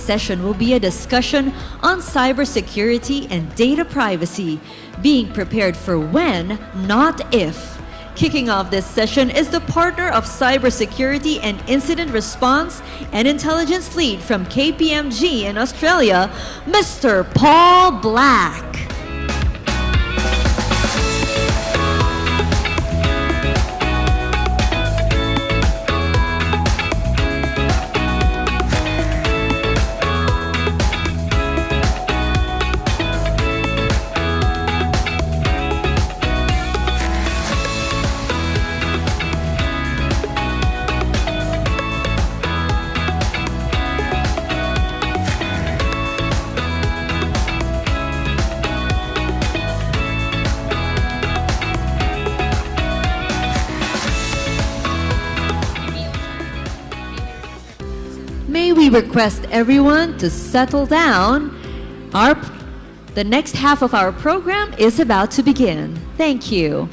session will be a discussion on cybersecurity and data privacy, being prepared for when, not if. Kicking off this session is the partner of cybersecurity and incident response and intelligence lead from KPMG in Australia, Mr. Paul Black. May we request everyone to settle down. The next half of our program is about to begin. Thank you.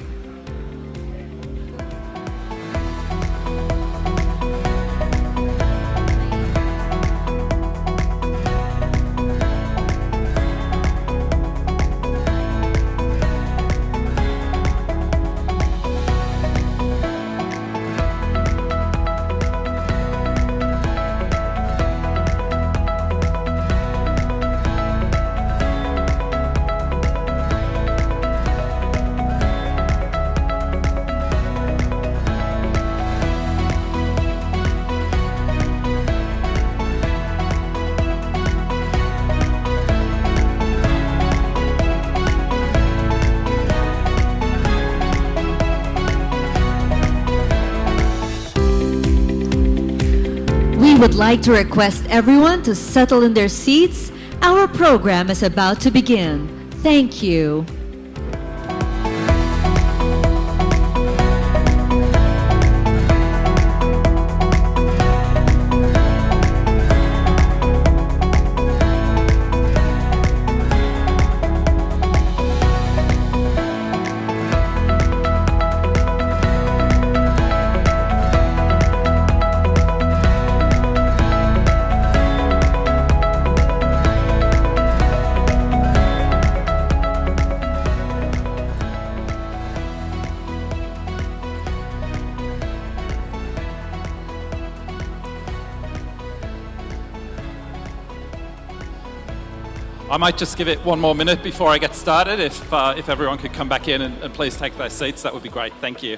We would like to request everyone to settle in their seats. Our program is about to begin. Thank you. I might just give it one more minute before I get started. If everyone could come back in and please take their seats, that would be great. Thank you.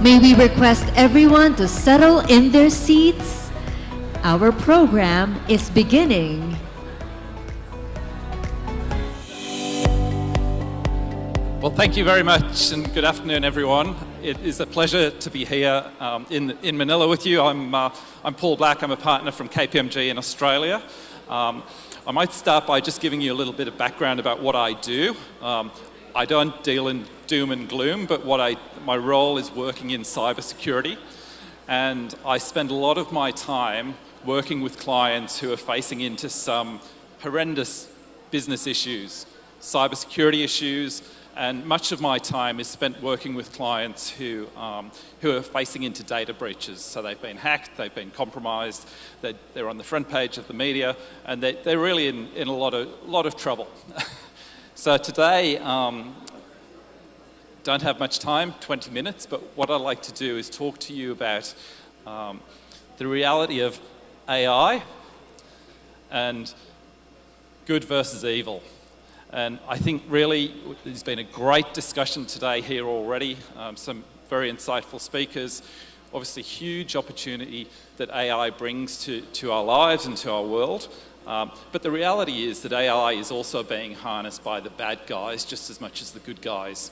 May we request everyone to settle in their seats? Our program is beginning. Well, thank you very much and good afternoon, everyone. It is a pleasure to be here in Manila with you. I'm Paul Black. I'm a partner from KPMG in Australia. I might start by just giving you a little bit of background about what I do. I don't deal in doom and gloom, but my role is working in cybersecurity, and I spend a lot of my time working with clients who are facing into some horrendous business issues, cybersecurity issues, And much of my time is spent working with clients who are facing into data breaches. So they've been hacked, they've been compromised, they're on the front page of the media, and they're really in a lot of trouble. So today, don't have much time, 20 minutes, but what I'd like to do is talk to you about the reality of AI and good versus evil. And I think really there's been a great discussion today here already, some very insightful speakers, obviously huge opportunity that AI brings to our lives and to our world. But the reality is that AI is also being harnessed by the bad guys just as much as the good guys.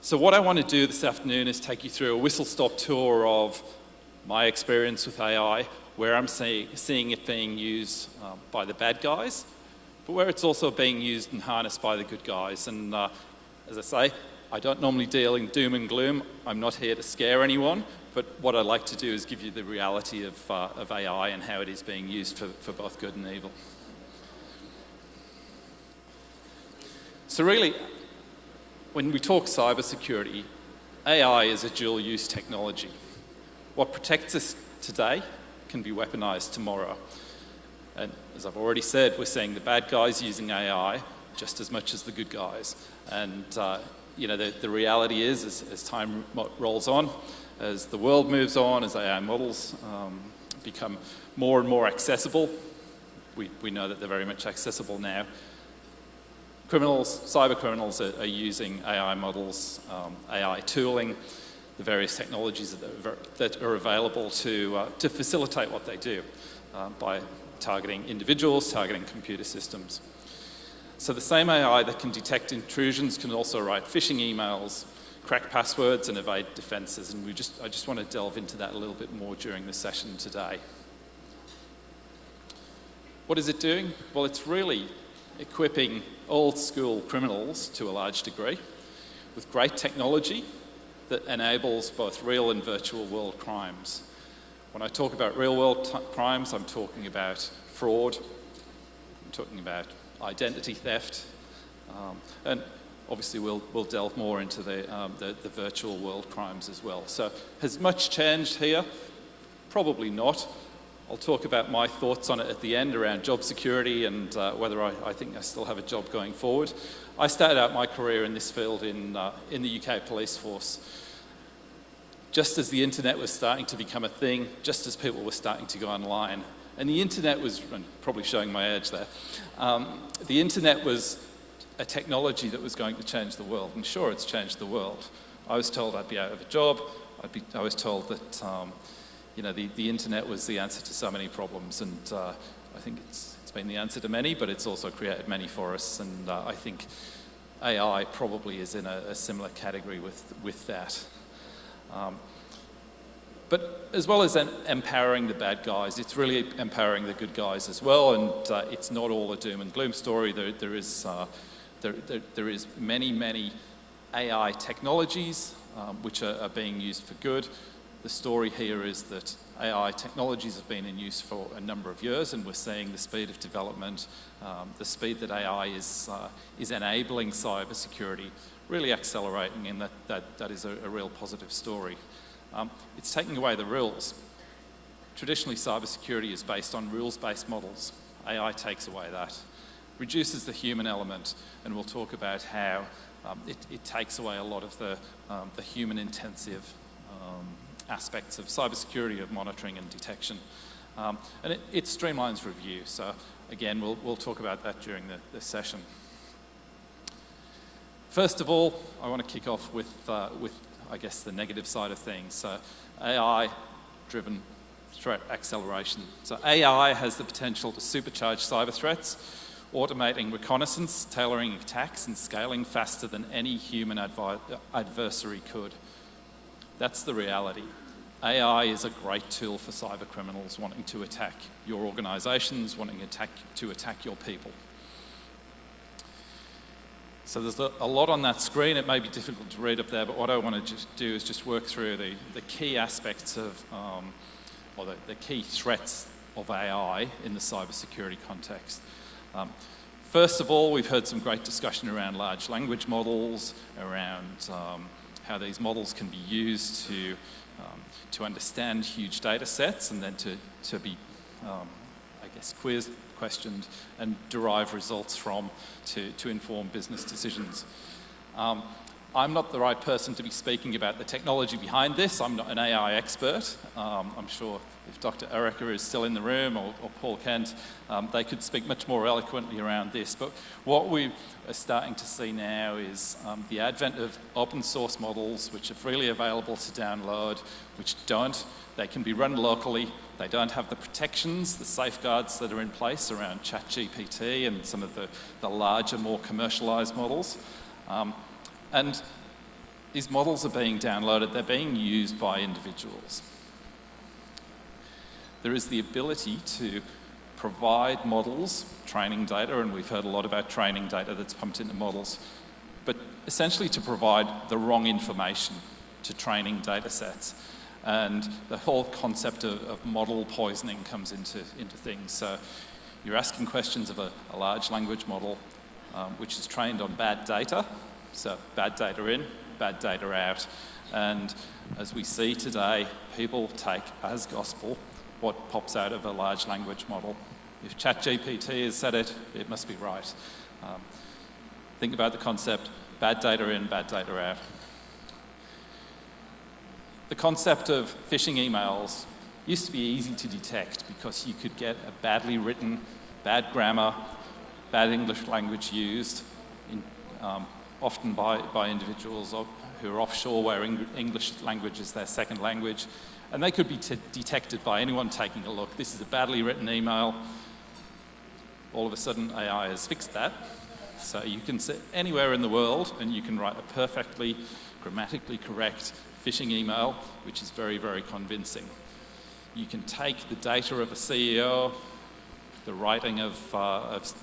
So what I want to do this afternoon is take you through a whistle-stop tour of my experience with AI, where I'm seeing it being used by the bad guys, but where it's also being used and harnessed by the good guys. And as I say, I don't normally deal in doom and gloom. I'm not here to scare anyone, but what I'd like to do is give you the reality of AI and how it is being used for both good and evil. So really, when we talk cybersecurity, AI is a dual-use technology. What protects us today can be weaponized tomorrow. And as I've already said, we're seeing the bad guys using AI just as much as the good guys. And the reality is, as time rolls on, as the world moves on, as AI models become more and more accessible, we know that they're very much accessible now. Cyber criminals are using AI models, AI tooling, the various technologies that are available to facilitate what they do by targeting individuals, targeting computer systems. So the same AI that can detect intrusions can also write phishing emails, crack passwords, and evade defenses. And I just want to delve into that a little bit more during the session today. What is it doing? Well, it's really equipping old school criminals to a large degree with great technology that enables both real and virtual world crimes. When I talk about real world crimes, I'm talking about fraud, I'm talking about identity theft, and obviously we'll delve more into the virtual world crimes as well. So has much changed here? Probably not. I'll talk about my thoughts on it at the end around job security and whether I think I still have a job going forward. I started out my career in this field in the UK police force. Just as the internet was starting to become a thing, just as people were starting to go online. And the internet was, I'm probably showing my age there, the internet was a technology that was going to change the world. And sure, it's changed the world. I was told I'd be out of a job. I was told that the internet was the answer to so many problems. And I think it's been the answer to many, but it's also created many for us. And I think AI probably is in a similar category with that. But as well as empowering the bad guys, it's really empowering the good guys as well. And it's not all a doom and gloom story. There is many AI technologies which are being used for good. The story here is that AI technologies have been in use for a number of years, and we're seeing the speed of development, the speed that AI is enabling cybersecurity really accelerating, and that is a real positive story. It's taking away the rules. Traditionally, cybersecurity is based on rules-based models. AI takes away that, reduces the human element, and we'll talk about how it takes away a lot of the human-intensive aspects of cybersecurity, of monitoring and detection. And it streamlines review. So again, we'll talk about that during the session. First of all, I want to kick off with I guess, the negative side of things. So AI-driven threat acceleration. So AI has the potential to supercharge cyber threats, automating reconnaissance, tailoring attacks, and scaling faster than any human adversary could. That's the reality. AI is a great tool for cyber criminals wanting to attack your organizations, wanting to attack your people. So there's a lot on that screen. It may be difficult to read up there, but what I want to just do is just work through the key aspects of, or the key threats of AI in the cybersecurity context. First of all, we've heard some great discussion around large language models, around how these models can be used to understand huge data sets and then to be, I guess, quizzed, questioned, and derive results from to inform business decisions. I'm not the right person to be speaking about the technology behind this. I'm not an AI expert. I'm sure if Dr. Erica is still in the room or Paul Kent, they could speak much more eloquently around this. But what we are starting to see now is the advent of open source models, which are freely available to download, they can be run locally. They don't have the protections, the safeguards that are in place around ChatGPT and some of the larger, more commercialized models. And these models are being downloaded, they're being used by individuals. There is the ability to provide models, training data, and we've heard a lot about training data that's pumped into models, but essentially to provide the wrong information to training data sets. And the whole concept of model poisoning comes into things. So you're asking questions of a large language model, which is trained on bad data. So bad data in, bad data out. And as we see today, people take as gospel what pops out of a large language model. If ChatGPT has said it, it must be right. Think about the concept, bad data in, bad data out. The concept of phishing emails used to be easy to detect because you could get a badly written, bad grammar, bad English language used, often by individuals who are offshore where English language is their second language. And they could be detected by anyone taking a look. This is a badly written email. All of a sudden, AI has fixed that. So you can sit anywhere in the world and you can write a perfectly grammatically correct phishing email, which is very, very convincing. You can take the data of a CEO, the writing of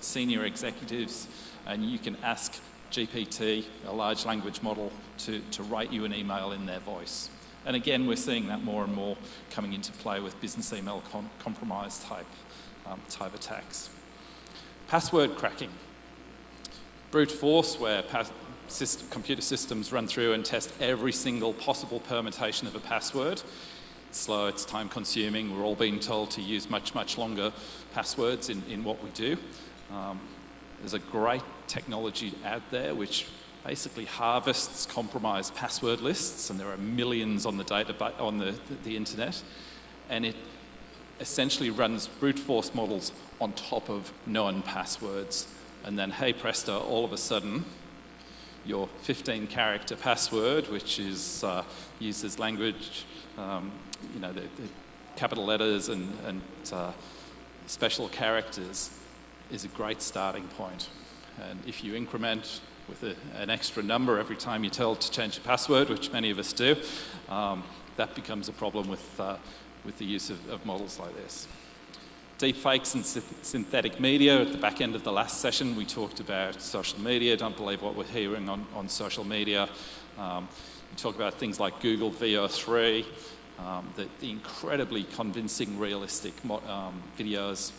senior executives, and you can ask GPT, a large language model, to write you an email in their voice. And again, we're seeing that more and more coming into play with business email compromise type attacks. Password cracking. Brute force, where computer systems run through and test every single possible permutation of a password. It's slow, it's time consuming. We're all being told to use much, much longer passwords in what we do. There's a great technology out there which basically harvests compromised password lists, and there are millions on the internet, and it essentially runs brute force models on top of known passwords. And then, hey presto, all of a sudden, your 15-character password, which is uses language, the capital letters and special characters, is a great starting point. And if you increment with an extra number every time you tell it to change your password, which many of us do, that becomes a problem with the use of models like this. Deepfakes and synthetic media. At the back end of the last session, we talked about social media. Don't believe what we're hearing on social media. We talk about things like Google VO3, the incredibly convincing, realistic videos,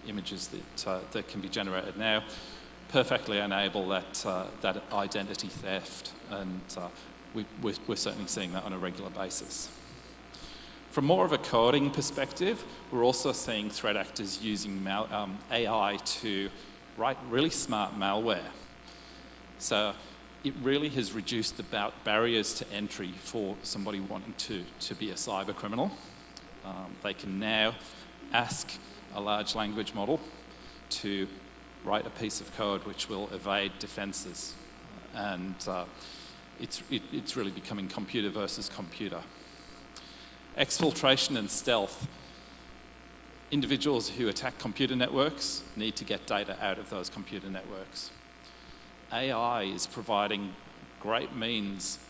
images that can be generated now, perfectly enable that identity theft, and we're certainly seeing that on a regular basis. From more of a coding perspective, we're also seeing threat actors using AI to write really smart malware. So it really has reduced the barriers to entry for somebody wanting to be a cyber criminal. They can now ask a large language model to write a piece of code which will evade defenses. And it's really becoming computer versus computer. Exfiltration and stealth. Individuals who attack computer networks need to get data out of those computer networks. AI is providing great means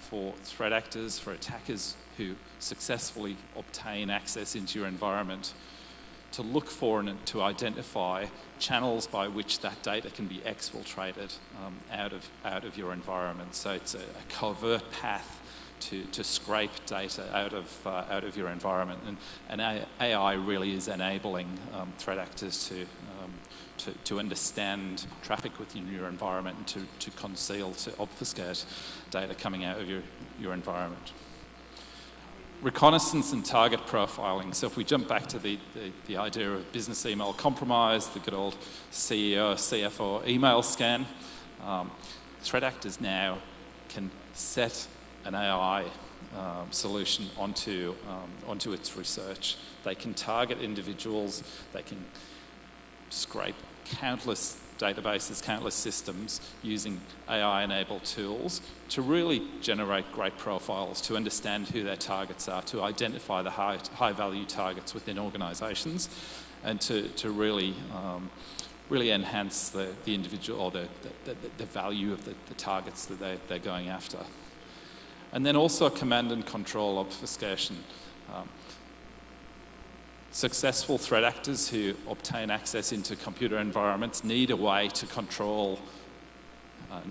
for threat actors, for attackers who successfully obtain access into your environment, to look for and to identify channels by which that data can be exfiltrated out of your environment. So it's a covert path to scrape data out of your environment, and AI really is enabling threat actors to understand traffic within your environment and to conceal, to obfuscate data coming out of your environment. Reconnaissance and target profiling. So if we jump back to the idea of business email compromise, the good old CEO, CFO email scan, threat actors now can set an AI solution onto its research. They can target individuals, they can scrape countless databases, countless systems using AI-enabled tools to really generate great profiles, to understand who their targets are, to identify the high-value targets within organisations, and to really enhance the individual or the value of the targets that they're going after. And then also command and control obfuscation. Successful threat actors who obtain access into computer environments need a way to control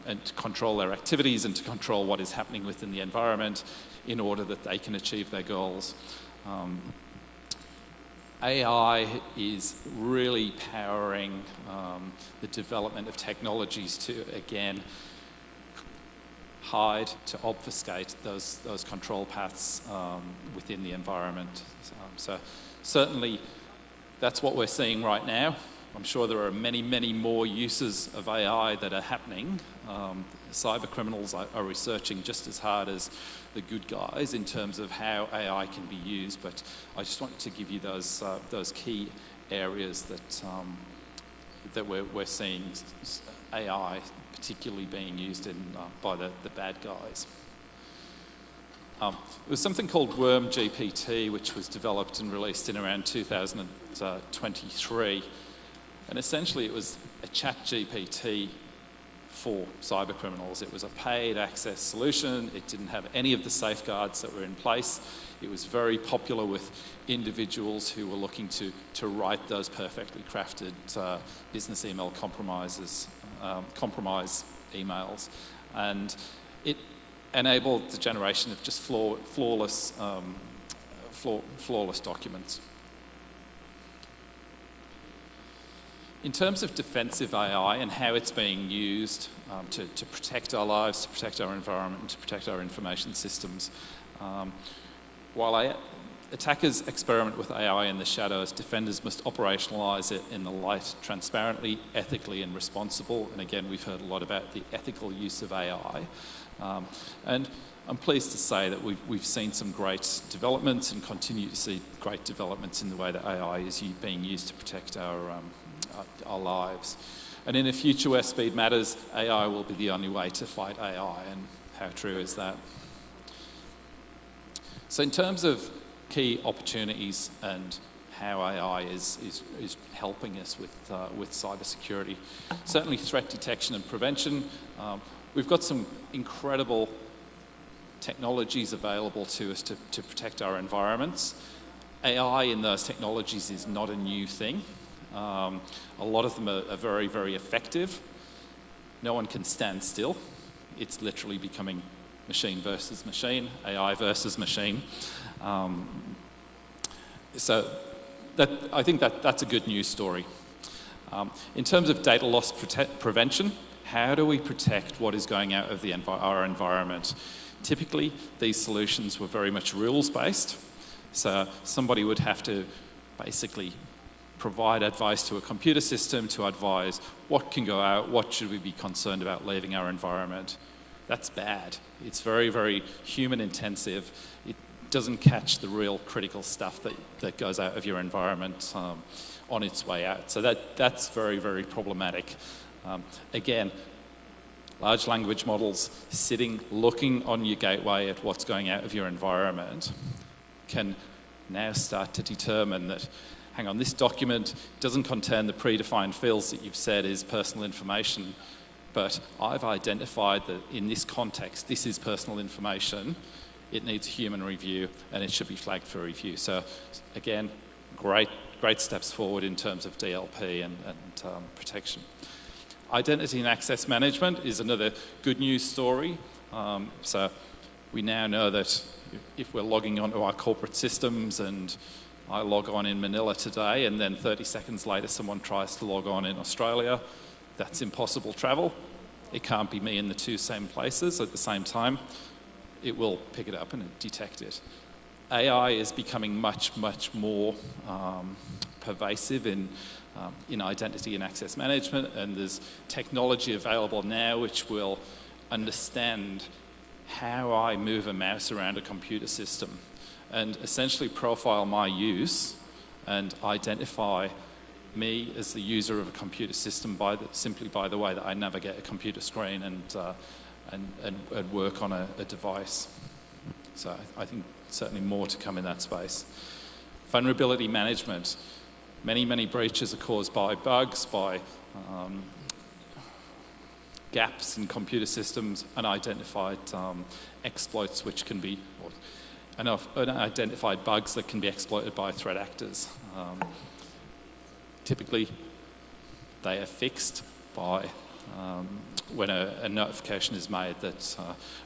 and to control their activities and to control what is happening within the environment in order that they can achieve their goals. AI is really powering the development of technologies to, again, hide, to obfuscate those control paths within the environment. So certainly that's what we're seeing right now. I'm sure there are many, many more uses of AI that are happening. Cyber criminals are researching just as hard as the good guys in terms of how AI can be used, but I just wanted to give you those key areas that we're seeing AI particularly being used in by the bad guys. There was something called Worm GPT, which was developed and released in around 2023. And essentially it was a chat GPT for cyber criminals. It was a paid access solution. It didn't have any of the safeguards that were in place. It was very popular with individuals who were looking to write those perfectly crafted business email compromise emails. And it enabled the generation of just flawless documents. In terms of defensive AI and how it's being used to protect our lives, to protect our environment, and to protect our information systems, while attackers experiment with AI in the shadows, defenders must operationalise it in the light, transparently, ethically, and responsible. And again, we've heard a lot about the ethical use of AI. And I'm pleased to say that we've seen some great developments and continue to see great developments in the way that AI is being used to protect our lives. And in a future where speed matters, AI will be the only way to fight AI. And how true is that? So in terms of key opportunities and how AI is helping us with cybersecurity, certainly threat detection and prevention. We've got some incredible technologies available to us to protect our environments. AI in those technologies is not a new thing. A lot of them are very, very effective. No one can stand still. It's literally becoming machine versus machine, AI versus machine. So I think that's a good news story. In terms of data loss prevention, how do we protect what is going out of our environment? Typically, these solutions were very much rules-based. So somebody would have to basically provide advice to a computer system to advise what can go out, what should we be concerned about leaving our environment. That's bad. It's very, very human intensive. It doesn't catch the real critical stuff that goes out of your environment on its way out. So that's very, very problematic. Again, large language models sitting, looking on your gateway at what's going out of your environment can now start to determine that, hang on, this document doesn't contain the predefined fields that you've said is personal information, but I've identified that in this context, this is personal information. It needs human review and it should be flagged for review. So again, great steps forward in terms of DLP and protection. Identity and access management is another good news story. So we now know that if we're logging onto our corporate systems and I log on in Manila today, and then 30 seconds later someone tries to log on in Australia. That's impossible travel. It can't be me in the two same places at the same time. It will pick it up and detect it. AI is becoming much, much more pervasive in identity and access management, and there's technology available now which will understand how I move a mouse around a computer system and essentially profile my use and identify me as the user of a computer system simply by the way that I navigate a computer screen and work on a device. So I think certainly more to come in that space. Vulnerability management. Many breaches are caused by bugs, by gaps in computer systems, unidentified exploits which can be, unidentified bugs that can be exploited by threat actors. Typically, they are fixed by when a notification is made that,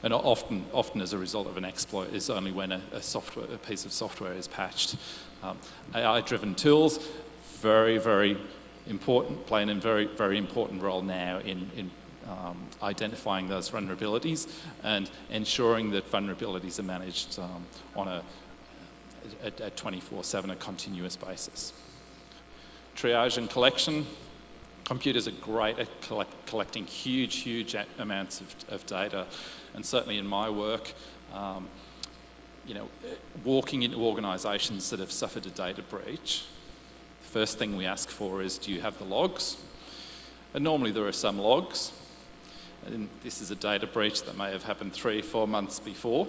and often as a result of an exploit, is only when a piece of software is patched. AI-driven tools, very important, playing a very important role now in identifying those vulnerabilities and ensuring that vulnerabilities are managed on a 24/7, a continuous basis. Triage and collection. Computers are great at collecting huge amounts of data, and certainly in my work, walking into organisations that have suffered a data breach, the first thing we ask for is, do you have the logs? And normally there are some logs, and this is a data breach that may have happened 3-4 months before,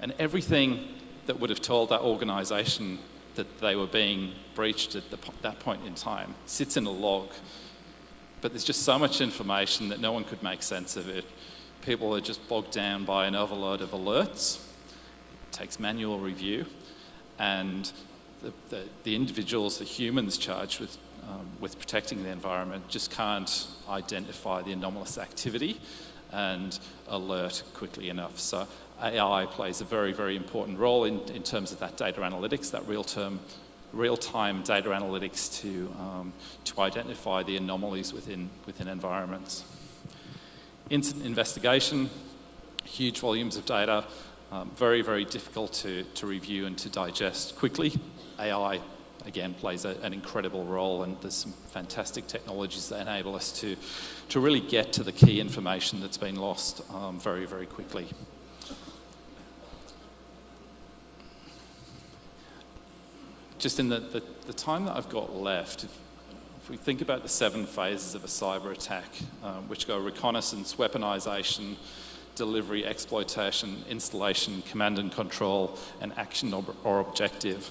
and everything that would have told that organisation that they were being breached at that point in time sits in a log. But there's just so much information that no one could make sense of it. People are just bogged down by an overload of alerts. It takes manual review, and the individuals, the humans charged with protecting the environment just can't identify the anomalous activity and alert quickly enough. So AI plays a very important role in terms of that data analytics, that real-time data analytics to identify the anomalies within environments. Incident investigation, huge volumes of data, very difficult to review and to digest quickly. AI, again, plays an incredible role, and there's some fantastic technologies that enable us to really get to the key information that's been lost very quickly. Just in the time that I've got left, if we think about the 7 phases of a cyber attack, which go reconnaissance, weaponization, delivery, exploitation, installation, command and control, and action or objective.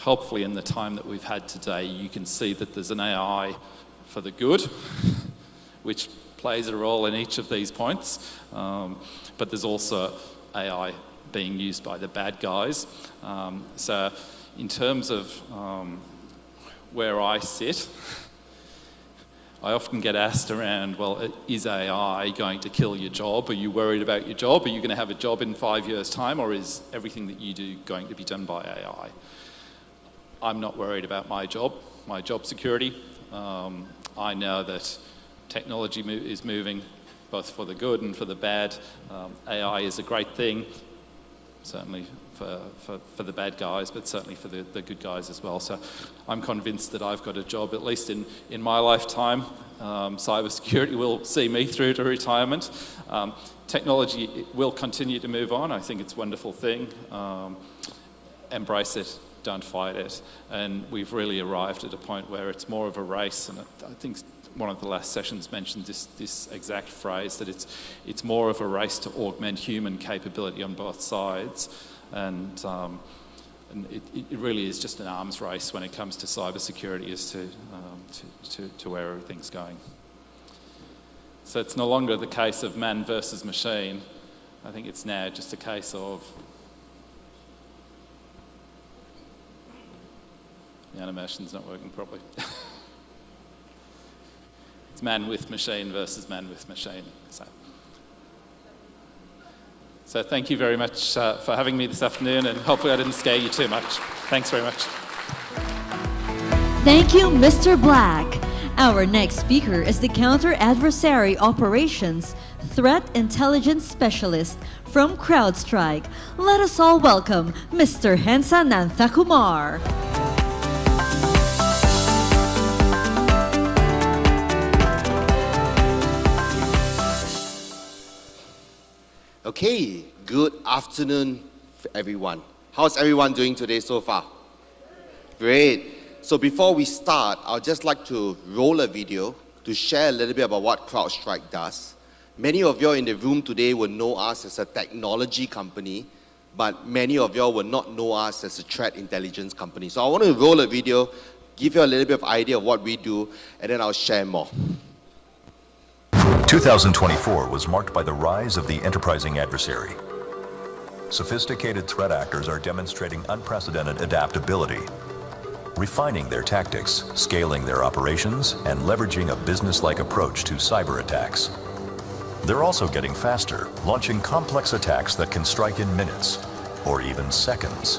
Hopefully in the time that we've had today, you can see that there's an AI for the good, which plays a role in each of these points, but there's also AI being used by the bad guys. So in terms of where I sit, I often get asked around, well, is AI going to kill your job? Are you worried about your job? Are you going to have a job in 5 years' time, or is everything that you do going to be done by AI? I'm not worried about my job security. I know that technology is moving both for the good and for the bad. AI is a great thing, certainly for the bad guys, but certainly for the good guys as well. So I'm convinced that I've got a job, at least in my lifetime. Cybersecurity will see me through to retirement. Technology will continue to move on. I think it's a wonderful thing. Embrace it, don't fight it. And we've really arrived at a point where it's more of a race, and I think one of the last sessions mentioned this exact phrase, that it's more of a race to augment human capability on both sides, and it really is just an arms race when it comes to cybersecurity as to where everything's going. So it's no longer the case of man versus machine. I think it's now just a case of the animation's not working properly. It's man with machine versus man with machine. So thank you very much for having me this afternoon, and hopefully I didn't scare you too much. Thanks very much. Thank you, Mr. Black. Our next speaker is the Counter-Adversary Operations Threat Intelligence Specialist from CrowdStrike. Let us all welcome Mr. Hensa Nanthakumar. Okay, good afternoon, everyone. How's everyone doing today so far? Great. So before we start, I'd just like to roll a video to share a little bit about what CrowdStrike does. Many of you in the room today will know us as a technology company, but many of you will not know us as a threat intelligence company. So I want to roll a video, give you a little bit of idea of what we do, and then I'll share more. 2024 was marked by the rise of the enterprising adversary. Sophisticated threat actors are demonstrating unprecedented adaptability, refining their tactics, scaling their operations, and leveraging a business-like approach to cyber attacks. They're also getting faster, launching complex attacks that can strike in minutes or even seconds.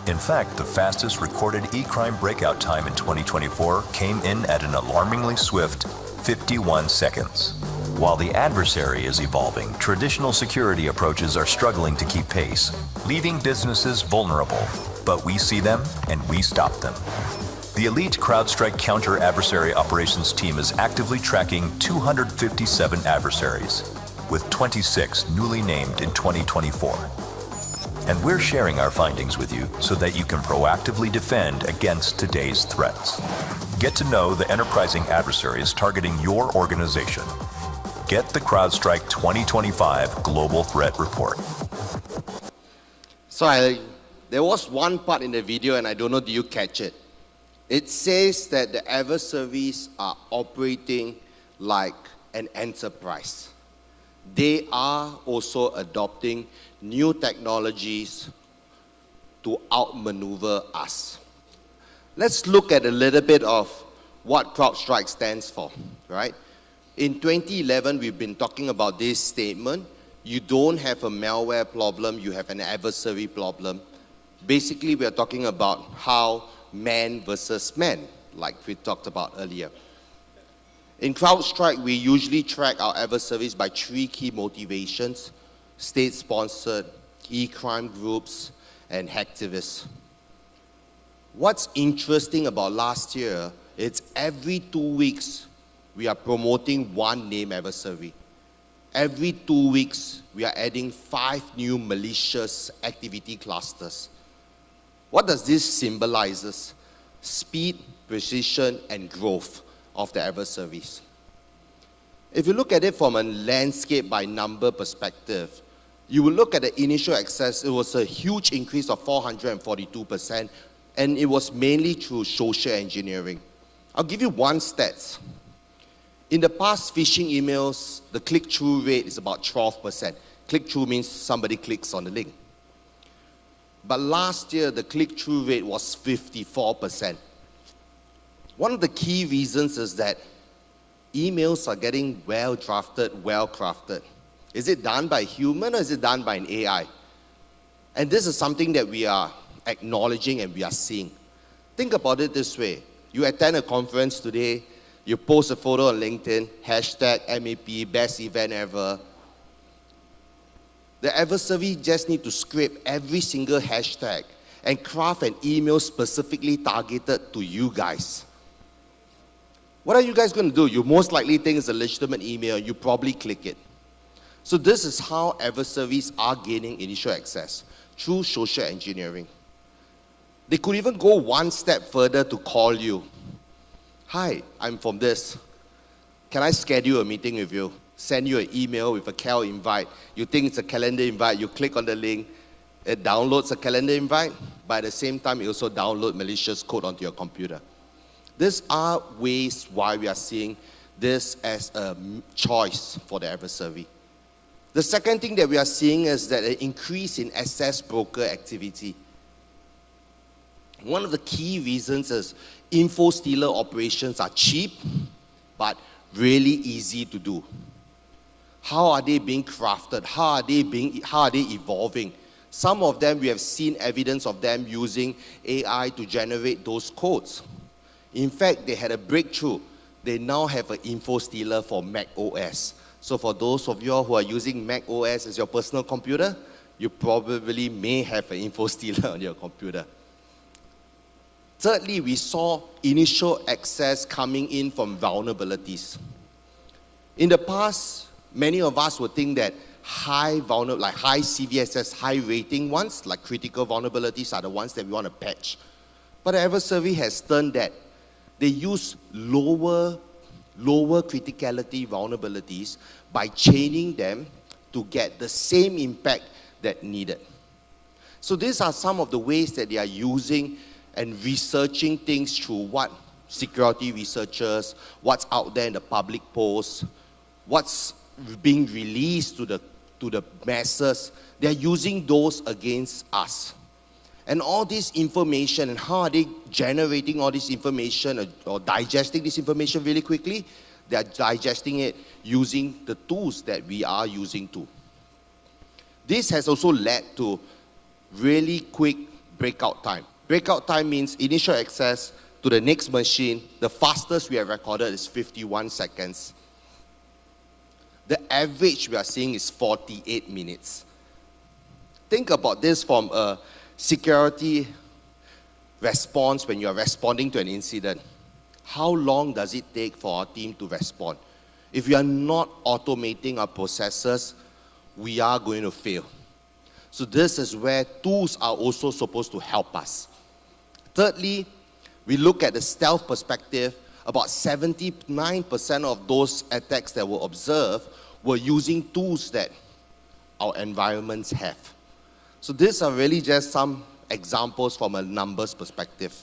In fact, the fastest recorded e-crime breakout time in 2024 came in at an alarmingly swift 51 seconds. While the adversary is evolving, traditional security approaches are struggling to keep pace, leaving businesses vulnerable. But we see them and we stop them. The elite CrowdStrike Counter-Adversary Operations team is actively tracking 257 adversaries, with 26 newly named in 2024. And we're sharing our findings with you so that you can proactively defend against today's threats. Get to know the enterprising adversaries targeting your organization. Get the CrowdStrike 2025 Global Threat Report. So there was one part in the video, and I don't know, do you catch it? It says that the adversaries are operating like an enterprise. They are also adopting new technologies to outmaneuver us. Let's look at a little bit of what CrowdStrike stands for, right? In 2011, we've been talking about this statement. You don't have a malware problem, you have an adversary problem. Basically, we are talking about how man versus man, like we talked about earlier. In CrowdStrike, we usually track our adversaries by 3 key motivations: state-sponsored, e-crime groups, and hacktivists. What's interesting about last year, it's every 2 weeks, we are promoting one name adversary. Every 2 weeks, we are adding 5 new malicious activity clusters. What does this symbolize? Speed, precision, and growth of the adversaries. If you look at it from a landscape by number perspective, you will look at the initial access. It was a huge increase of 442%, and it was mainly through social engineering. I'll give you one stat. In the past phishing emails, the click-through rate is about 12%. Click-through means somebody clicks on the link. But last year, the click-through rate was 54%. One of the key reasons is that emails are getting well-drafted, well-crafted. Is it done by a human or is it done by an AI? And this is something that we are acknowledging and we are seeing. Think about it this way. You attend a conference today, you post a photo on LinkedIn, hashtag MAP, best event ever. The adversary just need to scrape every single hashtag and craft an email specifically targeted to you guys. What are you guys going to do? You most likely think it's a legitimate email. You probably click it. So this is how adversaries are gaining initial access, through social engineering. They could even go one step further to call you. Hi, I'm from this. Can I schedule a meeting with you? Send you an email with a cal invite. You think it's a calendar invite, you click on the link, it downloads a calendar invite, but at the same time, it also downloads malicious code onto your computer. These are ways why we are seeing this as a choice for the adversary. The second thing that we are seeing is that an increase in access broker activity. One of the key reasons is info stealer operations are cheap, but really easy to do. How are they being crafted? How are they evolving? Some of them, we have seen evidence of them using AI to generate those codes. In fact, they had a breakthrough. They now have an info stealer for Mac OS. So for those of you who are using Mac OS as your personal computer, you probably may have an info stealer on your computer. Thirdly, we saw initial access coming in from vulnerabilities. In the past, many of us would think that high CVSS, high rating ones, like critical vulnerabilities, are the ones that we want to patch. But the adversary has turned that. They use lower criticality vulnerabilities by chaining them to get the same impact that needed. So these are some of the ways that they are using and researching things through what security researchers, what's out there in the public posts, what's being released to the masses. They're using those against us. And all this information, and how are they generating all this information or digesting this information really quickly? They're digesting it using the tools that we are using too. This has also led to really quick breakout time. Breakout time means initial access to the next machine. The fastest we have recorded is 51 seconds. The average we are seeing is 48 minutes. Think about this from a security response when you are responding to an incident. How long does it take for our team to respond? If we are not automating our processes, we are going to fail. So this is where tools are also supposed to help us. Thirdly, we look at the stealth perspective. About 79% of those attacks that were observed were using tools that our environments have. So these are really just some examples from a numbers perspective.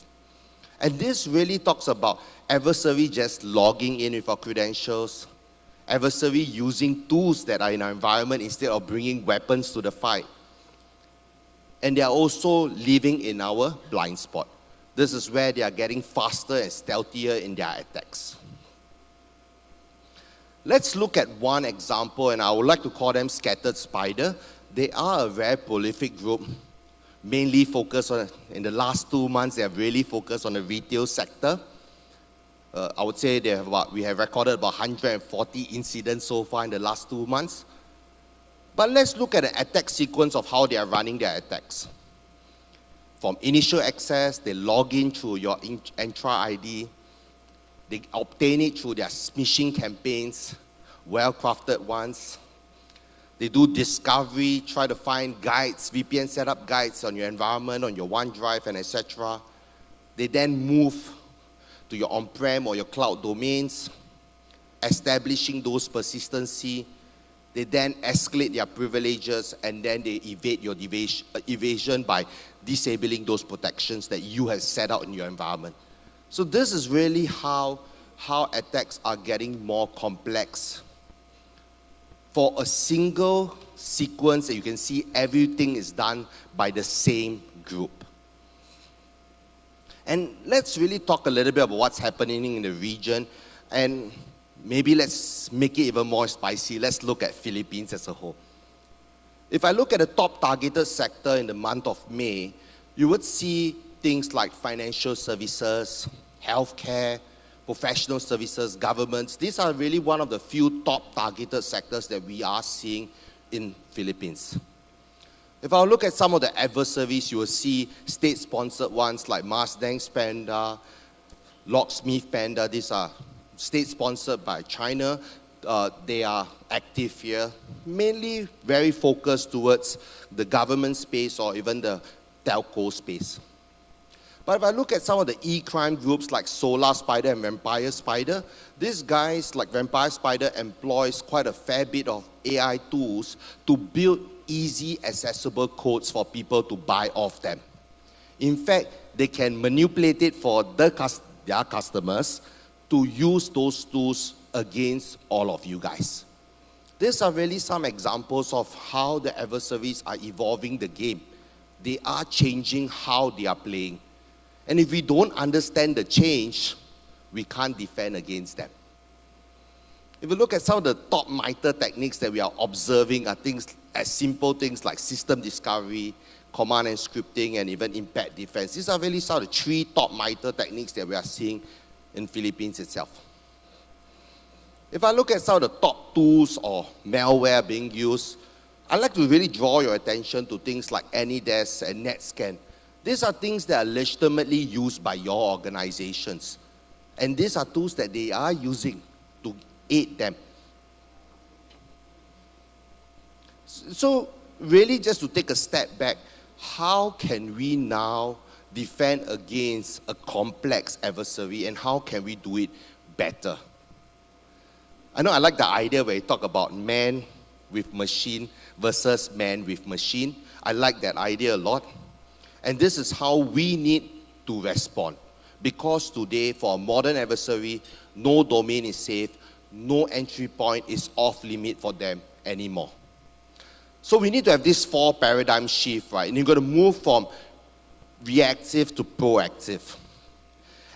And this really talks about adversary just logging in with our credentials, adversary using tools that are in our environment instead of bringing weapons to the fight. And they are also living in our blind spot. This is where they are getting faster and stealthier in their attacks. Let's look at one example, and I would like to call them Scattered Spider. They are a very prolific group, mainly focused on, in the last 2 months, they have really focused on the retail sector. I would say we have recorded about 140 incidents so far in the last 2 months. But let's look at the attack sequence of how they are running their attacks. From initial access, they log in through your Entra ID. They obtain it through their smishing campaigns, well-crafted ones. They do discovery, try to find guides, VPN setup guides on your environment, on your OneDrive, and etc. They then move to your on-prem or your cloud domains, establishing those persistency. They then escalate their privileges, and then they evade your evasion by disabling those protections that you have set out in your environment. So this is really how attacks are getting more complex. For a single sequence that you can see, everything is done by the same group. And let's really talk a little bit about what's happening in the region, and maybe let's make it even more spicy. Let's look at Philippines as a whole. If I look at the top targeted sector in the month of May, you would see things like financial services, healthcare, professional services, governments. These are really one of the few top targeted sectors that we are seeing in Philippines. If I look at some of the adversaries, you will see state-sponsored ones like Marsden's Panda, Locksmith Panda. These are state-sponsored by China. They are active here, mainly very focused towards the government space or even the telco space. But if I look at some of the e-crime groups like Solar Spider and Vampire Spider, these guys like Vampire Spider employs quite a fair bit of AI tools to build easy accessible codes for people to buy off them. In fact, they can manipulate it for their customers to use those tools against all of you guys. These are really some examples of how the adversaries are evolving the game. They are changing how they are playing. And if we don't understand the change, we can't defend against them. If you look at some of the top MITRE techniques that we are observing are things as simple things like system discovery, command and scripting, and even impact defense. These are really some of the 3 top MITRE techniques that we are seeing in Philippines itself. If I look at some of the top tools or malware being used, I'd like to really draw your attention to things like AnyDesk and NetScan. These are things that are legitimately used by your organizations. And these are tools that they are using to aid them. So really just to take a step back, how can we now defend against a complex adversary and how can we do it better? I know I like the idea where you talk about man with machine versus man with machine. I like that idea a lot. And this is how we need to respond. Because today, for a modern adversary, no domain is safe, no entry point is off limit for them anymore. So we need to have this 4 paradigm shift, right? And you've got to move from reactive to proactive.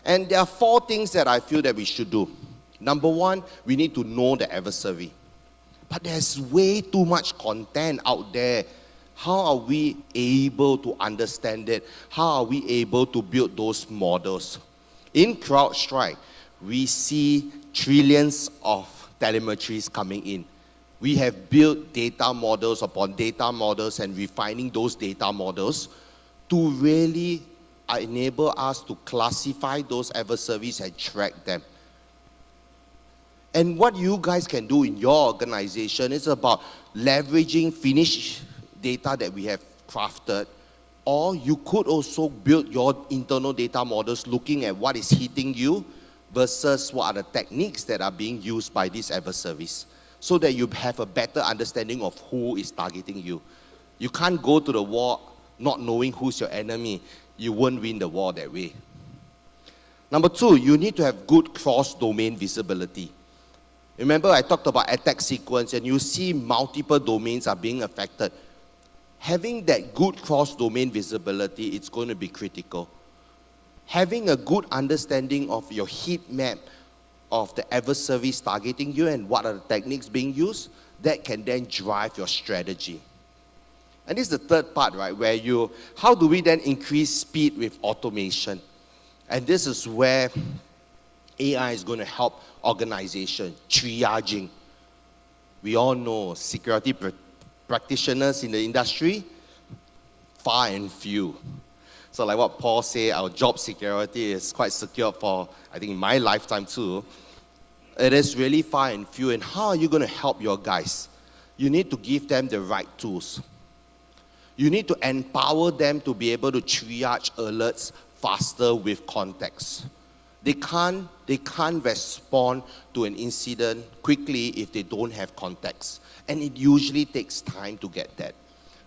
And there are 4 things that I feel that we should do. Number 1, we need to know the adversary. But there's way too much content out there. How are we able to understand it? How are we able to build those models? In CrowdStrike, we see trillions of telemetries coming in. We have built data models upon data models and refining those data models to really enable us to classify those adversaries and track them. And what you guys can do in your organization is about leveraging finished data that we have crafted, or you could also build your internal data models looking at what is hitting you versus what are the techniques that are being used by these adversaries, so that you have a better understanding of who is targeting you. You can't go to the war not knowing who's your enemy. You won't win the war that way. Number 2, you need to have good cross-domain visibility. Remember I talked about attack sequence and you see multiple domains are being affected. Having that good cross-domain visibility, it's going to be critical. Having a good understanding of your heat map of the adversaries targeting you and what are the techniques being used, that can then drive your strategy. And this is the third part, right, where how do we then increase speed with automation? And this is where AI is going to help organization, triaging. We all know security practitioners in the industry, far and few. So like what Paul said, our job security is quite secure for, I think, in my lifetime too. It is really far and few. And how are you going to help your guys? You need to give them the right tools. You need to empower them to be able to triage alerts faster with context. They can't respond to an incident quickly if they don't have context. And it usually takes time to get that.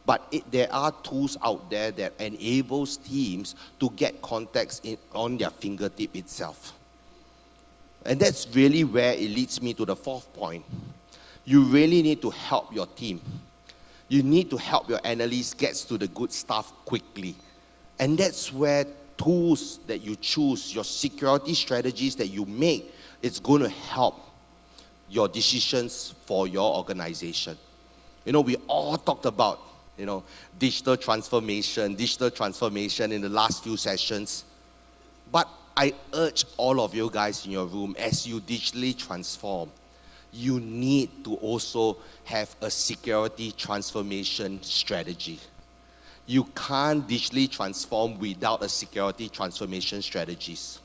But there are tools out there that enables teams to get context on their fingertip itself. And that's really where it leads me to the 4th point. You really need to help your team. You need to help your analysts get to the good stuff quickly. And that's where tools that you choose, your security strategies that you make, it's going to help your decisions for your organization. We all talked about, digital transformation in the last few sessions. But I urge all of you guys in your room, as you digitally transform, you need to also have a security transformation strategy. You can't digitally transform without a security transformation strategies.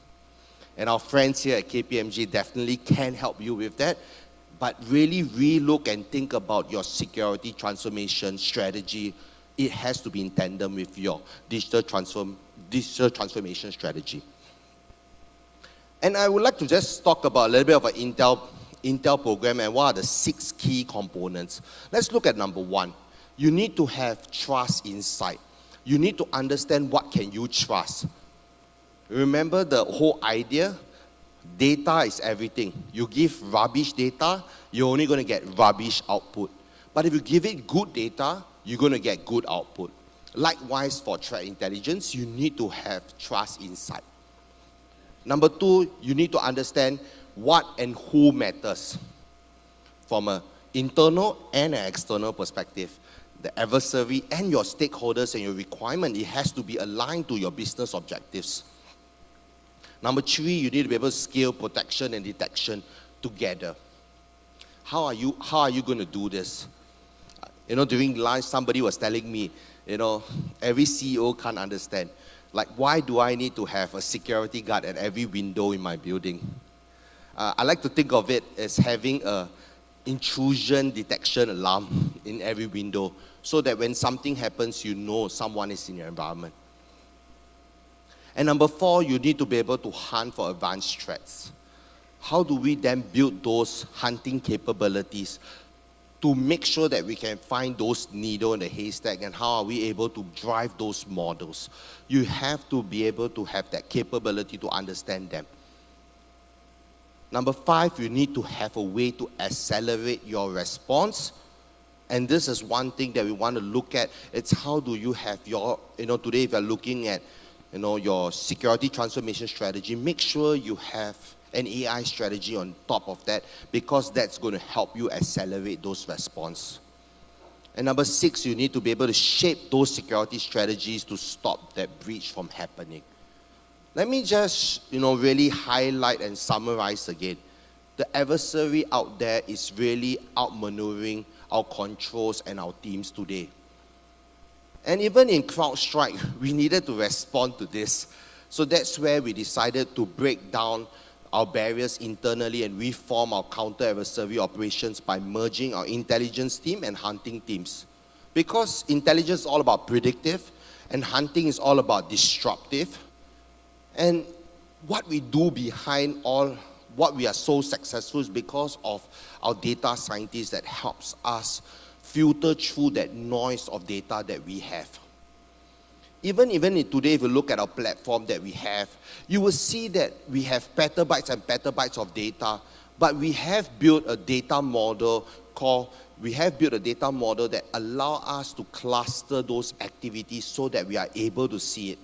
And our friends here at KPMG definitely can help you with that. But really relook and think about your security transformation strategy. It has to be in tandem with your digital transformation strategy. And I would like to just talk about a little bit of an Intel program and what are the 6 key components. Let's look at number 1. You need to have trust inside. You need to understand what can you trust. Remember the whole idea? Data is everything. You give rubbish data, you're only going to get rubbish output. But if you give it good data, you're going to get good output. Likewise, for threat intelligence, you need to have trust inside. Number 2, you need to understand what and who matters. from an internal and an external perspective. The adversary and your stakeholders and your requirement, it has to be aligned to your business objectives. Number 3, you need to be able to scale protection and detection together. How are you going to do this? During lunch, somebody was telling me, every CEO can't understand. Like, why do I need to have a security guard at every window in my building? I like to think of it as having a intrusion detection alarm in every window, so that when something happens, you know someone is in your environment. And number 4, you need to be able to hunt for advanced threats. How do we then build those hunting capabilities to make sure that we can find those needle in the haystack, and how are we able to drive those models? You have to be able to have that capability to understand them. Number 5, you need to have a way to accelerate your response. And this is one thing that we want to look at. It's how do you have your, today if you're looking at, your security transformation strategy, make sure you have an AI strategy on top of that, because that's going to help you accelerate those response. And number 6, you need to be able to shape those security strategies to stop that breach from happening. Let me just, really highlight and summarize again. The adversary out there is really outmaneuvering our controls and our teams today. And even in CrowdStrike, we needed to respond to this. So that's where we decided to break down our barriers internally and reform our counter-adversary operations by merging our intelligence team and hunting teams. Because intelligence is all about predictive and hunting is all about disruptive. And what we do behind all what we are so successful is because of our data scientists that helps us filter through that noise of data that we have. Even today, if you look at our platform that we have, you will see that we have petabytes and petabytes of data, but we have built a data model that allow us to cluster those activities so that we are able to see it.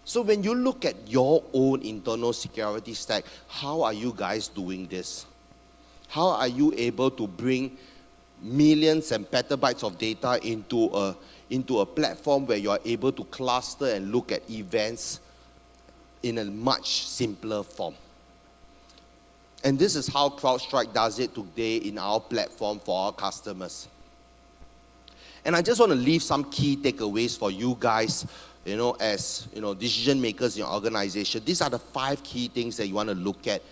So when you look at your own internal security stack, how are you guys doing this? How are you able to bring millions and petabytes of data into a platform where you are able to cluster and look at events in a much simpler form? And this is how CrowdStrike does it today in our platform for our customers. And I just want to leave some key takeaways for you guys, as decision makers in your organization. These are the 5 key things that you want to look at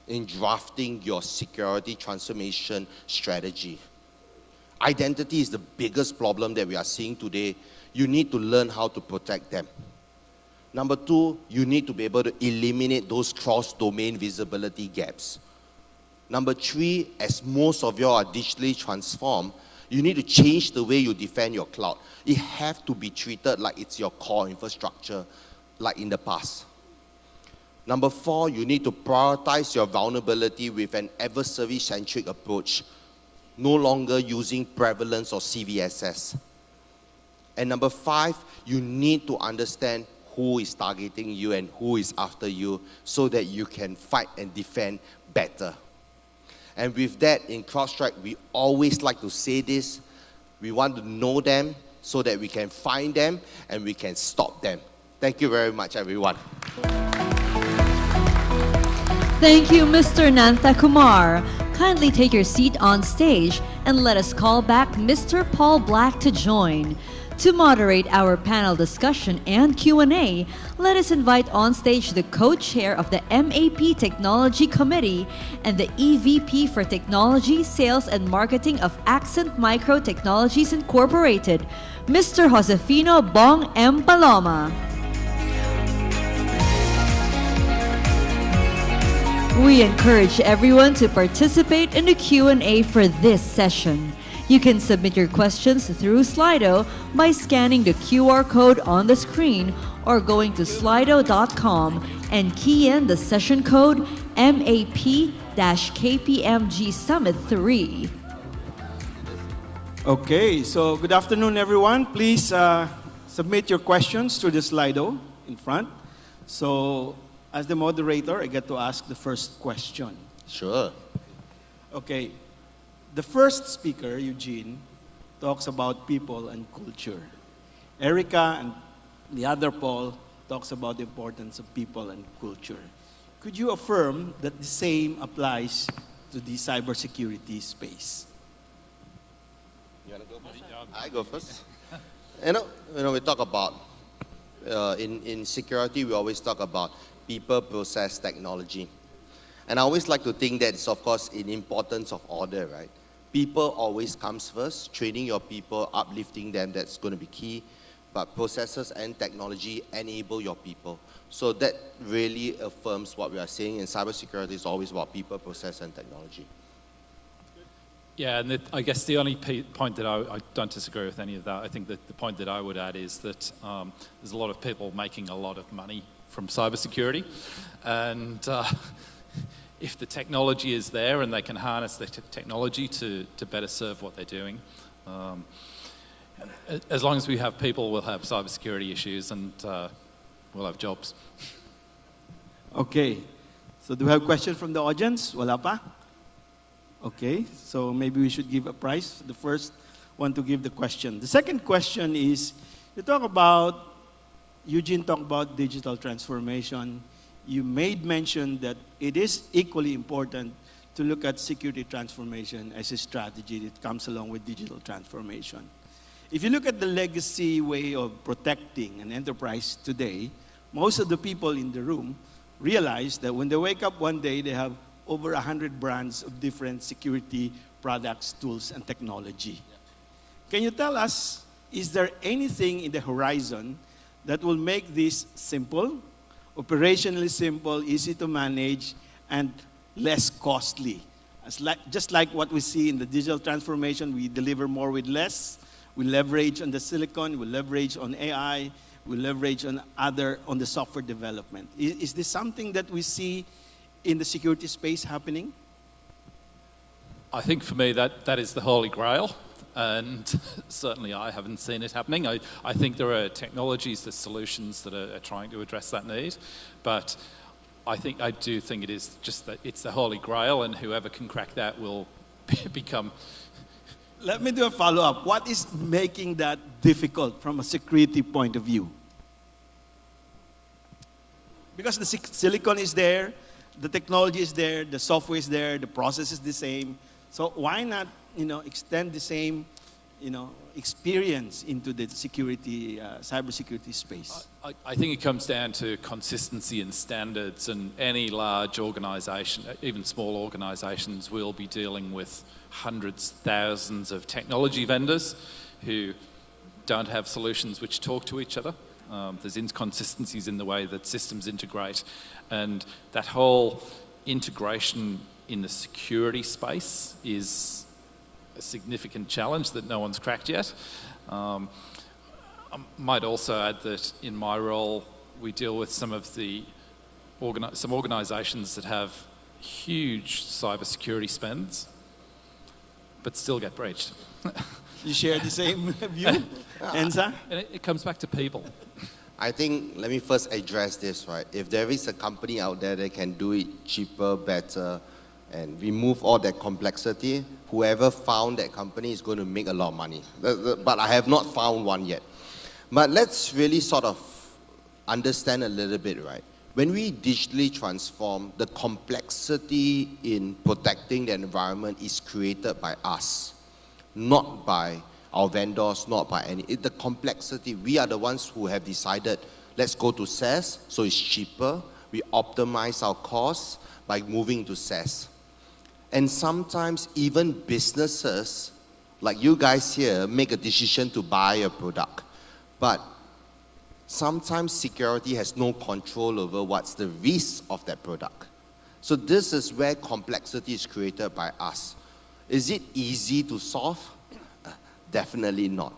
in drafting your security transformation strategy. Identity is the biggest problem that we are seeing today. You need to learn how to protect them. Number 2, you need to be able to eliminate those cross-domain visibility gaps. Number 3, as most of you are digitally transformed, you need to change the way you defend your cloud. It has to be treated like it's your core infrastructure, like in the past. Number 4, you need to prioritize your vulnerability with an adversary-centric approach, no longer using prevalence or CVSS. And number 5, you need to understand who is targeting you and who is after you so that you can fight and defend better. And with that, in CrowdStrike, we always like to say this. We want to know them so that we can find them and we can stop them. Thank you very much, everyone. Thank you, Mr. Nantha Kumar. Kindly take your seat on stage and let us call back Mr. Paul Black to join. To moderate our panel discussion and Q&A, let us invite on stage the co-chair of the MAP Technology Committee and the EVP for Technology, Sales and Marketing of Accent Micro Technologies Incorporated, Mr. Josefino Bong M. Paloma. We encourage everyone to participate in the Q&A for this session. You can submit your questions through Slido by scanning the QR code on the screen or going to slido.com and key in the session code MAP-KPMG Summit 3. Okay, so good afternoon, everyone. Please submit your questions through the Slido in front. So, as the moderator, I get to ask the first question. Sure. Okay. The first speaker, Eugene, talks about people and culture. Erica and the other Paul talks about the importance of people and culture. Could you affirm that the same applies to the cybersecurity space? You want to go first? I go first. We talk about, in security, we always talk about people, process, technology. And I always like to think that it's, of course, in importance of order, right? People always comes first. Training your people, uplifting them, that's going to be key. But processes and technology enable your people. So that really affirms what we are saying. In cybersecurity, it's always about people, process, and technology. Yeah, and I guess the only point that I don't disagree with any of that. I think that the point that I would add is that there's a lot of people making a lot of money from cybersecurity, and if the technology is there and they can harness the technology to better serve what they're doing, as long as we have people, we'll have cybersecurity issues and we'll have jobs. Okay. So do we have questions from the audience? Wala pa? Okay. So maybe we should give a prize. The first one to give the question. The second question is, Eugene talked about digital transformation. You made mention that it is equally important to look at security transformation as a strategy that comes along with digital transformation. If you look at the legacy way of protecting an enterprise today, most of the people in the room realize that when they wake up one day, they have over 100 brands of different security products, tools, and technology. Yeah. Can you tell us, is there anything in the horizon that will make this simple, operationally simple, easy to manage, and less costly? Just like what we see in the digital transformation, we deliver more with less. We leverage on the silicon, we leverage on AI, we leverage on the software development. Is this something that we see in the security space happening? I think for me that is the holy grail, and certainly I haven't seen it happening. I think there are technologies, there's solutions that are trying to address that need, but I do think it is just that it's the holy grail, and whoever can crack that will become. Let me do a follow-up. What is making that difficult from a security point of view? Because the silicon is there, the technology is there, the software is there, the process is the same. So why not, extend the same, experience into the security, cybersecurity space? I think it comes down to consistency and standards, and any large organization, even small organizations, will be dealing with hundreds, thousands of technology vendors who don't have solutions which talk to each other. There's inconsistencies in the way that systems integrate, and that whole integration in the security space is a significant challenge that no one's cracked yet. I might also add that in my role, we deal with some organizations that have huge cybersecurity spends, but still get breached. You share the same view, Enza? And it comes back to people. I think, let me first address this, right? If there is a company out there that can do it cheaper, better, and remove all that complexity, whoever found that company is going to make a lot of money. But I have not found one yet. But let's really sort of understand a little bit, right? When we digitally transform, the complexity in protecting the environment is created by us, not by our vendors, not by the complexity. We are the ones who have decided, let's go to SaaS, so it's cheaper. We optimize our costs by moving to SaaS. And sometimes even businesses, like you guys here, make a decision to buy a product. But sometimes security has no control over what's the risk of that product. So this is where complexity is created by us. Is it easy to solve? Definitely not.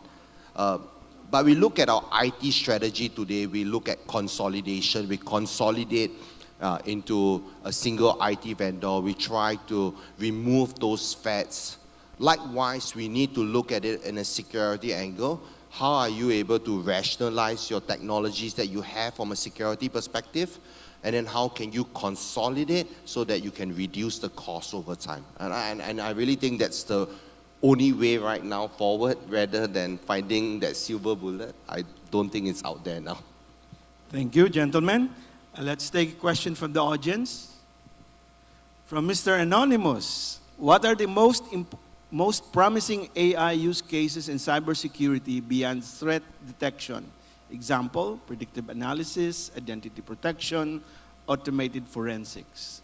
But we look at our IT strategy today, we look at consolidation. We consolidate into a single IT vendor. We try to remove those fats. Likewise, we need to look at it in a security angle. How are you able to rationalize your technologies that you have from a security perspective? and then how can you consolidate so that you can reduce the cost over time. And I really think that's the only way right now forward, rather than finding that silver bullet. I don't think it's out there now. Thank you, gentlemen. Let's take a question from the audience. From Mr. Anonymous, what are the most promising AI use cases in cybersecurity beyond threat detection? Example, predictive analysis, identity protection, automated forensics.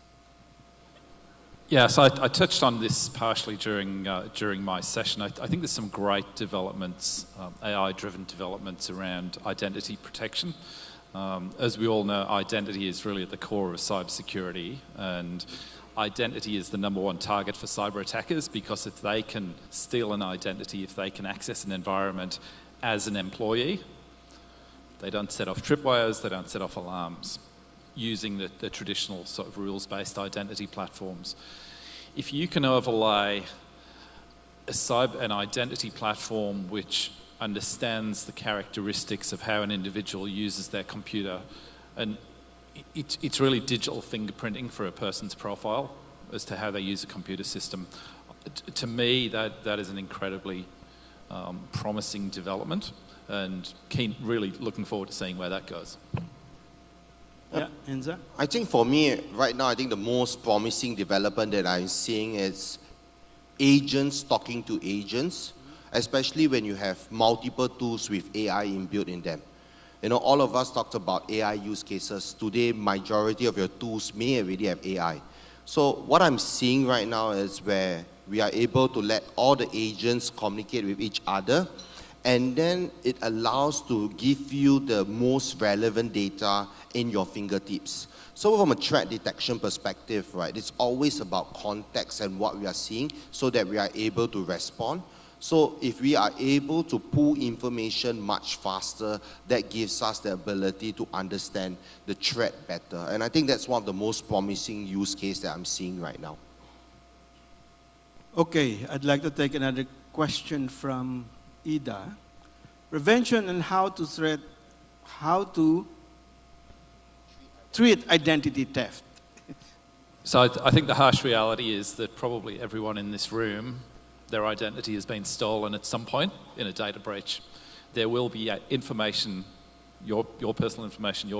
Yeah, so I touched on this partially during my session. I think there's some great developments, AI-driven developments around identity protection. As we all know, identity is really at the core of cybersecurity, and identity is the number one target for cyber attackers, because if they can steal an identity, if they can access an environment as an employee, they don't set off tripwires, they don't set off alarms using the traditional sort of rules-based identity platforms. If you can overlay an identity platform which understands the characteristics of how an individual uses their computer, and it's really digital fingerprinting for a person's profile as to how they use a computer system. To me, that is an incredibly promising development, and really looking forward to seeing where that goes. Yeah, Enza? I think for me, right now, I think the most promising development that I'm seeing is agents talking to agents, especially when you have multiple tools with AI inbuilt in them. You know, all of us talked about AI use cases. Today, majority of your tools may already have AI. So what I'm seeing right now is where we are able to let all the agents communicate with each other, and then it allows to give you the most relevant data in your fingertips. So from a threat detection perspective, right, it's always about context and what we are seeing so that we are able to respond. So if we are able to pull information much faster, that gives us the ability to understand the threat better. And I think that's one of the most promising use cases that I'm seeing right now. Okay, I'd like to take another question from Ida. Prevention and how to treat identity theft. So I think the harsh reality is that probably everyone in this room, their identity has been stolen at some point in a data breach. There will be information, your personal information,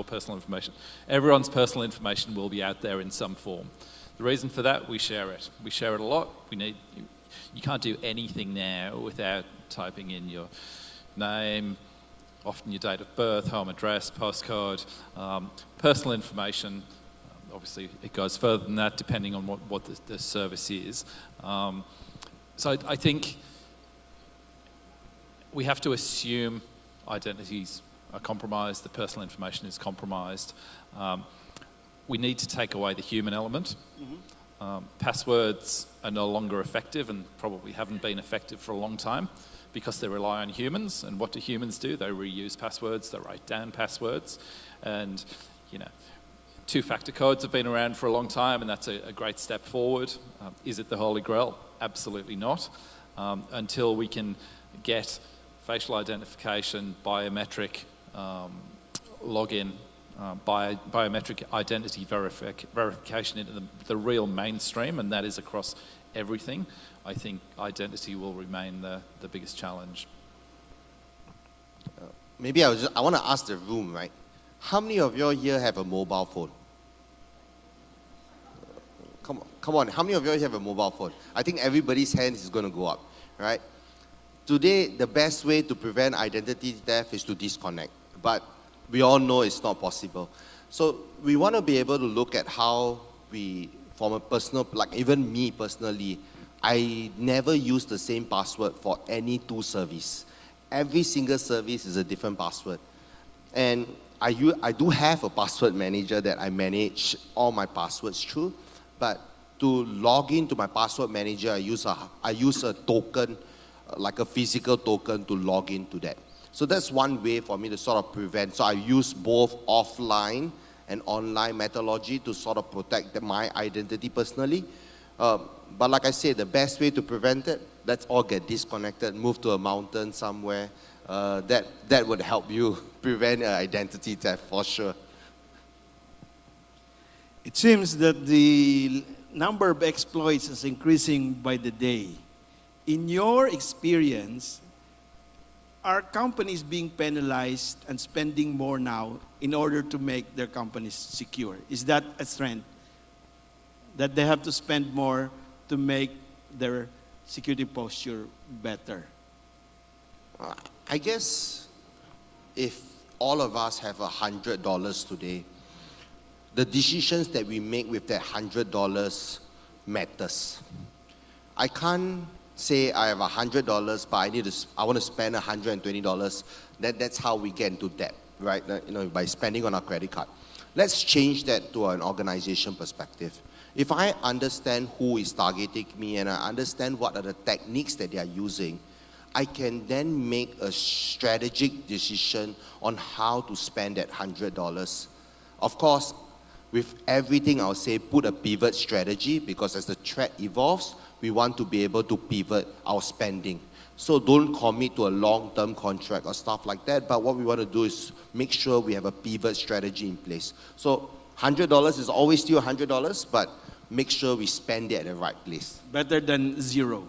everyone's personal information will be out there in some form. The reason for that, we share it. We share it a lot. You can't do anything now without typing in your name, often your date of birth, home address, postcode, personal information. Obviously, it goes further than that depending on what the service is. So I think we have to assume identities are compromised, the personal information is compromised. We need to take away the human element. Passwords are no longer effective, and probably haven't been effective for a long time, because they rely on humans. And what do humans do? They reuse passwords, they write down passwords. And, two-factor codes have been around for a long time, and that's a great step forward. Is it the Holy Grail? Absolutely not. Until we can get facial identification, biometric login, biometric identity verification into the real mainstream, and that is across everything, I think identity will remain the biggest challenge. Maybe I want to ask the room, right? How many of you here have a mobile phone? Come on, how many of you have a mobile phone? I think everybody's hand is going to go up, right? Today, the best way to prevent identity theft is to disconnect, but we all know it's not possible. So we want to be able to look at how we, from a personal, like even me personally, I never use the same password for any two service. Every single service is a different password. And I do have a password manager that I manage all my passwords through, but to log into my password manager, I use a token, like a physical token, to log into that. So that's one way for me to sort of prevent. So I use both offline and online methodology to sort of protect my identity personally. But like I said, the best way to prevent it, let's all get disconnected, move to a mountain somewhere. That would help you prevent identity theft for sure. It seems that the number of exploits is increasing by the day. In your experience, are companies being penalized and spending more now in order to make their companies secure? Is that a trend? That they have to spend more to make their security posture better? I guess if all of us have $100 today, the decisions that we make with that $100 matters. I can't say I have $100, but I want to spend $120. That's how we get into debt, right? By spending on our credit card. Let's change that to an organization perspective. If I understand who is targeting me and I understand what are the techniques that they are using, I can then make a strategic decision on how to spend that $100. Of course, with everything, I'll say put a pivot strategy, because as the threat evolves, we want to be able to pivot our spending. So don't commit to a long-term contract or stuff like that, but what we want to do is make sure we have a pivot strategy in place. So $100 is always still $100, but make sure we spend it at the right place. Better than zero.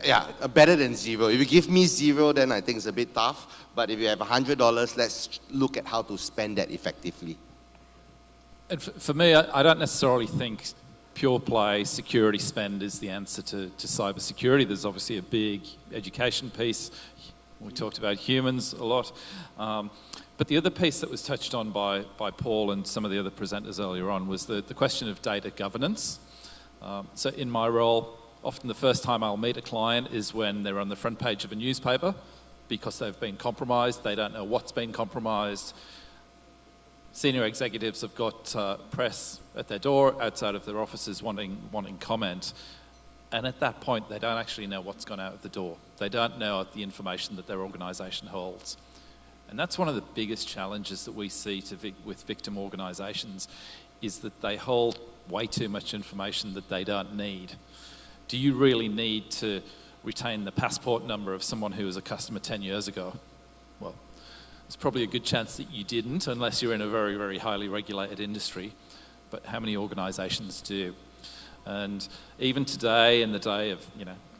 Yeah, better than zero. If you give me zero, then I think it's a bit tough. But if you have $100, let's look at how to spend that effectively. And for me, I don't necessarily think pure play security spend is the answer to cybersecurity. There's obviously a big education piece. We talked about humans a lot. But the other piece that was touched on by Paul and some of the other presenters earlier on was the question of data governance. So in my role, often the first time I'll meet a client is when they're on the front page of a newspaper because they've been compromised. They don't know what's been compromised. Senior executives have got press at their door, outside of their offices, wanting comment. And at that point, they don't actually know what's gone out of the door. They don't know the information that their organisation holds. And that's one of the biggest challenges that we see with victim organisations, is that they hold way too much information that they don't need. Do you really need to retain the passport number of someone who was a customer 10 years ago? Well, there's probably a good chance that you didn't, unless you're in a very, very highly regulated industry. But how many organisations do? And even today, in the day of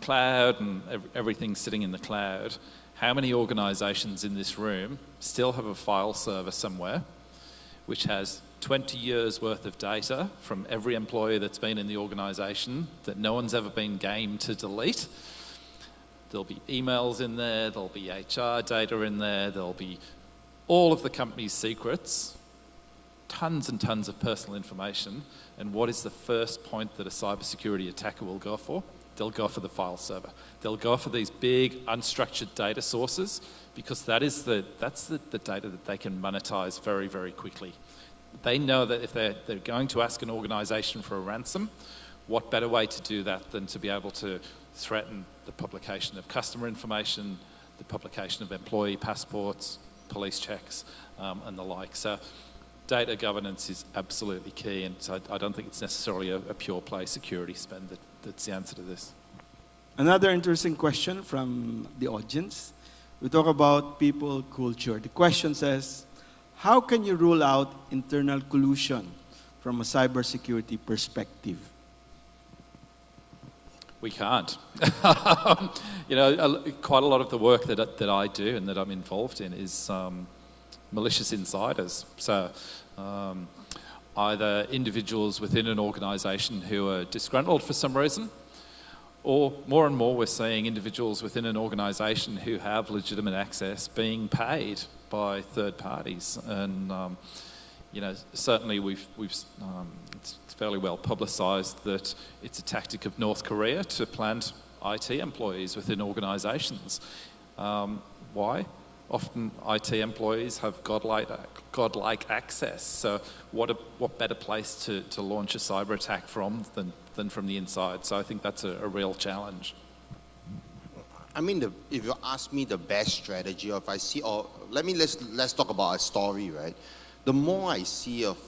cloud and everything sitting in the cloud, how many organisations in this room still have a file server somewhere which has 20 years worth of data from every employee that's been in the organisation that no one's ever been game to delete? There'll be emails in there, there'll be HR data in there, there'll be all of the company's secrets, tons and tons of personal information. And what is the first point that a cybersecurity attacker will go for? They'll go for the file server. They'll go for these big unstructured data sources, because that's the data that they can monetize very, very quickly. They know that if they're going to ask an organization for a ransom, what better way to do that than to be able to threaten the publication of customer information, the publication of employee passports, police checks, and the like. So data governance is absolutely key, and so I don't think it's necessarily a pure play security spend that's the answer to this. Another interesting question from the audience. We talk about people culture. The question says, how can you rule out internal collusion from a cybersecurity perspective? We can't. Quite a lot of the work that I do and that I'm involved in is malicious insiders. So either individuals within an organisation who are disgruntled for some reason, or more and more we're seeing individuals within an organisation who have legitimate access being paid by third parties. And certainly it's fairly well publicised that it's a tactic of North Korea to plant IT employees within organisations. Why? Often IT employees have godlike access. So what better place to launch a cyber attack from than from the inside? So I think that's a real challenge. I mean, if you ask me the best strategy, or if I see, let's talk about a story, right? The more I see of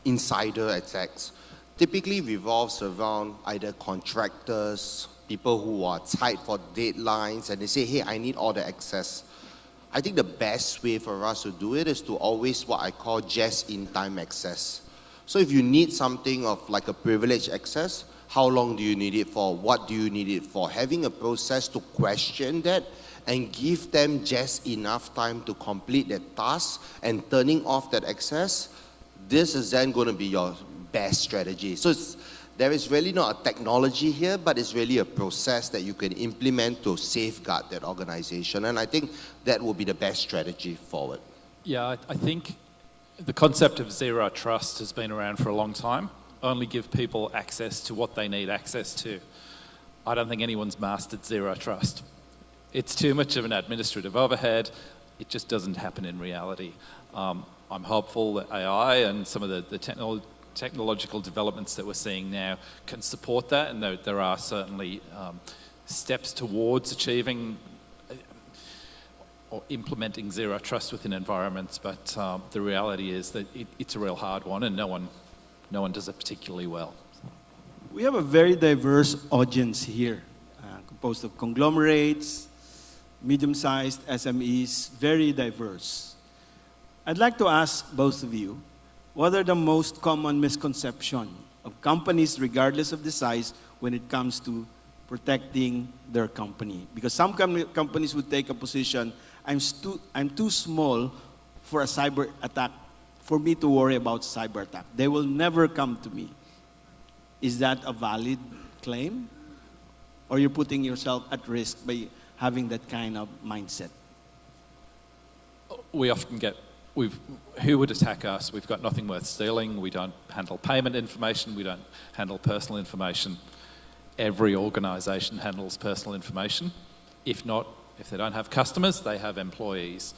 insider attacks, typically revolves around either contractors, people who are tight for deadlines, and they say, hey, I need all the access. I think the best way for us to do it is to always what I call just-in-time access. So if you need something of like a privileged access, how long do you need it for? What do you need it for? Having a process to question that and give them just enough time to complete their task and turning off that access, this is then going to be your best strategy. So there is really not a technology here, but it's really a process that you can implement to safeguard that organization. And I think that will be the best strategy forward. Yeah, I think the concept of zero trust has been around for a long time. Only give people access to what they need access to. I don't think anyone's mastered zero trust. It's too much of an administrative overhead. It just doesn't happen in reality. I'm hopeful that AI and some of the technological developments that we're seeing now can support that, and there are certainly steps towards achieving or implementing zero trust within environments, but the reality is that it's a real hard one, and no one does it particularly well. We have a very diverse audience here, composed of conglomerates, medium-sized SMEs, very diverse. I'd like to ask both of you, what are the most common misconceptions of companies, regardless of the size, when it comes to protecting their company? Because some companies would take a position, I'm too small for a cyber attack, for me to worry about cyber attack. They will never come to me. Is that a valid claim? Or you're putting yourself at risk by having that kind of mindset? We often get, who would attack us? We've got nothing worth stealing. We don't handle payment information. We don't handle personal information. Every organization handles personal information. If they don't have customers, they have employees.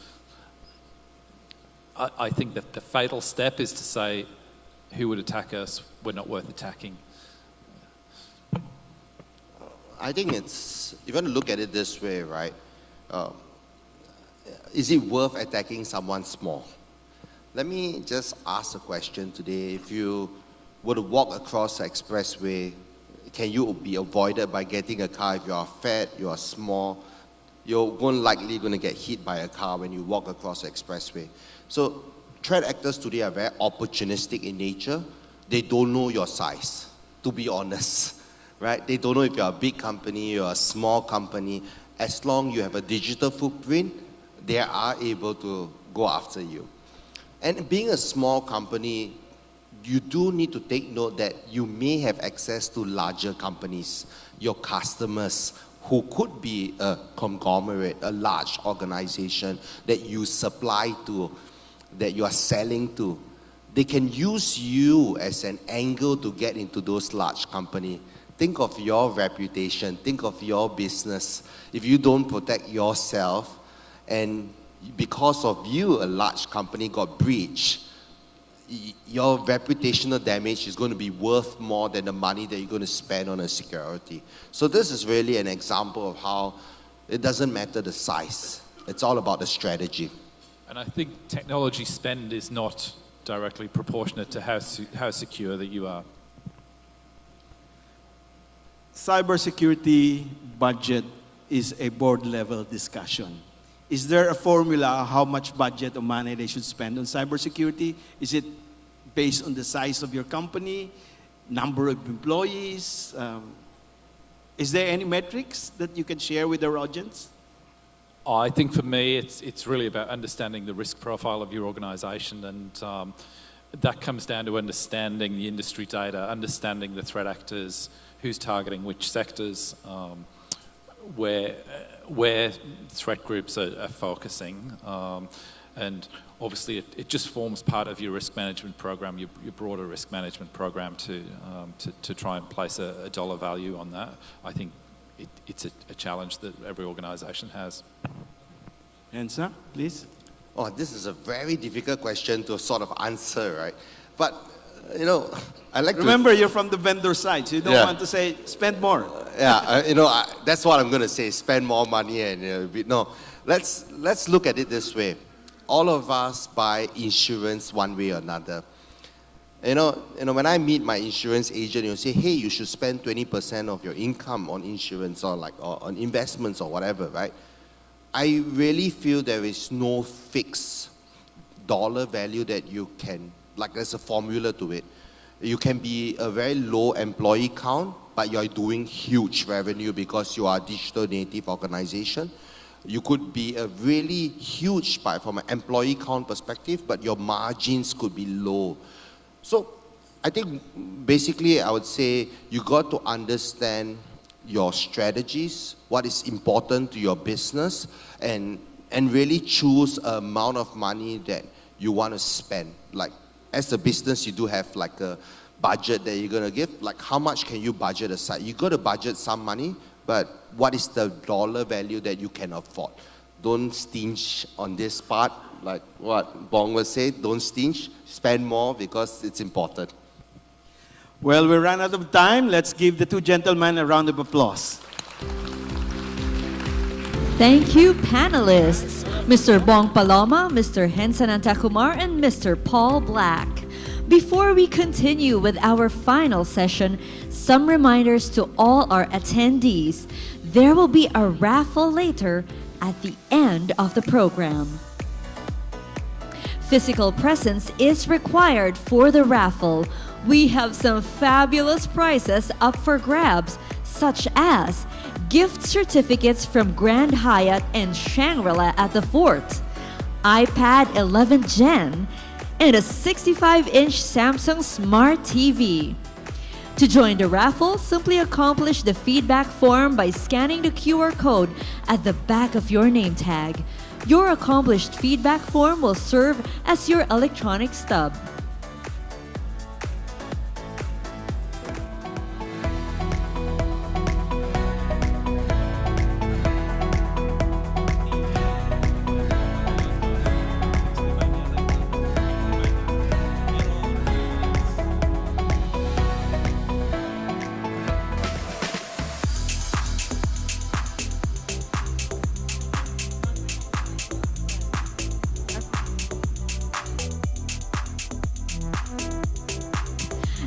I think that the fatal step is to say, who would attack us? We're not worth attacking. I think it's, if you want to look at it this way, right? Is it worth attacking someone small? Let me just ask a question today. If you were to walk across the expressway, can you be avoided by getting a car? If you are fat, you are small, you're likely going to get hit by a car when you walk across the expressway. So threat actors today are very opportunistic in nature. They don't know your size, to be honest, right? They don't know if you're a big company, you're a small company. As long as you have a digital footprint, they are able to go after you. And being a small company, you do need to take note that you may have access to larger companies, your customers, who could be a conglomerate, a large organization that you supply to, that you are selling to. They can use you as an angle to get into those large companies. Think of your reputation, think of your business. If you don't protect yourself, and because of you, a large company got breached, your reputational damage is going to be worth more than the money that you're going to spend on a security. So this is really an example of how it doesn't matter the size. It's all about the strategy. And I think technology spend is not directly proportionate to how secure that you are. Cybersecurity budget is a board-level discussion. Is there a formula how much budget or money they should spend on cybersecurity? Is it based on the size of your company, number of employees? Is there any metrics that you can share with our audience? I think for me, it's really about understanding the risk profile of your organization, and that comes down to understanding the industry data, understanding the threat actors, who's targeting which sectors, where threat groups are focusing, and obviously it just forms part of your risk management program, your broader risk management program to try and place a dollar value on that. I think it's a challenge that every organization has. Answer, please. Oh, this is a very difficult question to sort of answer, right? But, you know, I like Remember, you're from the vendor side, so you don't want to say, spend more. Yeah, that's what I'm going to say, spend more money. And no, let's look at it this way. All of us buy insurance one way or another. You know, when I meet my insurance agent, he'll say, hey, you should spend 20% of your income on insurance or on investments or whatever, right? I really feel there is no fixed dollar value that you can, like there's a formula to it. You can be a very low employee count, but you're doing huge revenue because you are a digital native organization. You could be a really huge from an employee count perspective, but your margins could be low. So I think basically I would say you got to understand your strategies, what is important to your business, and really choose an amount of money that you want to spend. Like as a business, you do have like a budget that you're going to give. Like how much can you budget aside? You got to budget some money, but what is the dollar value that you can afford? Don't stinge on this part. Like what Bong would say, don't stinge, spend more because it's important. Well, we ran out of time. Let's give the two gentlemen a round of applause. Thank you, panelists, Mr. Bong Paloma, Mr. Henson Antakumar, and Mr. Paul Black. Before we continue with our final session, some reminders to all our attendees. There will be a raffle later at the end of the program. Physical presence is required for the raffle. We have some fabulous prizes up for grabs, such as gift certificates from Grand Hyatt and Shangri-La at the Fort, iPad 11 Gen, and a 65-inch Samsung Smart TV. To join the raffle, simply accomplish the feedback form by scanning the QR code at the back of your name tag. Your accomplished feedback form will serve as your electronic stub.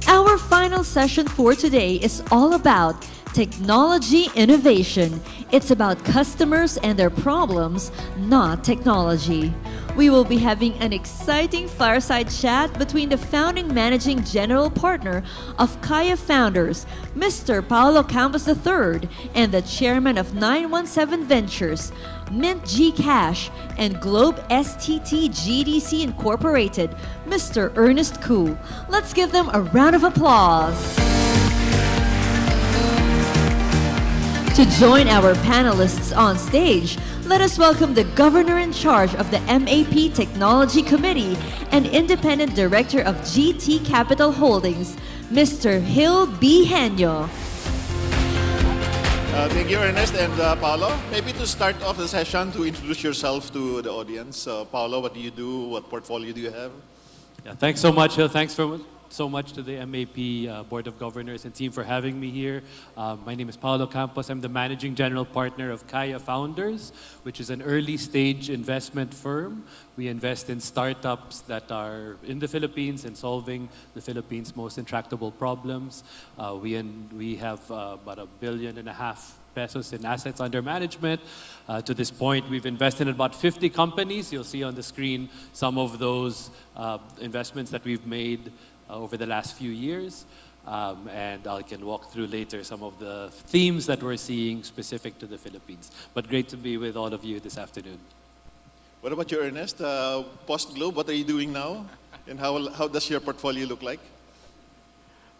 Our final session for today is all about technology innovation. It's about customers and their problems, not technology. We will be having an exciting fireside chat between the founding managing general partner of Kaya Founders, Mr. Paolo Campos III, and the chairman of 917 Ventures, Mint Gcash, and Globe STT GDC Incorporated, Mr. Ernest Koo. Let's give them a round of applause. To join our panelists on stage, let us welcome the governor in charge of the MAP Technology Committee and independent director of GT Capital Holdings, Mr. Gil B. Henyo. Thank you, Ernest and Paolo. Maybe to start off the session, to introduce yourself to the audience. Paolo, what do you do? What portfolio do you have? Yeah, thanks so much, Gil. Thanks so much to the MAP Board of Governors and team for having me here. My name is Paolo Campos. I'm the managing general partner of Kaya Founders, which is an early stage investment firm. We invest in startups that are in the Philippines and solving the Philippines' most intractable problems. We have about $1.5 billion pesos in assets under management. To this point, we've invested in about 50 companies. You'll see on the screen some of those investments that we've made over the last few years. And I can walk through later some of the themes that we're seeing specific to the Philippines. But great to be with all of you this afternoon. What about you, Ernest? Post-Globe, what are you doing now? And how does your portfolio look like?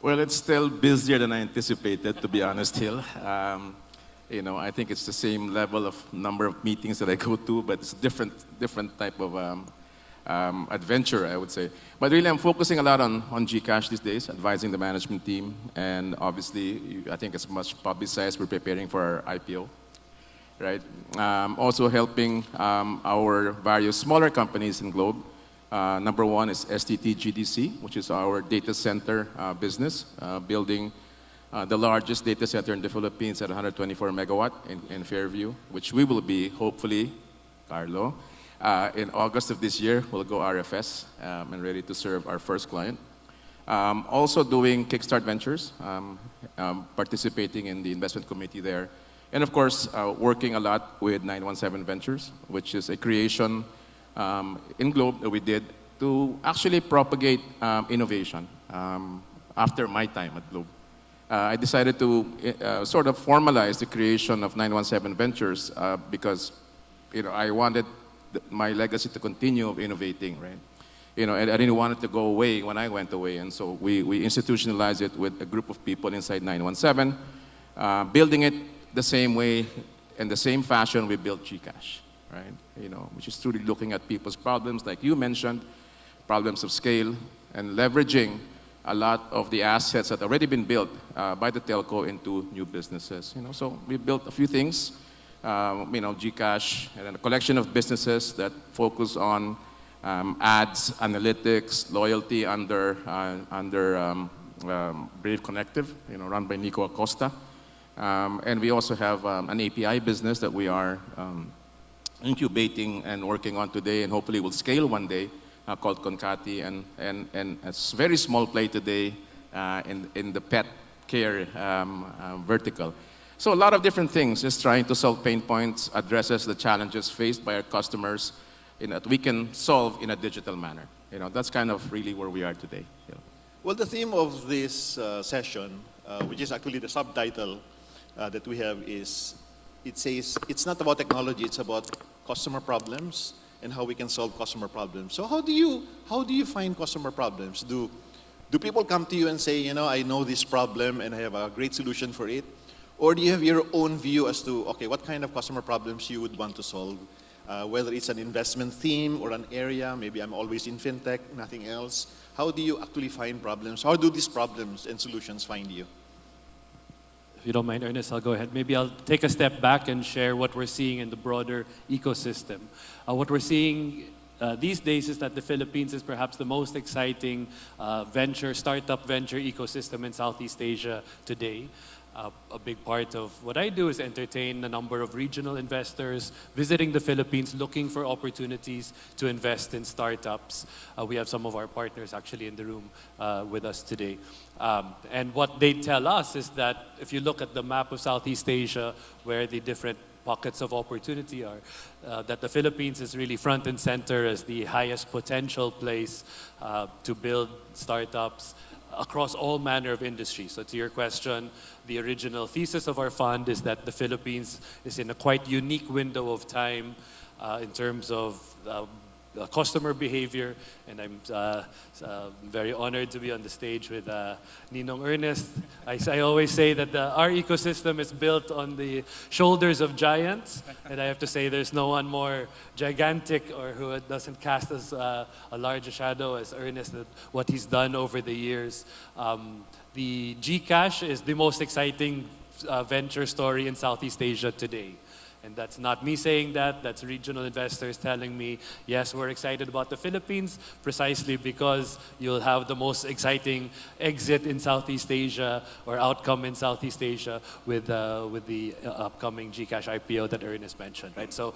Well, it's still busier than I anticipated, to be honest, Gil. I think it's the same level of number of meetings that I go to, but it's a different type of adventure, I would say. But really, I'm focusing a lot on Gcash these days, advising the management team, and obviously, I think it's much publicized. We're preparing for our IPO, right? Also helping our various smaller companies in Globe. Number one is STT GDC, which is our data center business, building the largest data center in the Philippines at 124 megawatt in Fairview, which we will be, hopefully, Carlo, in August of this year, we'll go RFS and ready to serve our first client. Also doing Kickstart Ventures, participating in the investment committee there. And of course, working a lot with 917 Ventures, which is a creation in Globe that we did to actually propagate innovation. after my time at Globe. I decided to sort of formalize the creation of 917 Ventures because I wanted my legacy to continue of innovating, right? And I didn't want it to go away when I went away, and so we institutionalized it with a group of people inside 917, building it the same way, in the same fashion we built GCash, right? Which is truly looking at people's problems, like you mentioned, problems of scale, and leveraging a lot of the assets that already been built by the telco into new businesses. So we built a few things, GCash, and then a collection of businesses that focus on ads, analytics, loyalty under Brave Connective, run by Nico Acosta. And we also have an API business that we are incubating and working on today, and hopefully will scale one day, called Concati, and a very small play today in the pet care vertical. So a lot of different things, just trying to solve pain points, addresses the challenges faced by our customers, that we can solve in a digital manner. That's kind of really where we are today. Well, the theme of this session, which is actually the subtitle that we have, it says it's not about technology, it's about customer problems and how we can solve customer problems. So how do you find customer problems? Do people come to you and say, I know this problem and I have a great solution for it? Or do you have your own view as to, okay, what kind of customer problems you would want to solve? Whether it's an investment theme or an area, maybe I'm always in fintech, nothing else. How do you actually find problems? How do these problems and solutions find you? If you don't mind, Ernest, I'll go ahead. Maybe I'll take a step back and share what we're seeing in the broader ecosystem. What we're seeing these days is that the Philippines is perhaps the most exciting startup venture ecosystem in Southeast Asia today. A big part of what I do is entertain a number of regional investors visiting the Philippines looking for opportunities to invest in startups. We have some of our partners actually in the room with us today. And what they tell us is that if you look at the map of Southeast Asia, where the different pockets of opportunity are, that the Philippines is really front and center as the highest potential place to build startups across all manner of industries. So to your question, the original thesis of our fund is that the Philippines is in a quite unique window of time in terms of customer behavior, and I'm very honored to be on the stage with Ninong Ernest. I always say that our ecosystem is built on the shoulders of giants, and I have to say there's no one more gigantic or who doesn't cast as a larger shadow as Ernest, what he's done over the years. The GCash is the most exciting venture story in Southeast Asia today. And that's not me saying that, that's regional investors telling me, yes, we're excited about the Philippines precisely because you'll have the most exciting exit in Southeast Asia or outcome in Southeast Asia with the upcoming GCash IPO that Ernest mentioned, right? So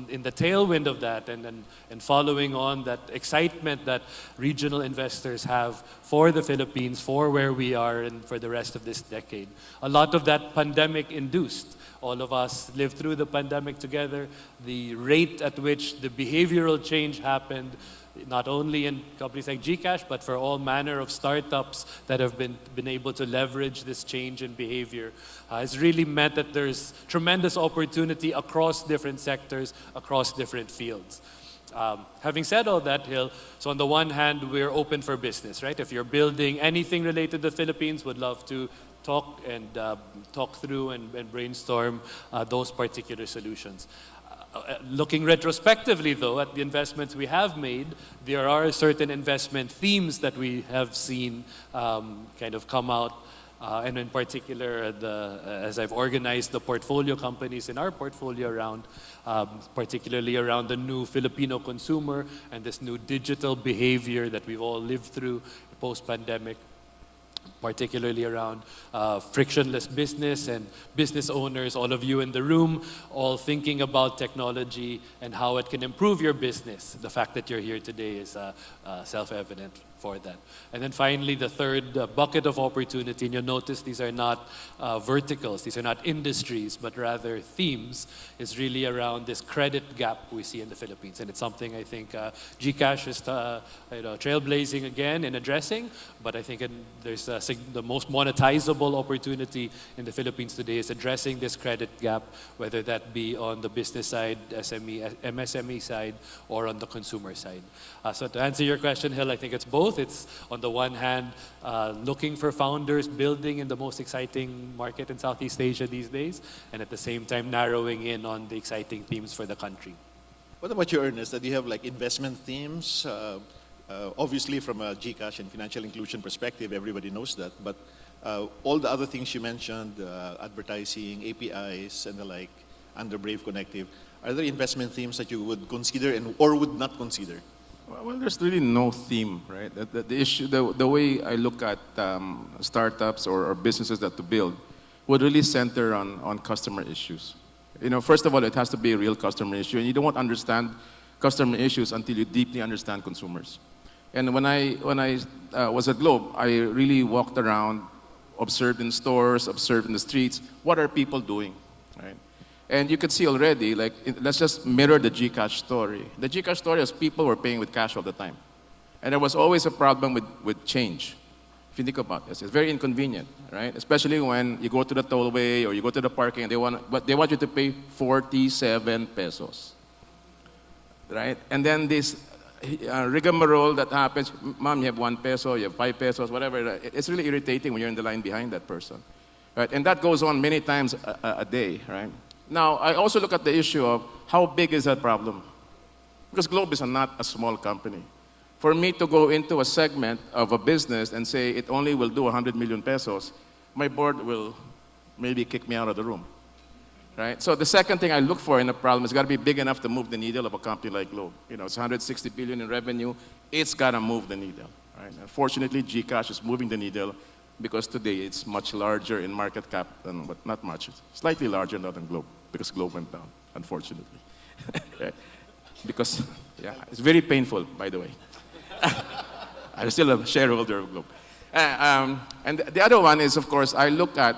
in the tailwind of that and following on that excitement that regional investors have for the Philippines, for where we are and for the rest of this decade, a lot of that pandemic induced. All of us lived through the pandemic together. The rate at which the behavioral change happened, not only in companies like GCash, but for all manner of startups that have been able to leverage this change in behavior, has really meant that there's tremendous opportunity across different sectors, across different fields. Having said all that, Hill, so on the one hand, we're open for business, right? If you're building anything related to the Philippines, would love to talk through and brainstorm those particular solutions. Looking retrospectively, though, at the investments we have made, there are certain investment themes that we have seen kind of come out. And in particular, as I've organized the portfolio companies in our portfolio around, particularly around the new Filipino consumer and this new digital behavior that we've all lived through post-pandemic. particularly around frictionless business and business owners, all of you in the room, all thinking about technology and how it can improve your business. The fact that you're here today is self-evident for that. And then finally, the third bucket of opportunity, and you'll notice these are not verticals, these are not industries, but rather themes, is really around this credit gap we see in the Philippines. And it's something I think GCash is trailblazing again in addressing, but I think there's the most monetizable opportunity in the Philippines today is addressing this credit gap, whether that be on the business side, SME, MSME side, or on the consumer side. So to answer your question, Hill, I think it's both. It's on the one hand, looking for founders, building in the most exciting market in Southeast Asia these days, and at the same time narrowing in on the exciting themes for the country. What about you, Ernest? Do you have like investment themes? Obviously, from a GCash and financial inclusion perspective, everybody knows that. But all the other things you mentioned, advertising, APIs, and the like, under Brave Connective, are there investment themes that you would consider or would not consider? Well, there's really no theme, right? The issue, the way I look at startups or businesses that to build would really center on customer issues. You know, first of all, it has to be a real customer issue, and you don't understand customer issues until you deeply understand consumers. And when I was at Globe, I really walked around, observed in stores, observed in the streets, what are people doing, right? And you can see already, like, let's just mirror the GCash story. The GCash story is people were paying with cash all the time. And there was always a problem with change. If you think about this, it's very inconvenient, right? Especially when you go to the tollway or you go to the parking and they want you to pay 47 pesos, right? And then this rigmarole that happens, ma'am, you have 1 peso, you have 5 pesos, whatever. It's really irritating when you're in the line behind that person, right? And that goes on many times a day, right? Now, I also look at the issue of how big is that problem? Because Globe is not a small company. For me to go into a segment of a business and say it only will do 100 million pesos, my board will maybe kick me out of the room, right? So the second thing I look for in a problem is got to be big enough to move the needle of a company like Globe. You know, it's 160 billion in revenue. It's got to move the needle, right? Unfortunately, GCash is moving the needle because today it's much larger in market cap than, but not much, it's slightly larger than Globe, because Globe went down, unfortunately. Right? Because, yeah, it's very painful, by the way. I'm still a shareholder of Globe. And the other one is, of course, I look at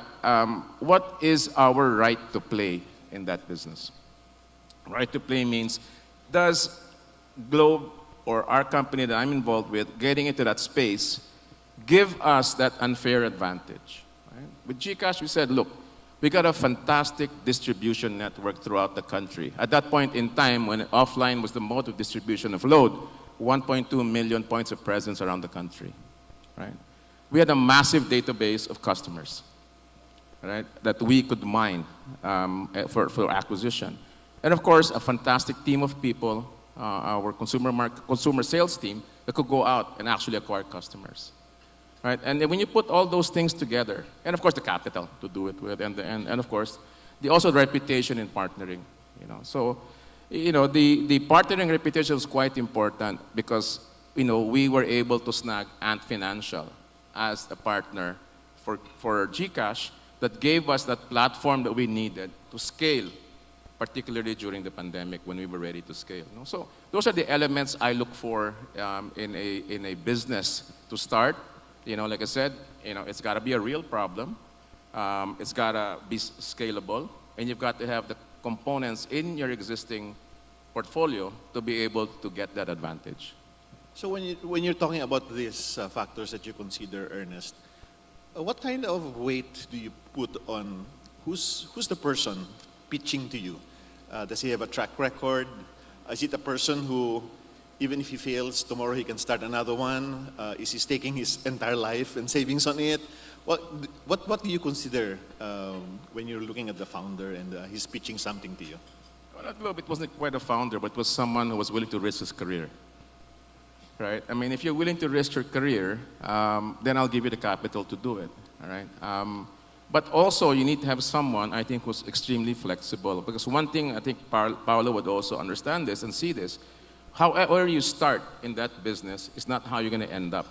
what is our right to play in that business. Right to play means, does Globe or our company that I'm involved with, getting into that space, give us that unfair advantage? Right? With GCash, we said, look, we got a fantastic distribution network throughout the country. At that point in time, when offline was the mode of distribution of load, 1.2 million points of presence around the country, right? We had a massive database of customers, right, that we could mine for acquisition. And of course, a fantastic team of people, our consumer sales team, that could go out and actually acquire customers. Right? And then when you put all those things together, and of course the capital to do it with, and of course, also the reputation in partnering. You know, so, you know, the partnering reputation is quite important because, you know, we were able to snag Ant Financial as a partner for GCash that gave us that platform that we needed to scale, particularly during the pandemic when we were ready to scale. You know? So those are the elements I look for in a business to start. You know, like I said, you know, it's got to be a real problem. It's got to be scalable, and you've got to have the components in your existing portfolio to be able to get that advantage. So when you're talking about these factors that you consider, Ernest, what kind of weight do you put on who's the person pitching to you? Does he have a track record? Is it a person who, even if he fails, tomorrow he can start another one? Is he staking his entire life and savings on it? What do you consider when you're looking at the founder and he's pitching something to you? Well, at Globe, it wasn't quite a founder, but it was someone who was willing to risk his career. Right? I mean, if you're willing to risk your career, then I'll give you the capital to do it. All right? But also, you need to have someone, I think, who's extremely flexible. Because one thing I think Paolo would also understand this and see this, however you start in that business is not how you're going to end up.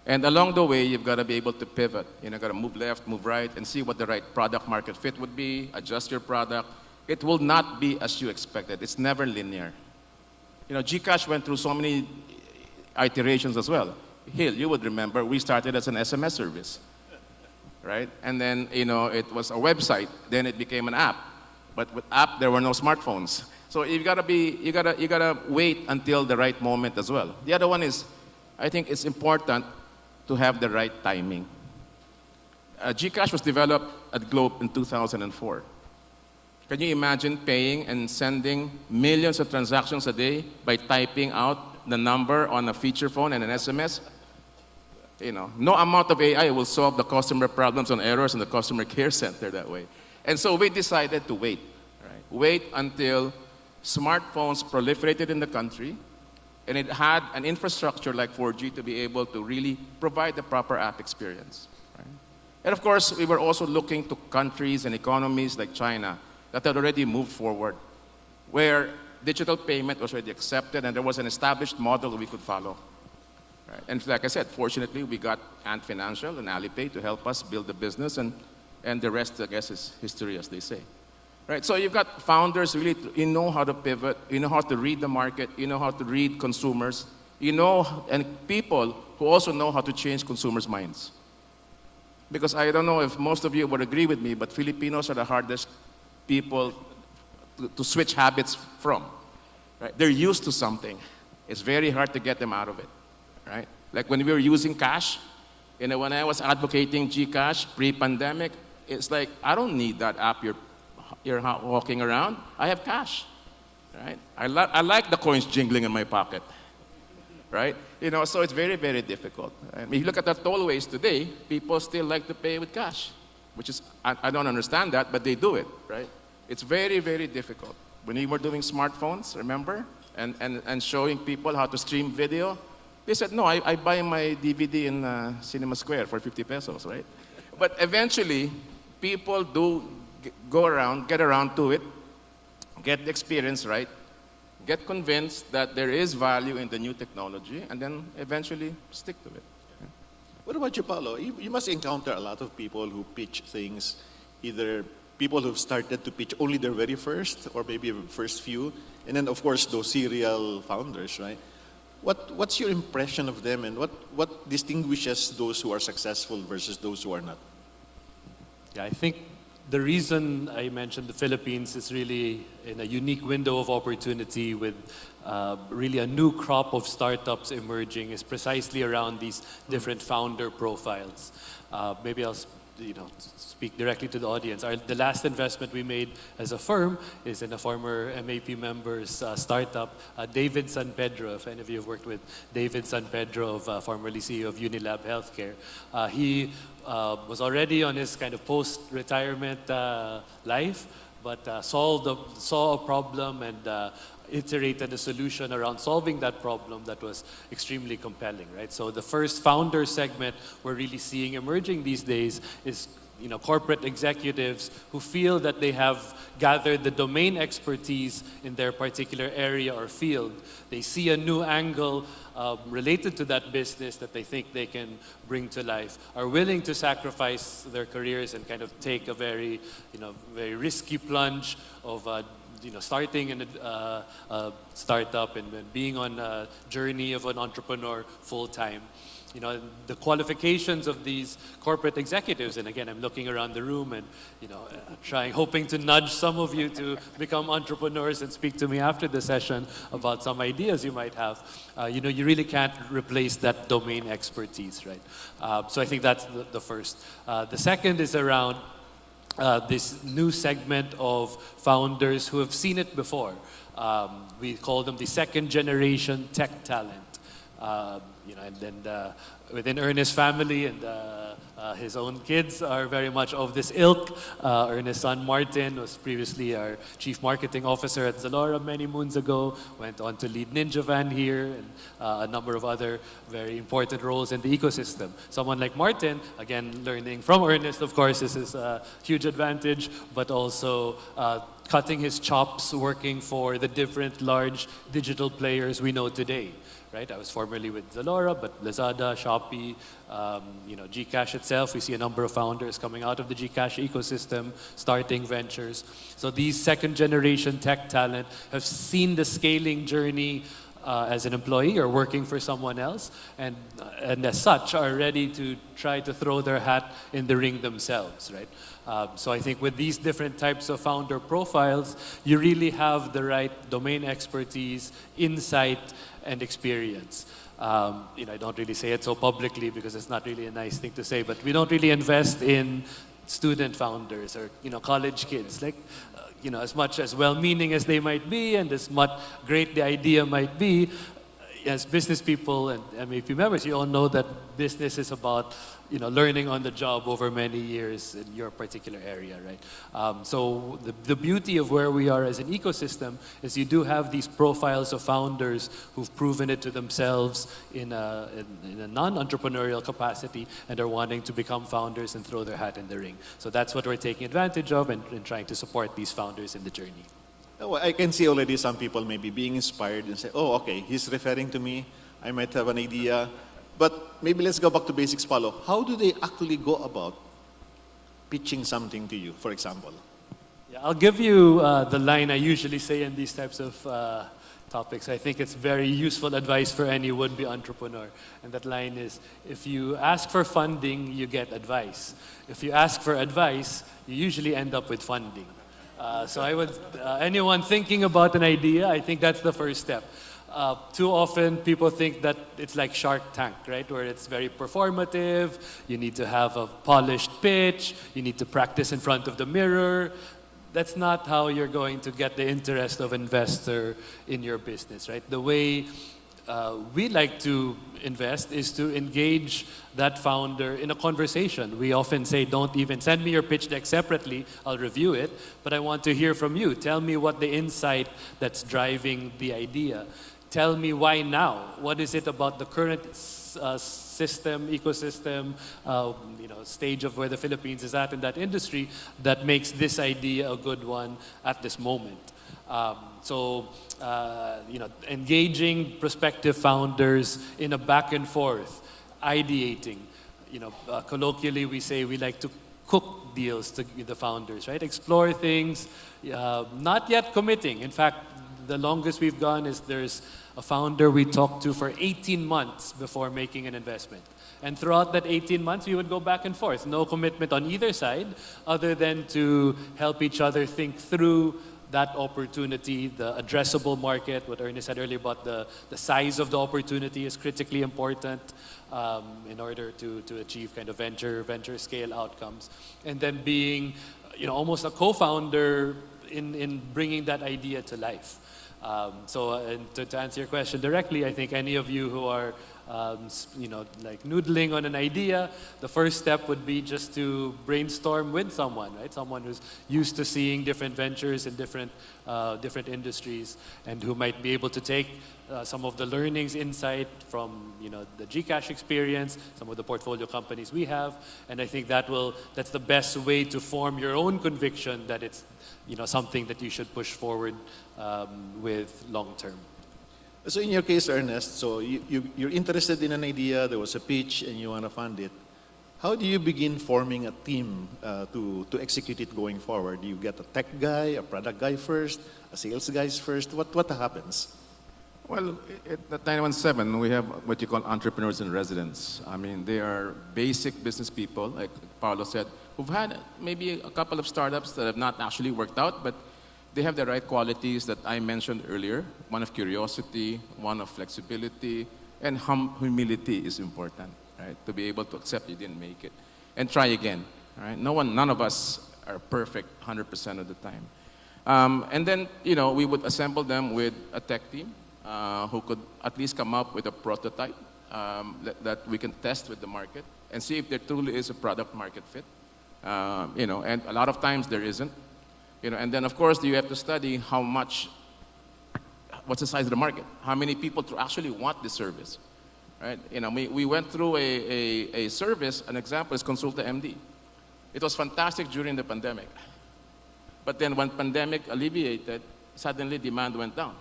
And along the way, you've got to be able to pivot. You know, got to move left, move right, and see what the right product market fit would be, adjust your product. It will not be as you expected. It's never linear. You know, GCash went through so many iterations as well. Hill, you would remember, we started as an SMS service, right? And then, you know, it was a website, then it became an app. But with app, there were no smartphones. So you gotta wait until the right moment as well. The other one is, I think it's important to have the right timing. GCash was developed at Globe in 2004. Can you imagine paying and sending millions of transactions a day by typing out the number on a feature phone and an SMS? You know, no amount of AI will solve the customer problems and errors in the customer care center that way. And so we decided to wait, right? Wait until smartphones proliferated in the country, and it had an infrastructure like 4G to be able to really provide the proper app experience. Right? And of course, we were also looking to countries and economies like China that had already moved forward, where digital payment was already accepted and there was an established model we could follow. Right? And like I said, fortunately, we got Ant Financial and Alipay to help us build the business, and the rest, I guess, is history, as they say. Right, so you've got founders really, you know how to pivot, you know how to read the market, you know how to read consumers, you know, and people who also know how to change consumers' minds. Because I don't know if most of you would agree with me, but Filipinos are the hardest people to switch habits from. Right? They're used to something. It's very hard to get them out of it. Right? Like when we were using cash, you know, when I was advocating GCash pre-pandemic, it's like, I don't need that app you're walking around. I have cash, right? I like the coins jingling in my pocket, right? You know, so it's very, very difficult. I mean, if you look at the tollways today, people still like to pay with cash, which is, I don't understand that, but they do it, right? It's very, very difficult. When we were doing smartphones, remember? And showing people how to stream video, they said, no, I buy my DVD in Cinema Square for 50 pesos, right? But eventually, people do get around to it, get the experience right, get convinced that there is value in the new technology, and then eventually stick to it. What about you, Paolo? You must encounter a lot of people who pitch things, either people who've started to pitch only their very first, or maybe first few, and then of course those serial founders, right? What's your impression of them, and what distinguishes those who are successful versus those who are not? Yeah, I think the reason I mentioned the Philippines is really in a unique window of opportunity with really a new crop of startups emerging is precisely around these different founder profiles. Maybe I'll speak directly to the audience. The last investment we made as a firm is in a former MAP member's startup, David San Pedro. If any of you have worked with David San Pedro, formerly CEO of Unilab Healthcare, he was already on his kind of post-retirement life, but saw a problem and iterated a solution around solving that problem that was extremely compelling, right? So the first founder segment we're really seeing emerging these days is corporate executives who feel that they have gathered the domain expertise in their particular area or field. They see a new angle related to that business that they think they can bring to life, are willing to sacrifice their careers and kind of take a very risky plunge of starting in a startup and being on a journey of an entrepreneur full-time. The qualifications of these corporate executives, and again, I'm looking around the room and, hoping to nudge some of you to become entrepreneurs and speak to me after the session about some ideas you might have. You really can't replace that domain expertise, right? So I think that's the first. The second is around this new segment of founders who have seen it before. We call them the second generation tech talent. Within Ernest's family and his own kids are very much of this ilk. Ernest's son Martin was previously our chief marketing officer at Zalora many moons ago, went on to lead Ninja Van here and a number of other very important roles in the ecosystem. Someone like Martin, again, learning from Ernest, of course, this is a huge advantage, but also cutting his chops working for the different large digital players we know today. right? I was formerly with Zalora, but Lazada, Shopee, GCash itself, we see a number of founders coming out of the GCash ecosystem, starting ventures. So these second generation tech talent have seen the scaling journey as an employee or working for someone else, and as such are ready to try to throw their hat in the ring themselves, right? So I think with these different types of founder profiles, you really have the right domain expertise, insight, and experience. I don't really say it so publicly because it's not really a nice thing to say, but we don't really invest in student founders or college kids. Like, as much as well-meaning as they might be and as much great the idea might be, as business people and MAP members, you all know that business is about learning on the job over many years in your particular area, right? So the beauty of where we are as an ecosystem is you do have these profiles of founders who've proven it to themselves in a non-entrepreneurial capacity and are wanting to become founders and throw their hat in the ring. So that's what we're taking advantage of and trying to support these founders in the journey. Oh, I can see already some people maybe being inspired and say, oh, okay, he's referring to me. I might have an idea. But maybe let's go back to basics, Paulo. How do they actually go about pitching something to you, for example? Yeah, I'll give you the line I usually say in these types of topics. I think it's very useful advice for any would-be entrepreneur. And that line is, if you ask for funding, you get advice. If you ask for advice, you usually end up with funding. So I would, anyone thinking about an idea, I think that's the first step. Too often people think that it's like Shark Tank, right? Where it's very performative, you need to have a polished pitch, you need to practice in front of the mirror. That's not how you're going to get the interest of investor in your business, right? The way we like to invest is to engage that founder in a conversation. We often say, don't even send me your pitch deck separately, I'll review it, but I want to hear from you. Tell me what the insight that's driving the idea. Tell me why now. What is it about the current system, ecosystem, stage of where the Philippines is at in that industry that makes this idea a good one at this moment? Engaging prospective founders in a back and forth, ideating. Colloquially we say we like to cook deals to the founders, right? Explore things, not yet committing. In fact, the longest we've gone is there's a founder we talked to for 18 months before making an investment. And throughout that 18 months, we would go back and forth. No commitment on either side, other than to help each other think through that opportunity, the addressable market, what Ernest said earlier about the size of the opportunity is critically important in order to achieve kind of venture scale outcomes. And then being almost a co-founder in bringing that idea to life. To answer your question directly, I think any of you who are like noodling on an idea, the first step would be just to brainstorm with someone, right? Someone who's used to seeing different ventures in different industries and who might be able to take some of the learnings, insight from the GCash experience, some of the portfolio companies we have, and I think that's the best way to form your own conviction that it's something that you should push forward with long term. So in your case, Ernest, so you're interested in an idea, there was a pitch, and you want to fund it. How do you begin forming a team to execute it going forward? Do you get a tech guy, a product guy first, a sales guy first? What happens? Well, at 917, we have what you call entrepreneurs in residence. I mean, they are basic business people, like Paulo said, who've had maybe a couple of startups that have not actually worked out, but they have the right qualities that I mentioned earlier. One of curiosity, one of flexibility, and humility is important, right? To be able to accept you didn't make it and try again, right? None of us are perfect 100% of the time. And then, we would assemble them with a tech team who could at least come up with a prototype that we can test with the market and see if there truly is a product market fit. And a lot of times there isn't. And then of course you have to study what's the size of the market, how many people to actually want the service, right? We went through a service, an example is Consulta MD. It was fantastic during the pandemic. But then when pandemic alleviated, suddenly demand went down.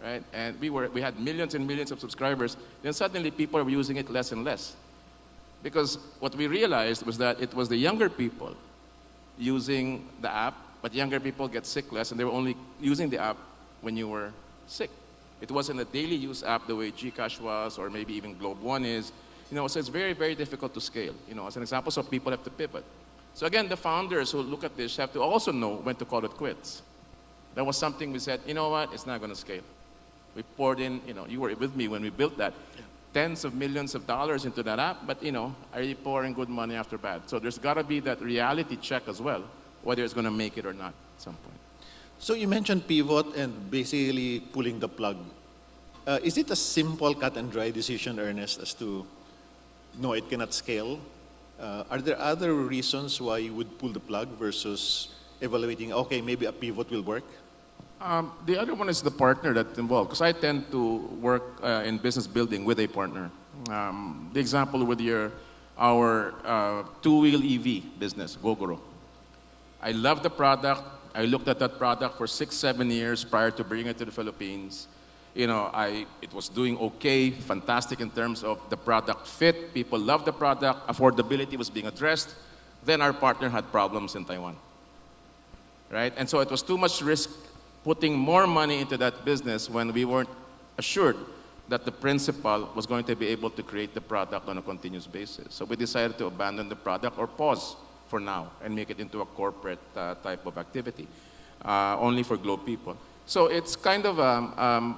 right? And we had millions and millions of subscribers. Then suddenly people were using it less and less. Because what we realized was that it was the younger people using the app, but younger people get sick less, and they were only using the app when you were sick. It wasn't a daily use app the way Gcash was, or maybe even Globe One is. So it's very, very difficult to scale. As an example, so people have to pivot. So again, the founders who look at this have to also know when to call it quits. That was something we said, you know what, it's not going to scale. We poured in, you were with me when we built that, tens of millions of dollars into that app, but are you pouring good money after bad? So there's got to be that reality check as well, whether it's going to make it or not at some point. So you mentioned pivot and basically pulling the plug. Is it a simple cut and dry decision, Ernest, as to, no, it cannot scale? Are there other reasons why you would pull the plug versus evaluating, okay, maybe a pivot will work? The other one is the partner that's involved, because I tend to work in business building with a partner. The example with our two-wheel EV business, Gogoro. I love the product. I looked at that product for 6-7 years prior to bringing it to the Philippines. It was doing okay, fantastic in terms of the product fit. People loved the product. Affordability was being addressed. Then our partner had problems in Taiwan, right? And so it was too much risk putting more money into that business when we weren't assured that the principal was going to be able to create the product on a continuous basis. So we decided to abandon the product or pause for now and make it into a corporate type of activity, only for Globe people. So it's kind of,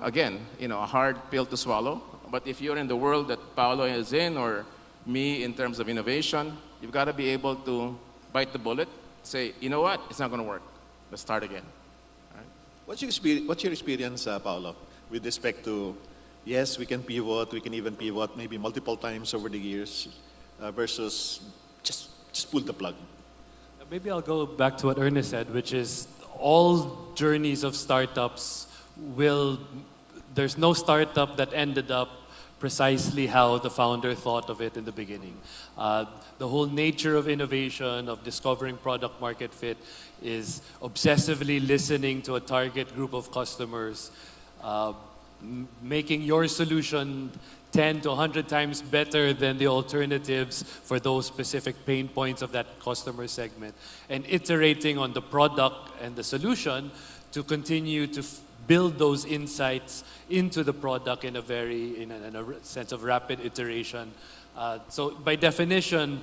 again, a hard pill to swallow. But if you're in the world that Paolo is in, or me in terms of innovation, you've got to be able to bite the bullet, say, you know what, it's not going to work. Let's start again. What's your experience, Paolo, with respect to, yes, we can even pivot maybe multiple times over the years, versus just pull the plug? Maybe I'll go back to what Ernest said, which is all journeys of startups there's no startup that ended up precisely how the founder thought of it in the beginning. The whole nature of innovation, of discovering product market fit, is obsessively listening to a target group of customers, making your solution 10 to 100 times better than the alternatives for those specific pain points of that customer segment, and iterating on the product and the solution to continue to build those insights into the product in a sense of rapid iteration. So by definition,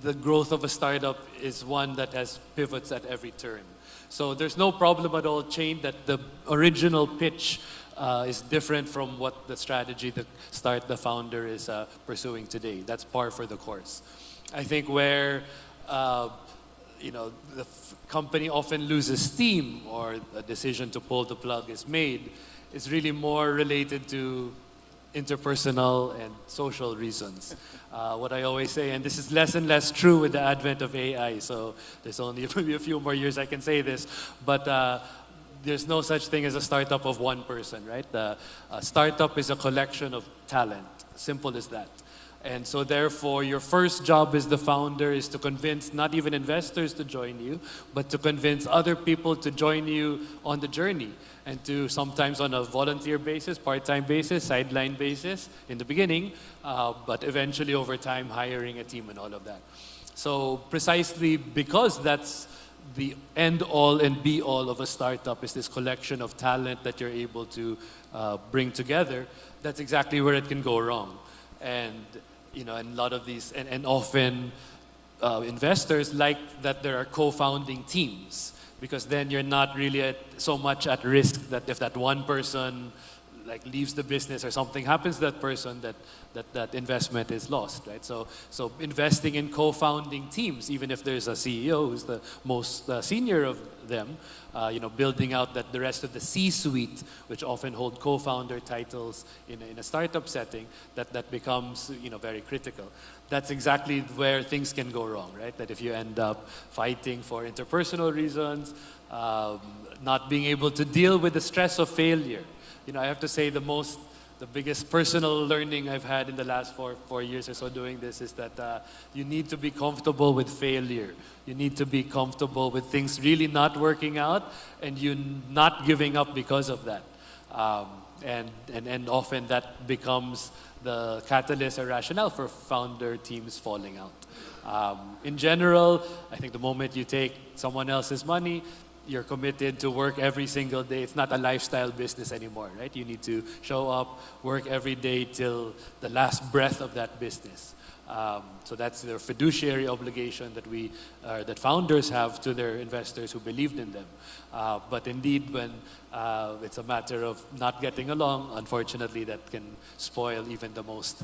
the growth of a startup is one that has pivots at every turn. So there's no problem at all that the original pitch is different from what the strategy the founder is pursuing today. That's par for the course. I think where the company often loses steam, or a decision to pull the plug is made, is really more related to interpersonal and social reasons. What I always say, and this is less and less true with the advent of AI, so there's only maybe a few more years I can say this, but there's no such thing as a startup of one person, right? A startup is a collection of talent, simple as that. And so therefore, your first job as the founder is to convince not even investors to join you, but to convince other people to join you on the journey, and to sometimes on a volunteer basis, part-time basis, sideline basis in the beginning, but eventually over time hiring a team and all of that. So precisely because that's the end-all and be-all of a startup, is this collection of talent that you're able to bring together, that's exactly where it can go wrong. And and a lot of these, and often investors like that there are co-founding teams, because then you're not really so much at risk that if that one person leaves the business or something happens to that person, that investment is lost, right? So investing in co-founding teams, even if there's a CEO who's the most senior of them, building out the rest of the C-suite, which often hold co-founder titles in a startup setting, that becomes very critical. That's exactly where things can go wrong, right? That if you end up fighting for interpersonal reasons, not being able to deal with the stress of failure. I have to say the biggest personal learning I've had in the last four years or so doing this is that you need to be comfortable with failure. You need to be comfortable with things really not working out, and you not giving up because of that. And often that becomes the catalyst or rationale for founder teams falling out. In general, I think the moment you take someone else's money, you're committed to work every single day. It's not a lifestyle business anymore, right? You need to show up, work every day till the last breath of that business. So that's their fiduciary obligation that founders have to their investors who believed in them. But indeed, when it's a matter of not getting along, unfortunately, that can spoil even the most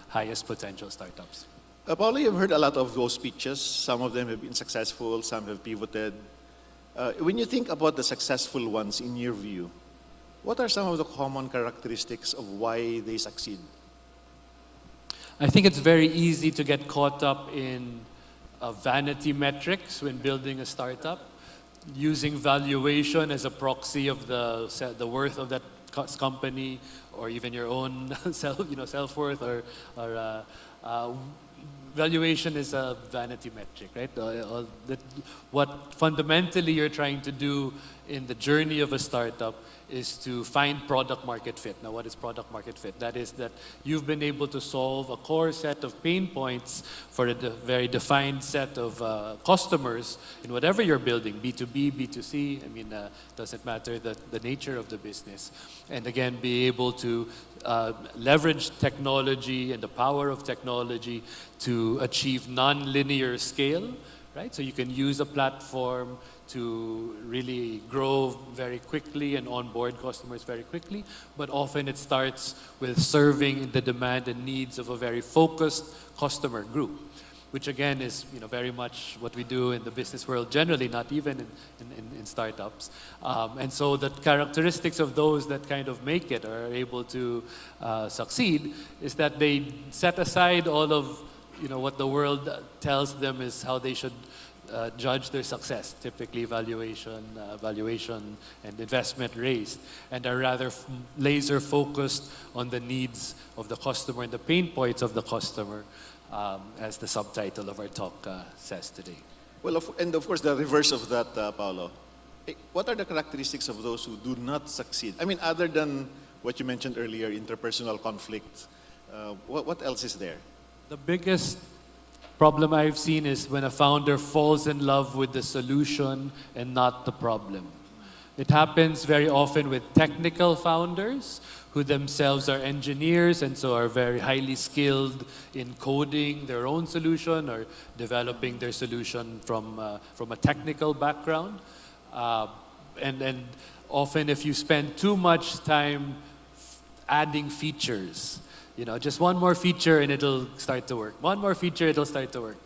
highest potential startups. Paulo, you've heard a lot of those speeches. Some of them have been successful, some have pivoted. When you think about the successful ones, in your view, what are some of the common characteristics of why they succeed? I think it's very easy to get caught up in vanity metrics when building a startup, using valuation as a proxy of the worth of that company, or even your own self-worth, or valuation is a vanity metric, right? What fundamentally you're trying to do in the journey of a startup is to find product market fit. Now, what is product market fit? That is that you've been able to solve a core set of pain points for a very defined set of customers in whatever you're building, B2B, B2C, I mean, doesn't matter the nature of the business. And again, be able to leverage technology and the power of technology to achieve non-linear scale, right? So you can use a platform to really grow very quickly and onboard customers very quickly, but often it starts with serving the demand and needs of a very focused customer group, which again is very much what we do in the business world generally, not even in startups. And so the characteristics of those that kind of make it or are able to succeed is that they set aside all of what the world tells them is how they should judge their success, typically valuation and investment raised, and are rather laser focused on the needs of the customer and the pain points of the customer, as the subtitle of our talk says today. Well, and of course, the reverse of that, Paulo. What are the characteristics of those who do not succeed? I mean, other than what you mentioned earlier, interpersonal conflict, what else is there? The biggest problem I've seen is when a founder falls in love with the solution and not the problem. It happens very often with technical founders who themselves are engineers and so are very highly skilled in coding their own solution or developing their solution from a technical background. And often if you spend too much time adding features, just one more feature and it'll start to work. One more feature, it'll start to work.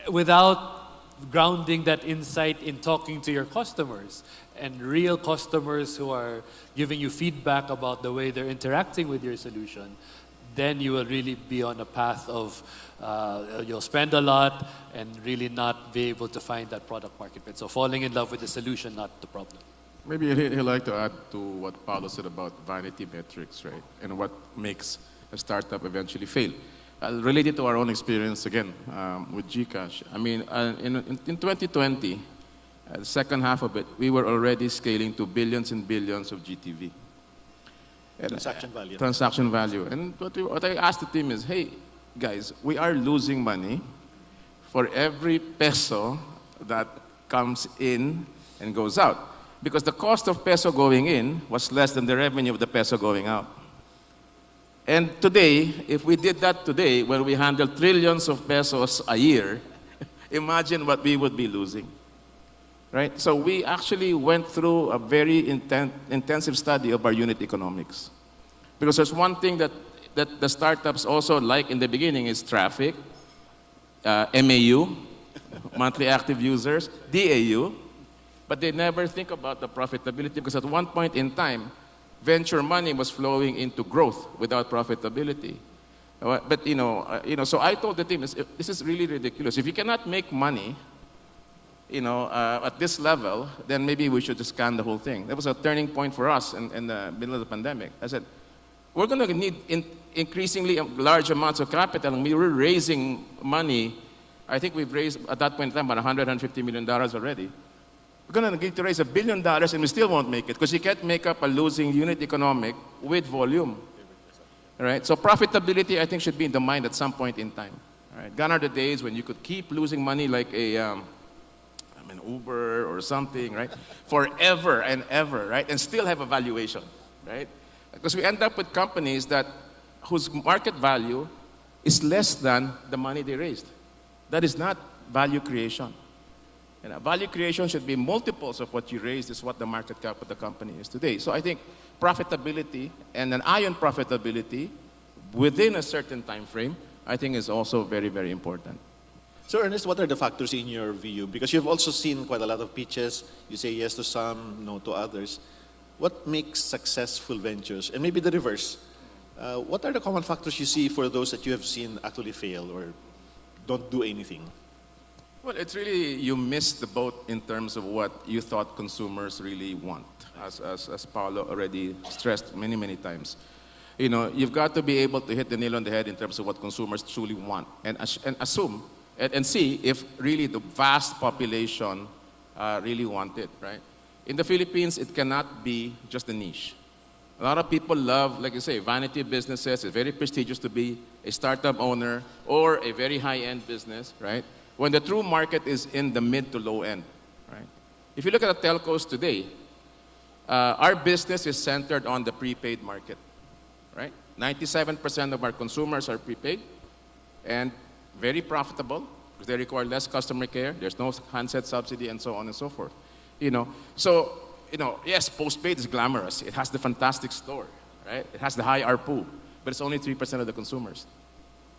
Without grounding that insight in talking to your customers and real customers who are giving you feedback about the way they're interacting with your solution, then you will really be on a path of, you'll spend a lot and really not be able to find that product market fit. So falling in love with the solution, not the problem. Maybe he'd like to add to what Paulo said about vanity metrics, right? And what makes a startup eventually fail. I'll relate it to our own experience again with Gcash. I mean, in 2020, the second half of it, we were already scaling to billions and billions of GTV. And, Transaction value. Transaction value. And what I asked the team is, hey, guys, we are losing money for every peso that comes in and goes out. Because the cost of peso going in was less than the revenue of the peso going out. And today, if we did that today, where we handle trillions of pesos a year, imagine what we would be losing, right? So we actually went through a very intensive study of our unit economics. Because there's one thing that the startups also like in the beginning is traffic, MAU, monthly active users, DAU, but they never think about the profitability because at one point in time, venture money was flowing into growth without profitability. But so I told the team, this is really ridiculous. If you cannot make money, at this level, then maybe we should just scan the whole thing. That was a turning point for us in the middle of the pandemic. I said, we're going to need increasingly large amounts of capital, and we were raising money. I think we've raised at that point in time about $150 million already. We're going to need to raise $1 billion and we still won't make it because you can't make up a losing unit economic with volume. All right? So profitability, I think, should be in the mind at some point in time. All right? Gone are the days when you could keep losing money like an Uber or something, right? Forever and ever, right? And still have a valuation, right? Because we end up with companies whose market value is less than the money they raised. That is not value creation. Value creation should be multiples of what you raised is what the market cap of the company is today. So I think profitability and an eye on profitability within a certain time frame, I think is also very, very important. So Ernest, what are the factors in your view? Because you've also seen quite a lot of pitches. You say yes to some, no to others. What makes successful ventures? And maybe the reverse. What are the common factors you see for those that you have seen actually fail or don't do anything? Well, it's really, you missed the boat in terms of what you thought consumers really want, as Paolo already stressed many, many times. You've got to be able to hit the nail on the head in terms of what consumers truly want and assume and see if really the vast population really want it, right? In the Philippines, it cannot be just a niche. A lot of people love, like you say, vanity businesses. It's very prestigious to be a startup owner or a very high-end business, right? When the true market is in the mid to low end, right? If you look at the telcos today, our business is centered on the prepaid market, right? 97% of our consumers are prepaid and very profitable because they require less customer care. There's no handset subsidy and so on and so forth. Yes, postpaid is glamorous. It has the fantastic store, right? It has the high ARPU, but it's only 3% of the consumers.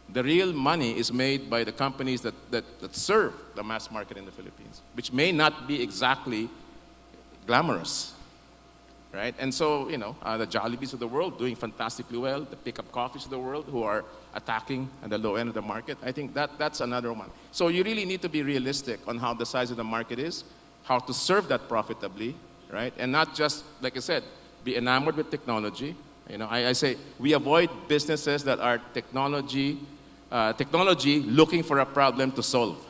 The real money is made by the companies that serve the mass market in the Philippines, which may not be exactly glamorous, right? And so, the Jollibees of the world doing fantastically well, the pickup coffees of the world who are attacking at the low end of the market, I think that's another one. So you really need to be realistic on how the size of the market is, how to serve that profitably, right? And not just, like I said, be enamored with technology. I say we avoid businesses that are technology looking for a problem to solve.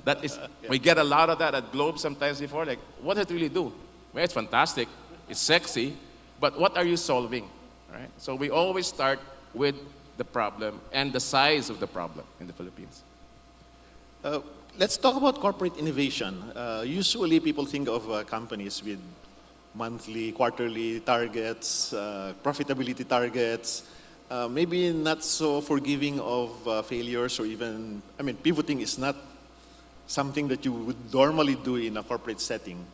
That is, we get a lot of that at Globe sometimes before, like, what does it really do? Well, it's fantastic, it's sexy, but what are you solving, right? So we always start with the problem and the size of the problem in the Philippines. Let's talk about corporate innovation. Usually people think of companies with monthly, quarterly targets, profitability targets, maybe not so forgiving of failures or even, pivoting is not something that you would normally do in a corporate setting.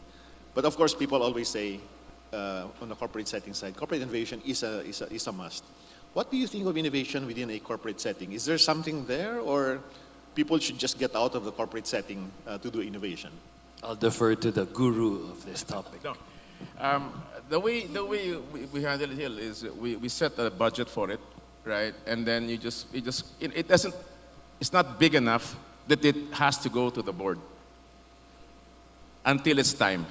But of course, people always say on the corporate setting side, corporate innovation is a must. What do you think of innovation within a corporate setting? Is there something there, or people should just get out of the corporate setting to do innovation? I'll defer to the guru of this topic. No. The way we handle it here is we set a budget for it, right? And then it's not big enough that it has to go to the board until it's time,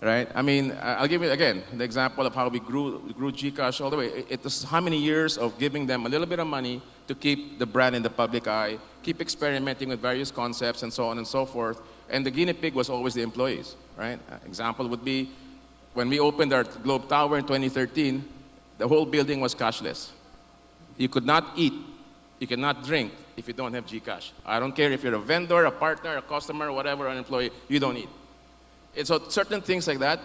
right? I'll give you again the example of how we grew GCash all the way. It was how many years of giving them a little bit of money to keep the brand in the public eye, keep experimenting with various concepts and so on and so forth. And the guinea pig was always the employees, right? Example would be when we opened our Globe Tower in 2013, the whole building was cashless. You could not eat, you cannot drink if you don't have GCash. I don't care if you're a vendor, a partner, a customer, whatever, an employee, you don't eat. And so certain things like that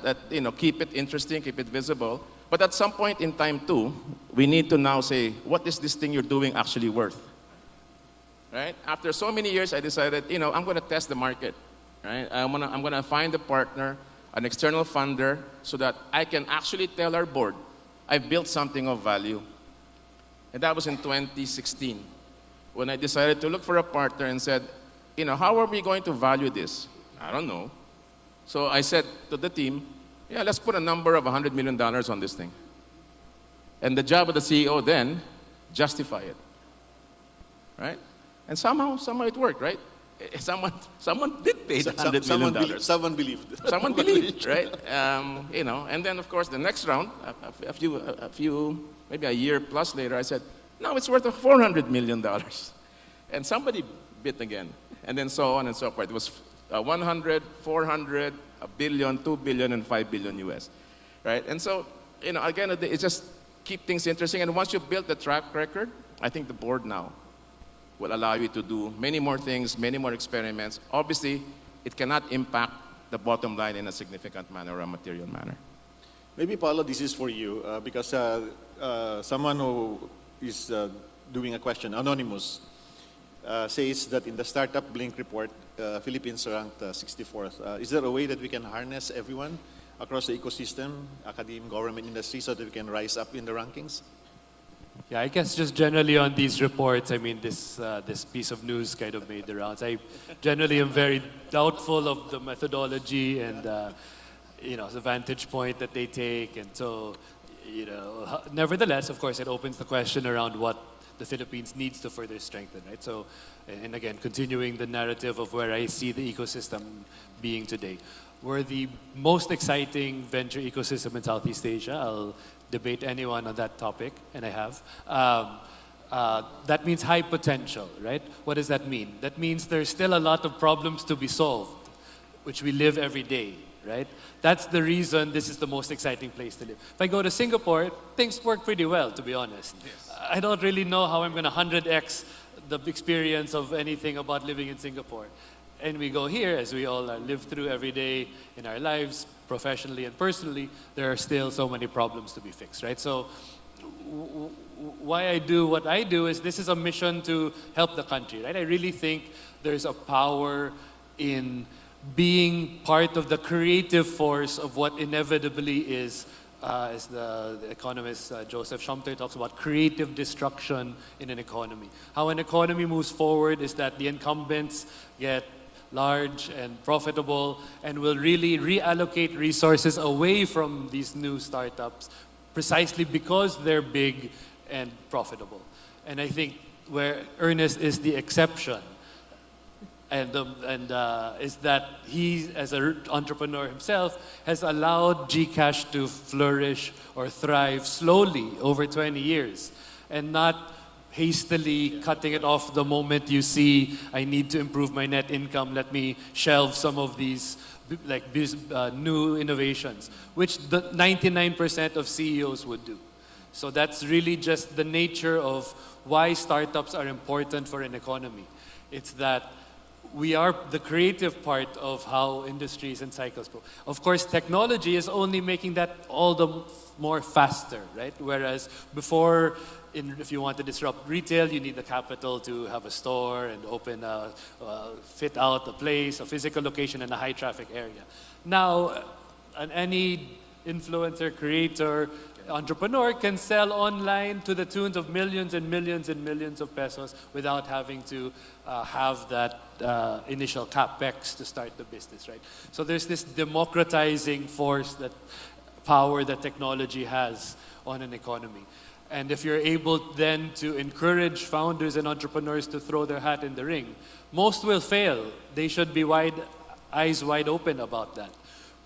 keep it interesting, keep it visible. But at some point in time too, we need to now say, what is this thing you're doing actually worth? Right? After so many years, I decided, I'm going to test the market. Right? I'm gonna find a partner, an external funder, so that I can actually tell our board, I've built something of value. And that was in 2016, when I decided to look for a partner and said, how are we going to value this? I don't know. So I said to the team, let's put a number of $100 million on this thing. And the job of the CEO then, justify it. Right? And somehow it worked, right? Someone did pay the $100 million. Someone believed. Someone believed, right? And then of course the next round, a few, maybe a year plus later, I said, no, it's worth $400 million. And somebody bid again. And then so on and so forth. It was 100, 400, a billion, 2 billion, and 5 billion US, right? And so, again, it's just keep things interesting. And once you build the track record, I think the board now will allow you to do many more things, many more experiments. Obviously, it cannot impact the bottom line in a significant manner or a material manner. Maybe, Paolo, this is for you, because someone who is doing a question, anonymous, says that in the Startup Blink report, Philippines ranked 64th. Is there a way that we can harness everyone across the ecosystem, academia, government, industry, so that we can rise up in the rankings? Yeah, I guess just generally on these reports, I mean, this piece of news kind of made the rounds. I generally am very doubtful of the methodology and, the vantage point that they take. And so, nevertheless, of course, it opens the question around what the Philippines needs to further strengthen, right? So, and again, continuing the narrative of where I see the ecosystem being today. We're the most exciting venture ecosystem in Southeast Asia. I'll debate anyone on that topic, and I have. That means high potential, right? What does that mean? That means there's still a lot of problems to be solved, which we live every day, right? That's the reason this is the most exciting place to live. If I go to Singapore, things work pretty well, to be honest. Yes. I don't really know how I'm going to 100x the experience of anything about living in Singapore. And we go here, as we all live through every day in our lives, professionally and personally, there are still so many problems to be fixed, right? So why I do what I do is this is a mission to help the country, right? I really think there's a power in being part of the creative force of what inevitably is, as the economist Joseph Schumpeter talks about, creative destruction in an economy. How an economy moves forward is that the incumbents get large and profitable and will really reallocate resources away from these new startups precisely because they're big and profitable. And I think where Ernest is the exception, and is that he, as an entrepreneur himself, has allowed GCash to flourish or thrive slowly over 20 years and not hastily cutting it off the moment you see, I need to improve my net income, let me shelve some of these new innovations, which the 99% of CEOs would do. So that's really just the nature of why startups are important for an economy. It's that we are the creative part of how industries and cycles go. Of course, technology is only making that all the more faster, right? Whereas before, if you want to disrupt retail, you need the capital to have a store and open, fit out a place, a physical location in a high traffic area. Now, any influencer, creator, entrepreneur can sell online to the tunes of millions and millions and millions of pesos without having to have that initial capex to start the business, right? So there's this democratizing force, that power that technology has on an economy. And if you're able then to encourage founders and entrepreneurs to throw their hat in the ring, most will fail. They should be eyes wide open about that.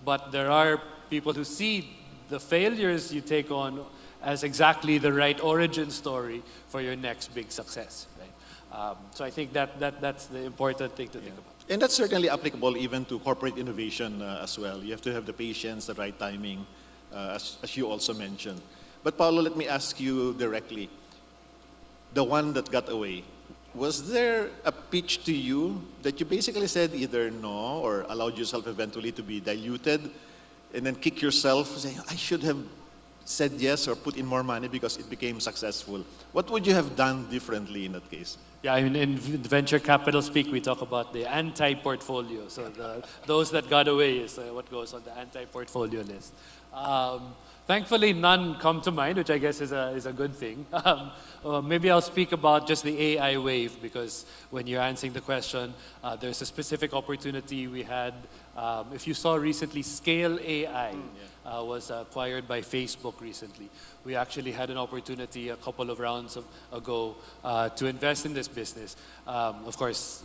But there are people who see the failures you take on as exactly the right origin story for your next big success, right? So I think that's the important thing to think about. And that's certainly applicable even to corporate innovation as well. You have to have the patience, the right timing, as you also mentioned. But Paolo, let me ask you directly. The one that got away, was there a pitch to you that you basically said either no or allowed yourself eventually to be diluted and then kick yourself saying, I should have said yes or put in more money because it became successful? What would you have done differently in that case? Yeah, I mean, in venture capital speak, we talk about the anti-portfolio. So those that got away is what goes on the anti-portfolio list. Thankfully, none come to mind, which I guess is a good thing. Maybe I'll speak about just the AI wave, because when you're answering the question, there's a specific opportunity we had. If you saw recently, Scale AI was acquired by Facebook recently. We actually had an opportunity a couple of rounds ago to invest in this business. Of course,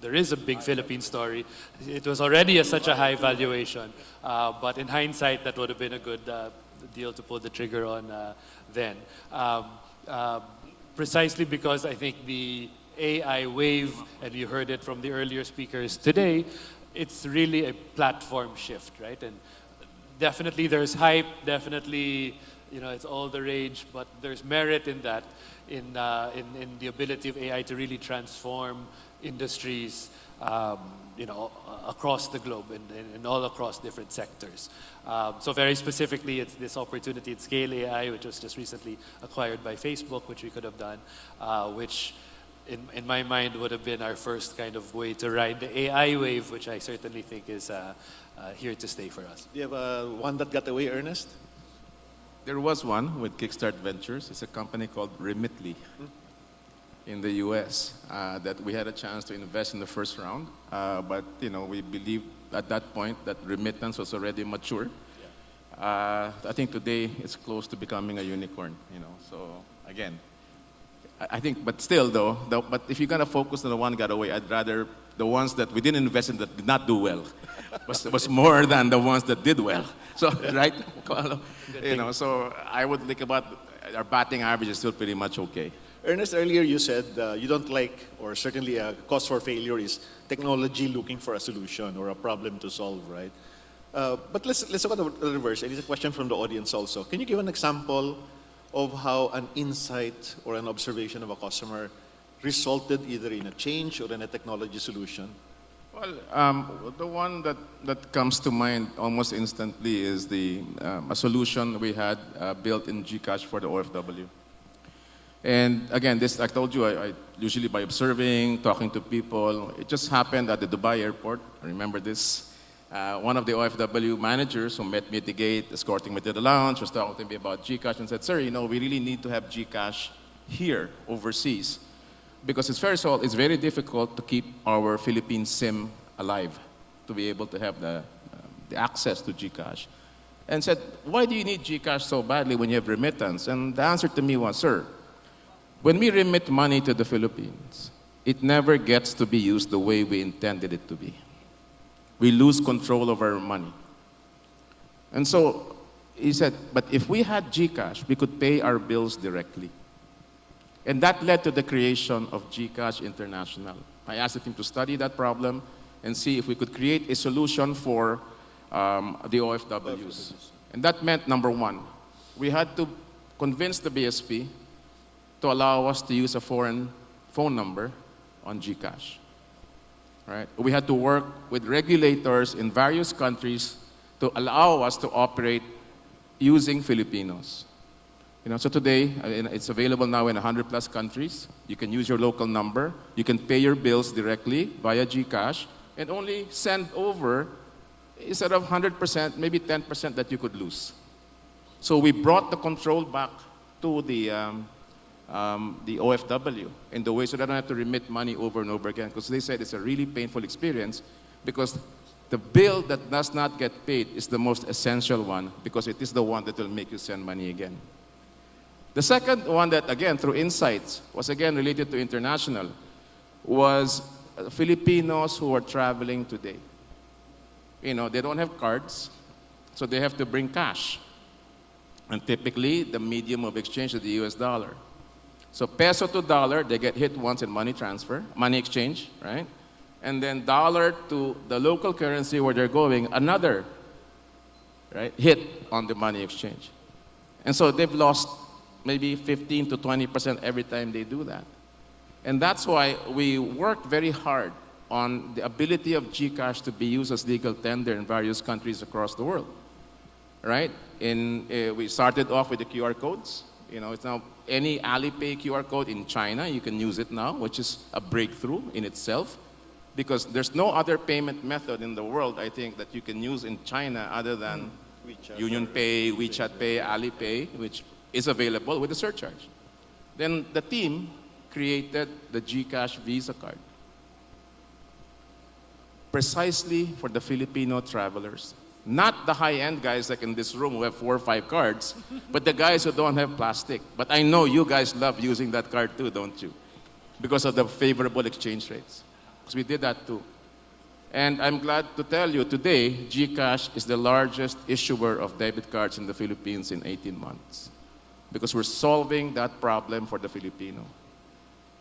there is a big Philippine story. It was already such a high valuation, but in hindsight, that would have been a good deal to pull the trigger on then. Precisely because I think the AI wave, and you heard it from the earlier speakers today, it's really a platform shift, right? And definitely there's hype, definitely, it's all the rage, but there's merit in that, in the ability of AI to really transform industries, across the globe and all across different sectors. So very specifically, it's this opportunity at Scale AI, which was just recently acquired by Facebook, which we could have done, which in my mind would have been our first kind of way to ride the AI wave, which I certainly think is here to stay for us. Do you have one that got away, Ernest? There was one with Kickstart Ventures. It's a company called Remitly in the US that we had a chance to invest in the first round. But we believed at that point that remittance was already mature. I think today it's close to becoming a unicorn. So again, I think, but still though, but if you're gonna focus on the one got away, I'd rather the ones that we didn't invest in that did not do well was more than the ones that did well. So right, so I would think about our batting average is still pretty much okay. Ernest, earlier you said you don't like, or certainly a cause for failure is technology looking for a solution or a problem to solve, right? But let's look at the reverse. And it's a question from the audience also. Can you give an example of how an insight or an observation of a customer resulted either in a change or in a technology solution? Well, the one that comes to mind almost instantly is a solution we had built in GCash for the OFW. And again, this, I told you, I usually by observing, talking to people, it just happened at the Dubai airport. I remember this. One of the OFW managers who met me at the gate, escorting me to the lounge, was talking to me about GCash and said, sir, we really need to have GCash here, overseas. Because it's very difficult to keep our Philippine SIM alive, to be able to have the access to GCash. And said, why do you need GCash so badly when you have remittance? And the answer to me was, sir, when we remit money to the Philippines, it never gets to be used the way we intended it to be. We lose control of our money. And so he said, but if we had GCash, we could pay our bills directly. And that led to the creation of GCash International. I asked him to study that problem and see if we could create a solution for the OFWs. And that meant, number one, we had to convince the BSP to allow us to use a foreign phone number on GCash. Right? We had to work with regulators in various countries to allow us to operate using Filipinos. So today, it's available now in 100 plus countries. You can use your local number. You can pay your bills directly via GCash and only send over, instead of 100%, maybe 10% that you could lose. So we brought the control back to the OFW in the way so they don't have to remit money over and over again, because they said it's a really painful experience because the bill that does not get paid is the most essential one because it is the one that will make you send money again. The second one that, again, through insights, was again related to international, was Filipinos who are traveling today. They don't have cards, so they have to bring cash. And typically, the medium of exchange is the US dollar. So peso to dollar, they get hit once in money transfer, money exchange, right? And then dollar to the local currency where they're going, another, right, hit on the money exchange. And so they've lost maybe 15 to 20% every time they do that. And that's why we worked very hard on the ability of GCash to be used as legal tender in various countries across the world, right? We started off with the QR codes. It's now any Alipay QR code in China, you can use it now, which is a breakthrough in itself, because there's no other payment method in the world, I think, that you can use in China other than Union Pay, WeChat Pay, Alipay, which is available with a surcharge. Then the team created the GCash Visa card precisely for the Filipino travelers. Not the high-end guys like in this room who have 4 or 5 cards, but the guys who don't have plastic. But I know you guys love using that card too, don't you? Because of the favorable exchange rates. Because we did that too. And I'm glad to tell you today, GCash is the largest issuer of debit cards in the Philippines in 18 months. Because we're solving that problem for the Filipino,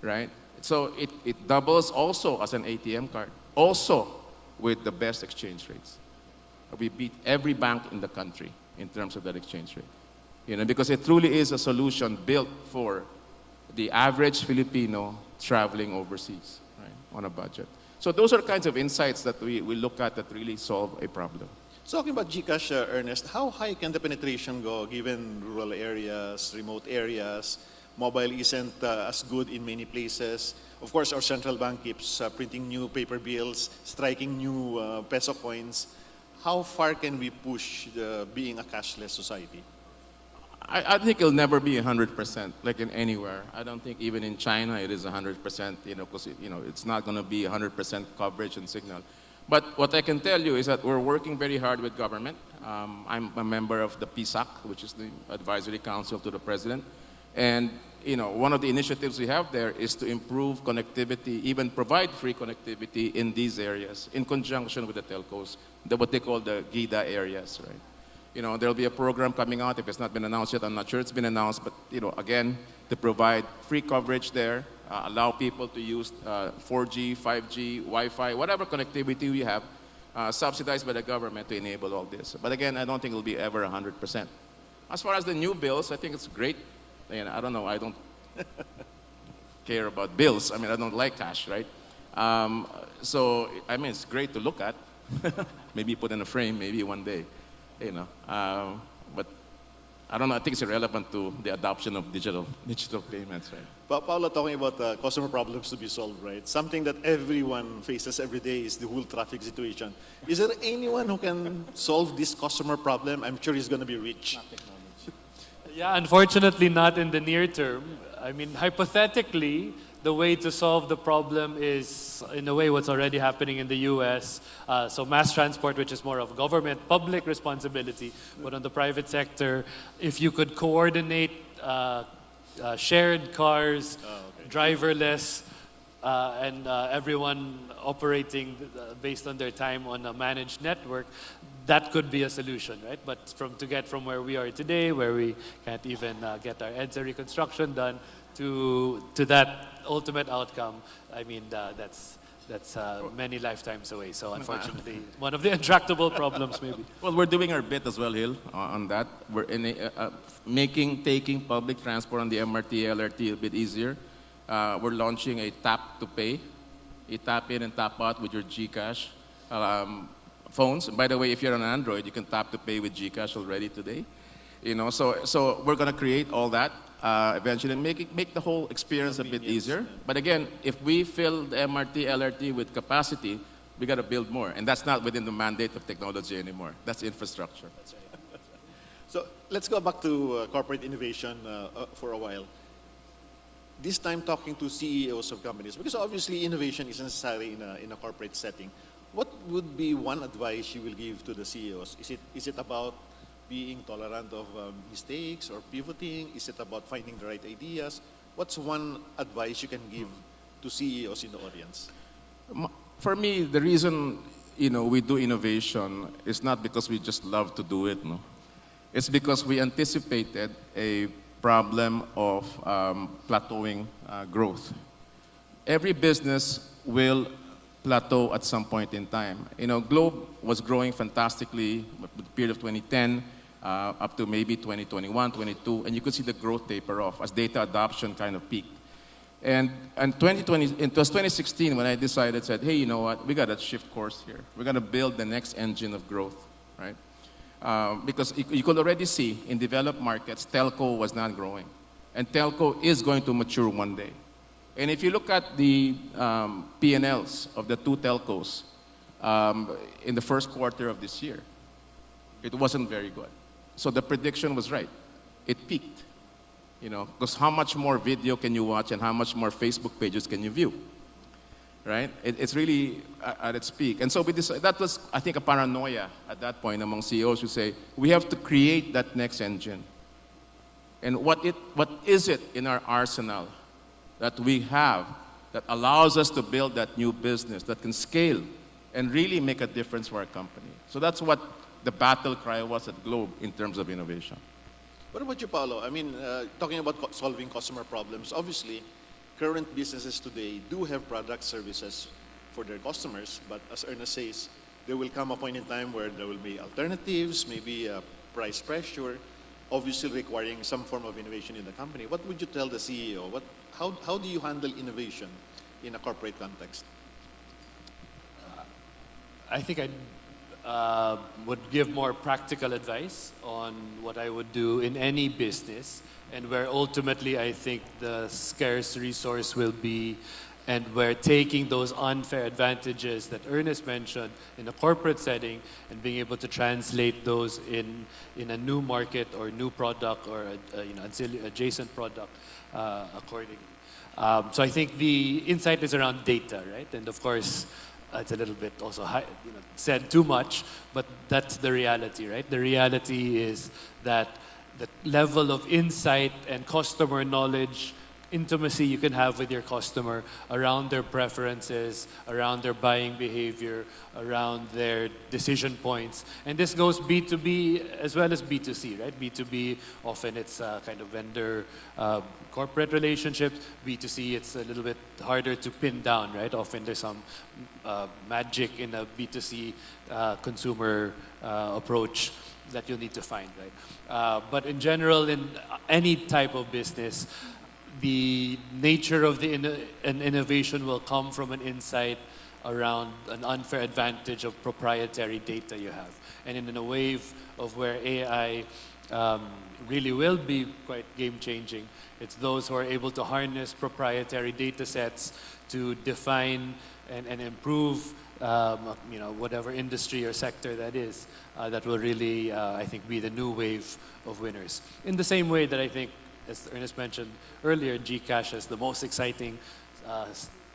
right? So it doubles also as an ATM card, also with the best exchange rates. We beat every bank in the country in terms of that exchange rate. Because it truly is a solution built for the average Filipino traveling overseas, right, on a budget. So those are kinds of insights that we look at that really solve a problem. So talking about GCash, Ernest, how high can the penetration go given rural areas, remote areas? Mobile isn't as good in many places. Of course, our central bank keeps printing new paper bills, striking new peso coins. How far can we push being a cashless society? I think it'll never be 100%, like in anywhere. I don't think even in China it is 100%, because it's not going to be 100% coverage and signal. But what I can tell you is that we're working very hard with government. I'm a member of the PSAC, which is the Advisory Council to the President. And one of the initiatives we have there is to improve connectivity, even provide free connectivity in these areas in conjunction with the telcos, what they call the GIDA areas, right? There'll be a program coming out. If it's not been announced yet, I'm not sure it's been announced, but again, to provide free coverage there, allow people to use 4G, 5G, Wi-Fi, whatever connectivity we have, subsidized by the government to enable all this. But again, I don't think it'll be ever 100%. As far as the new bills, I think it's great. I don't know, I don't care about bills. I don't like cash, right? So, it's great to look at. Maybe put in a frame, maybe one day. But I don't know, I think it's irrelevant to the adoption of digital payments, right? But Paolo, talking about customer problems to be solved, right? Something that everyone faces every day is the whole traffic situation. Is there anyone who can solve this customer problem? I'm sure he's going to be rich. Yeah, unfortunately not in the near term. Hypothetically, the way to solve the problem is, in a way, what's already happening in the US. So mass transport, which is more of government, public responsibility. But on the private sector, if you could coordinate shared cars, driverless, and everyone operating based on their time on a managed network, that could be a solution, right? But to get from where we are today, where we can't even get our EDSA reconstruction done, to that ultimate outcome, that's many lifetimes away. So unfortunately, one of the intractable problems maybe. Well, we're doing our bit as well, Hill, on that. We're taking public transport on the MRT, LRT a bit easier. We're launching a tap to pay. You tap in and tap out with your GCash phones. And by the way, if you're on Android, you can tap to pay with GCash already today. So we're going to create all that eventually and make the whole experience a bit easier. But again, if we fill the MRT, LRT with capacity, we got to build more. And that's not within the mandate of technology anymore. That's infrastructure. That's right. So let's go back to corporate innovation for a while. This time talking to CEOs of companies, because obviously innovation is necessary in a corporate setting. What would be one advice you will give to the CEOs? Is it about being tolerant of mistakes or pivoting? Is it about finding the right ideas? What's one advice you can give to CEOs in the audience? For me, the reason we do innovation is not because we just love to do it. No, it's because we anticipated a problem of plateauing growth. Every business will plateau at some point in time. Globe was growing fantastically the period of 2010 up to maybe 2021, 22, and you could see the growth taper off as data adoption kind of peaked. And it was 2016 when I said, hey, you know what, we got to shift course here. We're going to build the next engine of growth, right? Because you could already see in developed markets, telco was not growing. And telco is going to mature one day. And if you look at the P&Ls of the two telcos in the first quarter of this year, it wasn't very good. So the prediction was right. It peaked. Because how much more video can you watch and how much more Facebook pages can you view? Right? It's really at its peak. And so that was, I think, a paranoia at that point among CEOs who say, we have to create that next engine. And what is it in our arsenal that we have that allows us to build that new business that can scale and really make a difference for our company? So that's what the battle cry was at Globe in terms of innovation. What about you, Paolo? Talking about solving customer problems, obviously, current businesses today do have product services for their customers, but as Ernest says, there will come a point in time where there will be alternatives, maybe price pressure, obviously requiring some form of innovation in the company. What would you tell the CEO? How do you handle innovation in a corporate context? I think I would give more practical advice on what I would do in any business, and where ultimately I think the scarce resource will be, and where taking those unfair advantages that Ernest mentioned in a corporate setting and being able to translate those in a new market or new product or adjacent product accordingly. So I think the insight is around data, right? And of course, it's a little bit also said too much, but that's the reality, right? The reality is that the level of insight and customer knowledge, intimacy you can have with your customer around their preferences, around their buying behavior, around their decision points. And this goes B2B as well as B2C, right? B2B, often it's kind of vendor corporate relationships. B2C, it's a little bit harder to pin down, right? Often there's some magic in a B2C consumer approch that you'll need to find, right? But in general, in any type of business, the nature of an innovation will come from an insight around an unfair advantage of proprietary data you have. And in a wave of where AI really will be quite game-changing, it's those who are able to harness proprietary data sets to define and improve whatever industry or sector that is, that will really, I think, be the new wave of winners. In the same way that I think, as Ernest mentioned earlier, GCash is the most exciting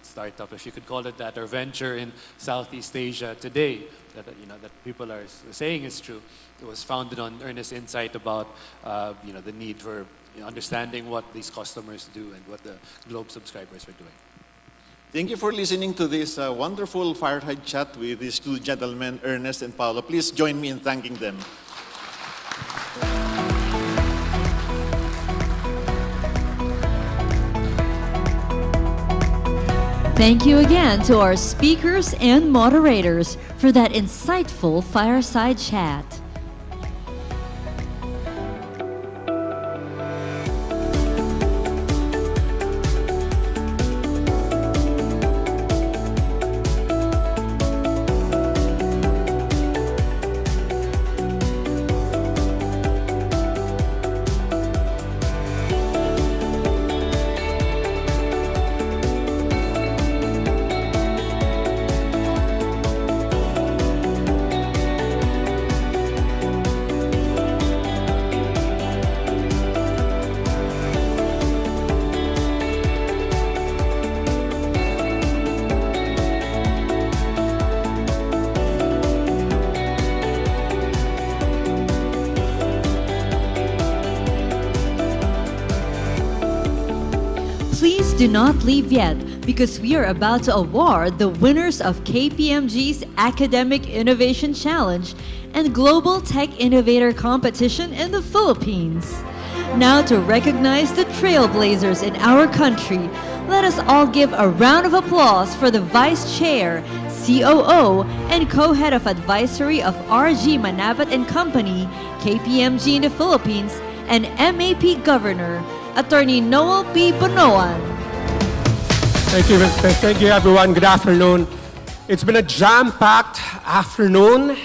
startup, if you could call it that, or venture in Southeast Asia today that people are saying is true. It was founded on Ernest's insight about the need for understanding what these customers do and what the Globe subscribers are doing. Thank you for listening to this wonderful fireside chat with these two gentlemen, Ernest and Paolo. Please join me in thanking them. Thank you again to our speakers and moderators for that insightful fireside chat. Please do not leave yet, because we are about to award the winners of KPMG's Academic Innovation Challenge and Global Tech Innovator Competition in the Philippines. Now, to recognize the trailblazers in our country, let us all give a round of applause for the Vice Chair, COO, and Co-Head of Advisory of RG Manabat & Company, KPMG in the Philippines, and MAP Governor, Attorney Noel P. Bonoan. Thank you, everyone. Good afternoon. It's been a jam-packed afternoon.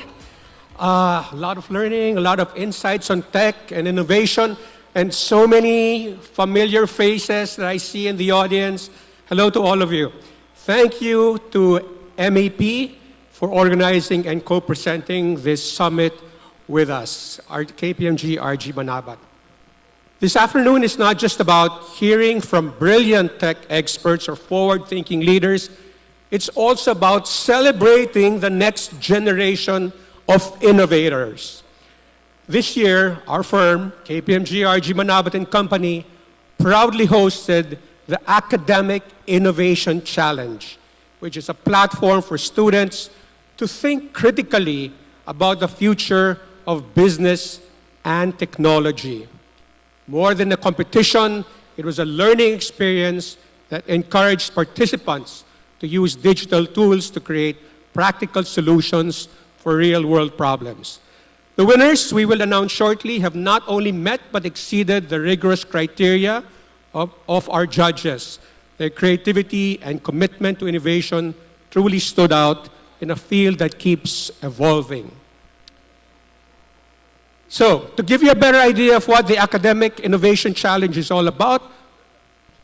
A lot of learning, a lot of insights on tech and innovation, and so many familiar faces that I see in the audience. Hello to all of you. Thank you to MAP for organizing and co-presenting this summit with us, our KPMG RG Manabat. This afternoon is not just about hearing from brilliant tech experts or forward-thinking leaders. It's also about celebrating the next generation of innovators. This year, our firm, KPMG RG Manabat & Company, proudly hosted the Academic Innovation Challenge, which is a platform for students to think critically about the future of business and technology. More than a competition, it was a learning experience that encouraged participants to use digital tools to create practical solutions for real-world problems. The winners we will announce shortly have not only met but exceeded the rigorous criteria of our judges. Their creativity and commitment to innovation truly stood out in a field that keeps evolving. So, to give you a better idea of what the Academic Innovation Challenge is all about,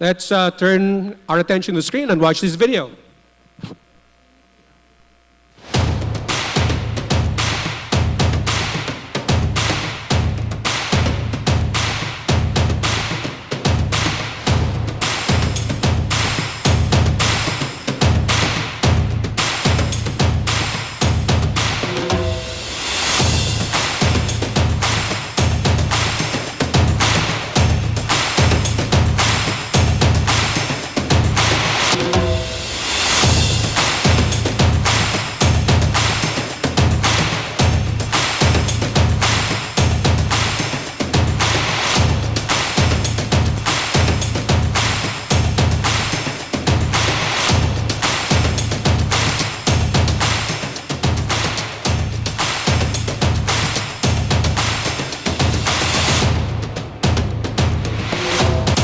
let's turn our attention to the screen and watch this video.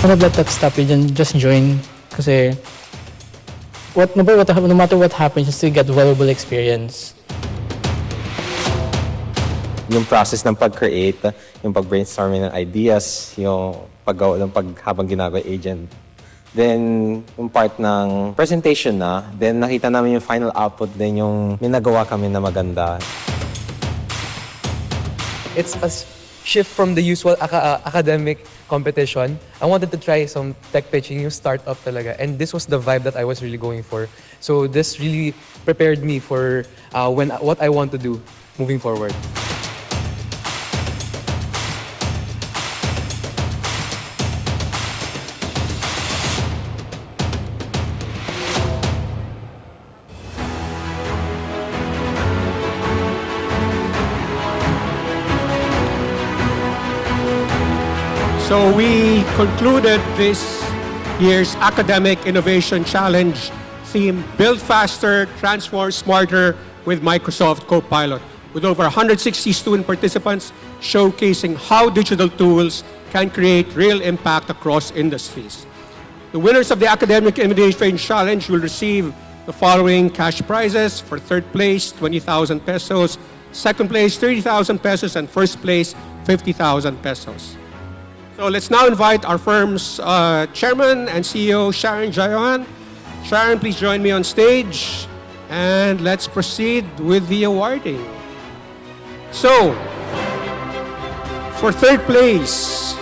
One of the top stop dyan, just join. Kasi no matter what happens, you still get valuable experience. Yung process ng pag-create, yung pag-brainstorming ng ideas, yung paggawa ng habang ginagawa agent. Then, yung part ng presentation na, then nakita namin yung final output, then yung may nagawa kami na maganda. It's a shift from the usual academic competition. I wanted to try some tech pitching, yung startup talaga. And this was the vibe that I was really going for. So this really prepared me for what I want to do moving forward. So we concluded this year's Academic Innovation Challenge theme, Build Faster, Transform Smarter with Microsoft Copilot, with over 160 student participants showcasing how digital tools can create real impact across industries. The winners of the Academic Innovation Challenge will receive the following cash prizes: for third place, 20,000 pesos, second place, 30,000 pesos, and first place, 50,000 pesos. So let's now invite our firm's chairman and CEO, Sharon Jayohan. Sharon, please join me on stage, and let's proceed with the awarding. So, for third place,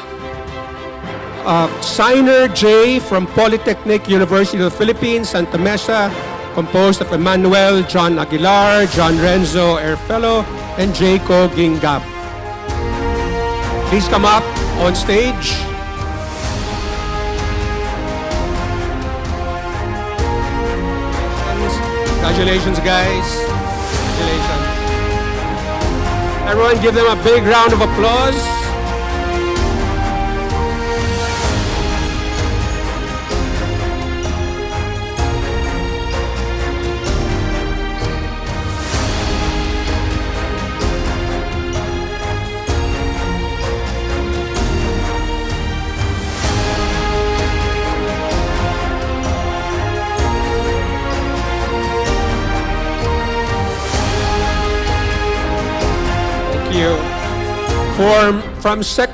Signer J from Polytechnic University of the Philippines, Santa Mesa, composed of Emmanuel John Aguilar, John Renzo Erfello, and Jaco Gingab. Please come up on stage. Congratulations, guys. Congratulations. Everyone give them a big round of applause.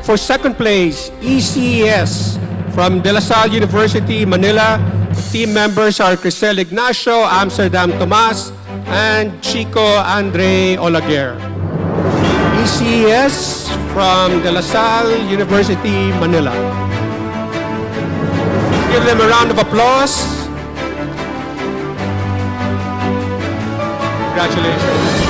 For second place, ECES from De La Salle University, Manila. The team members are Crisel Ignacio, Amsterdam Tomas, and Chico Andre Olaguer. ECES from De La Salle University, Manila. Give them a round of applause. Congratulations.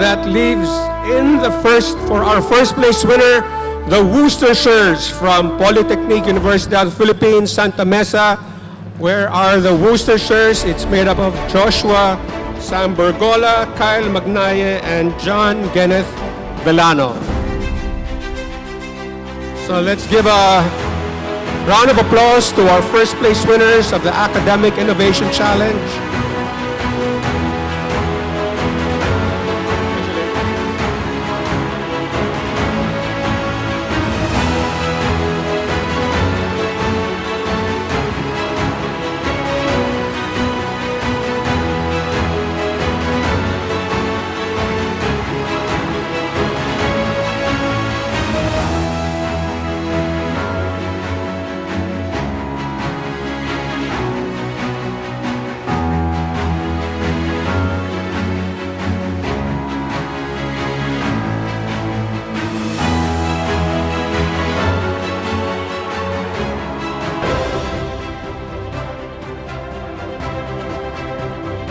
that leaves in the first, for our first place winner, the Worcestershires from Polytechnic University of the Philippines, Santa Mesa. Where are the Worcestershires? It's made up of Joshua Sam Bergola, Kyle Magnaye, and John Kenneth Velano. So let's give a round of applause to our first place winners of the Academic Innovation Challenge.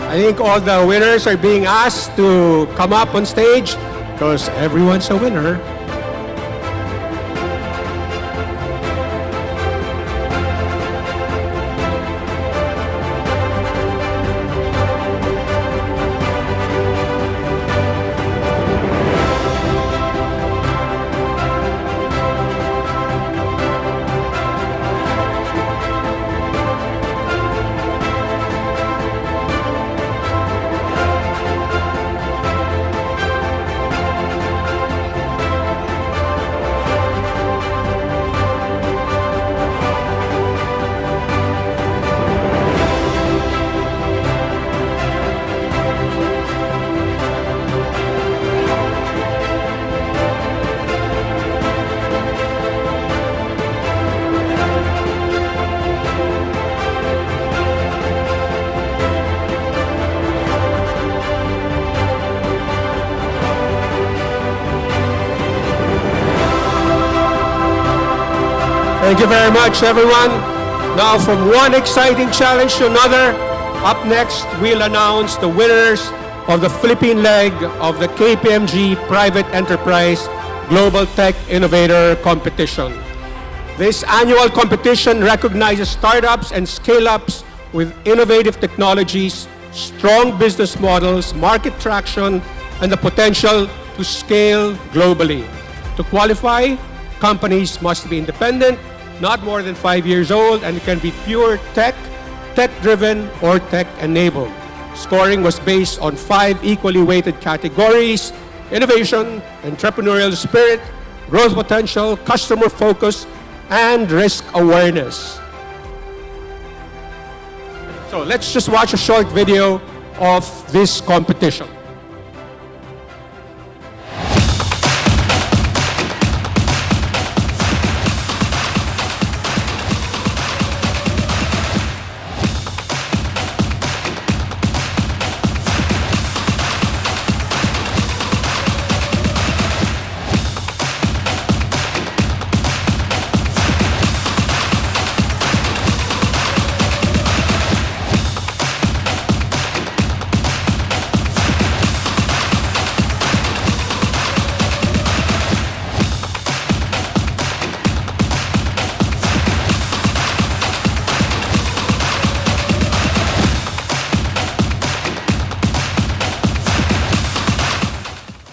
I think all the winners are being asked to come up on stage because everyone's a winner. Thank you very much, everyone. Now, from one exciting challenge to another, up next, we'll announce the winners of the Philippine leg of the KPMG Private Enterprise Global Tech Innovator Competition. This annual competition recognizes startups and scale-ups with innovative technologies, strong business models, market traction, and the potential to scale globally. To qualify, companies must be independent, not more than 5 years old, and it can be pure tech, tech-driven, or tech-enabled. Scoring was based on 5 equally weighted categories: innovation, entrepreneurial spirit, growth potential, customer focus, and risk awareness. So let's just watch a short video of this competition.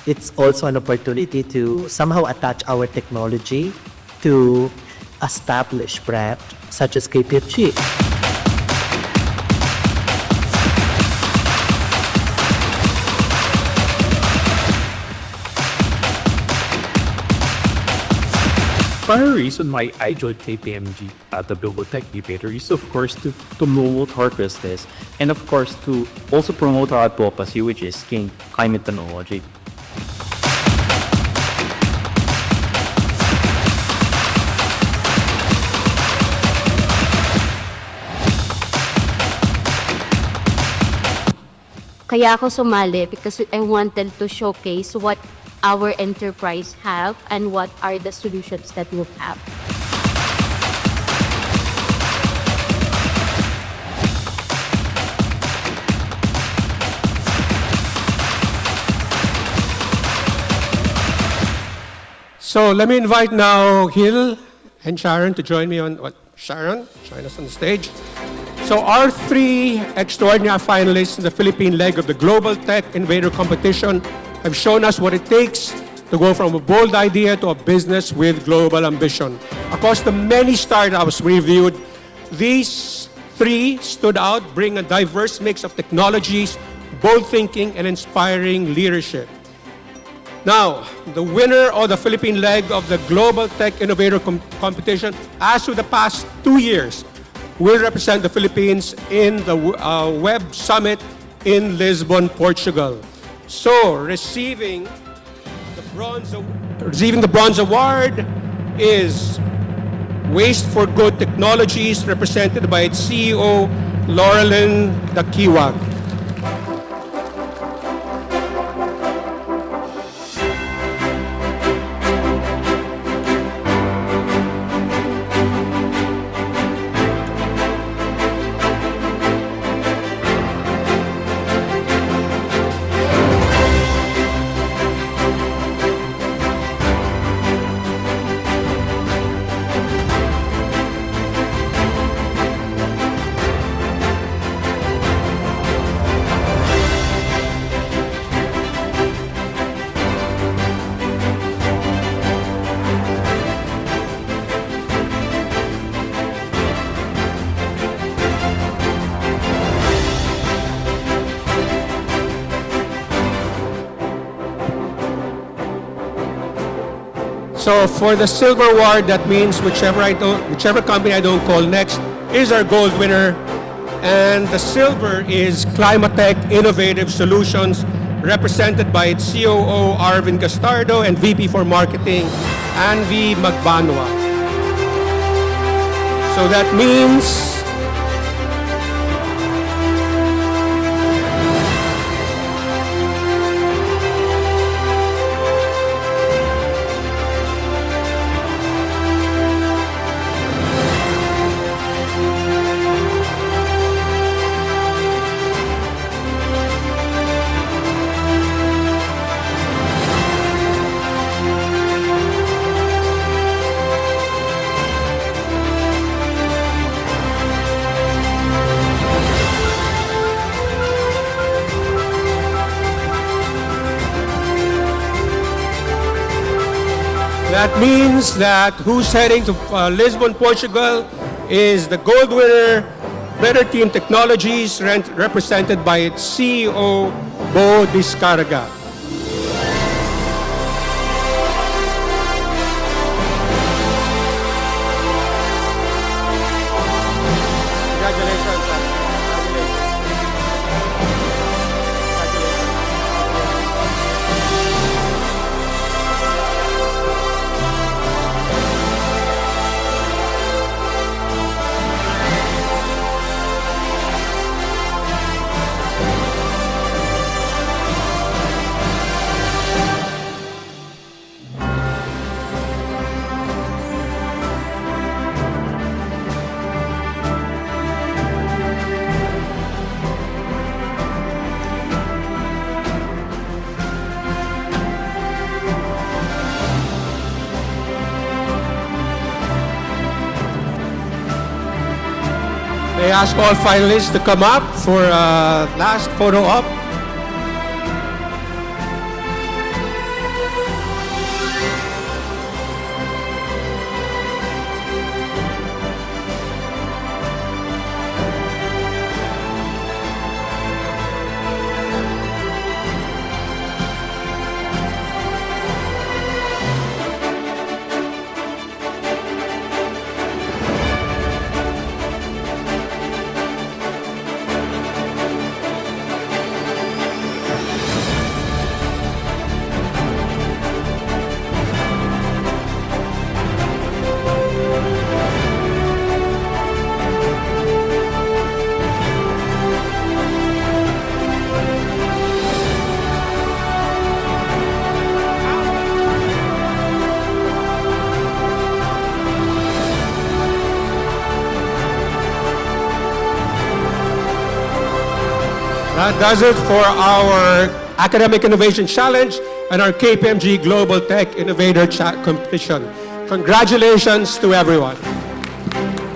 It's also an opportunity to somehow attach our technology to established brands such as KPMG. Para reason why I joined KPMG at the Global Tech Incubator is of course to promote our business and of course to also promote our advocacy, which is climate technology. Kaya ako sumali because I wanted to showcase what our enterprise have and what are the solutions that we have. So let me invite now Hill and Sharon to join me on, Sharon, join us on the stage. So our three extraordinary finalists in the Philippine leg of the Global Tech Innovator Competition have shown us what it takes to go from a bold idea to a business with global ambition. Across the many startups we reviewed, these three stood out, bringing a diverse mix of technologies, bold thinking, and inspiring leadership. Now, the winner of the Philippine leg of the Global Tech Innovator Competition, as with the past 2 years, will represent the Philippines in the Web Summit in Lisbon, Portugal. So, receiving the bronze award is Waste for Good Technologies, represented by its CEO, Laurelyn Dakiwag. So for the silver award, that means whichever company I don't call next is our gold winner. And the silver is Climatech Innovative Solutions, represented by its COO, Arvin Castardo, and VP for Marketing, Anvi Magbanwa. So that means that means that who's heading to Lisbon, Portugal is the gold winner, Better Team Technologies, represented by its CEO, Bo Discarga. I ask all finalists to come up for last photo op. That does it for our Academic Innovation Challenge. and our KPMG Global Tech Innovator Chat Competition. Congratulations to everyone.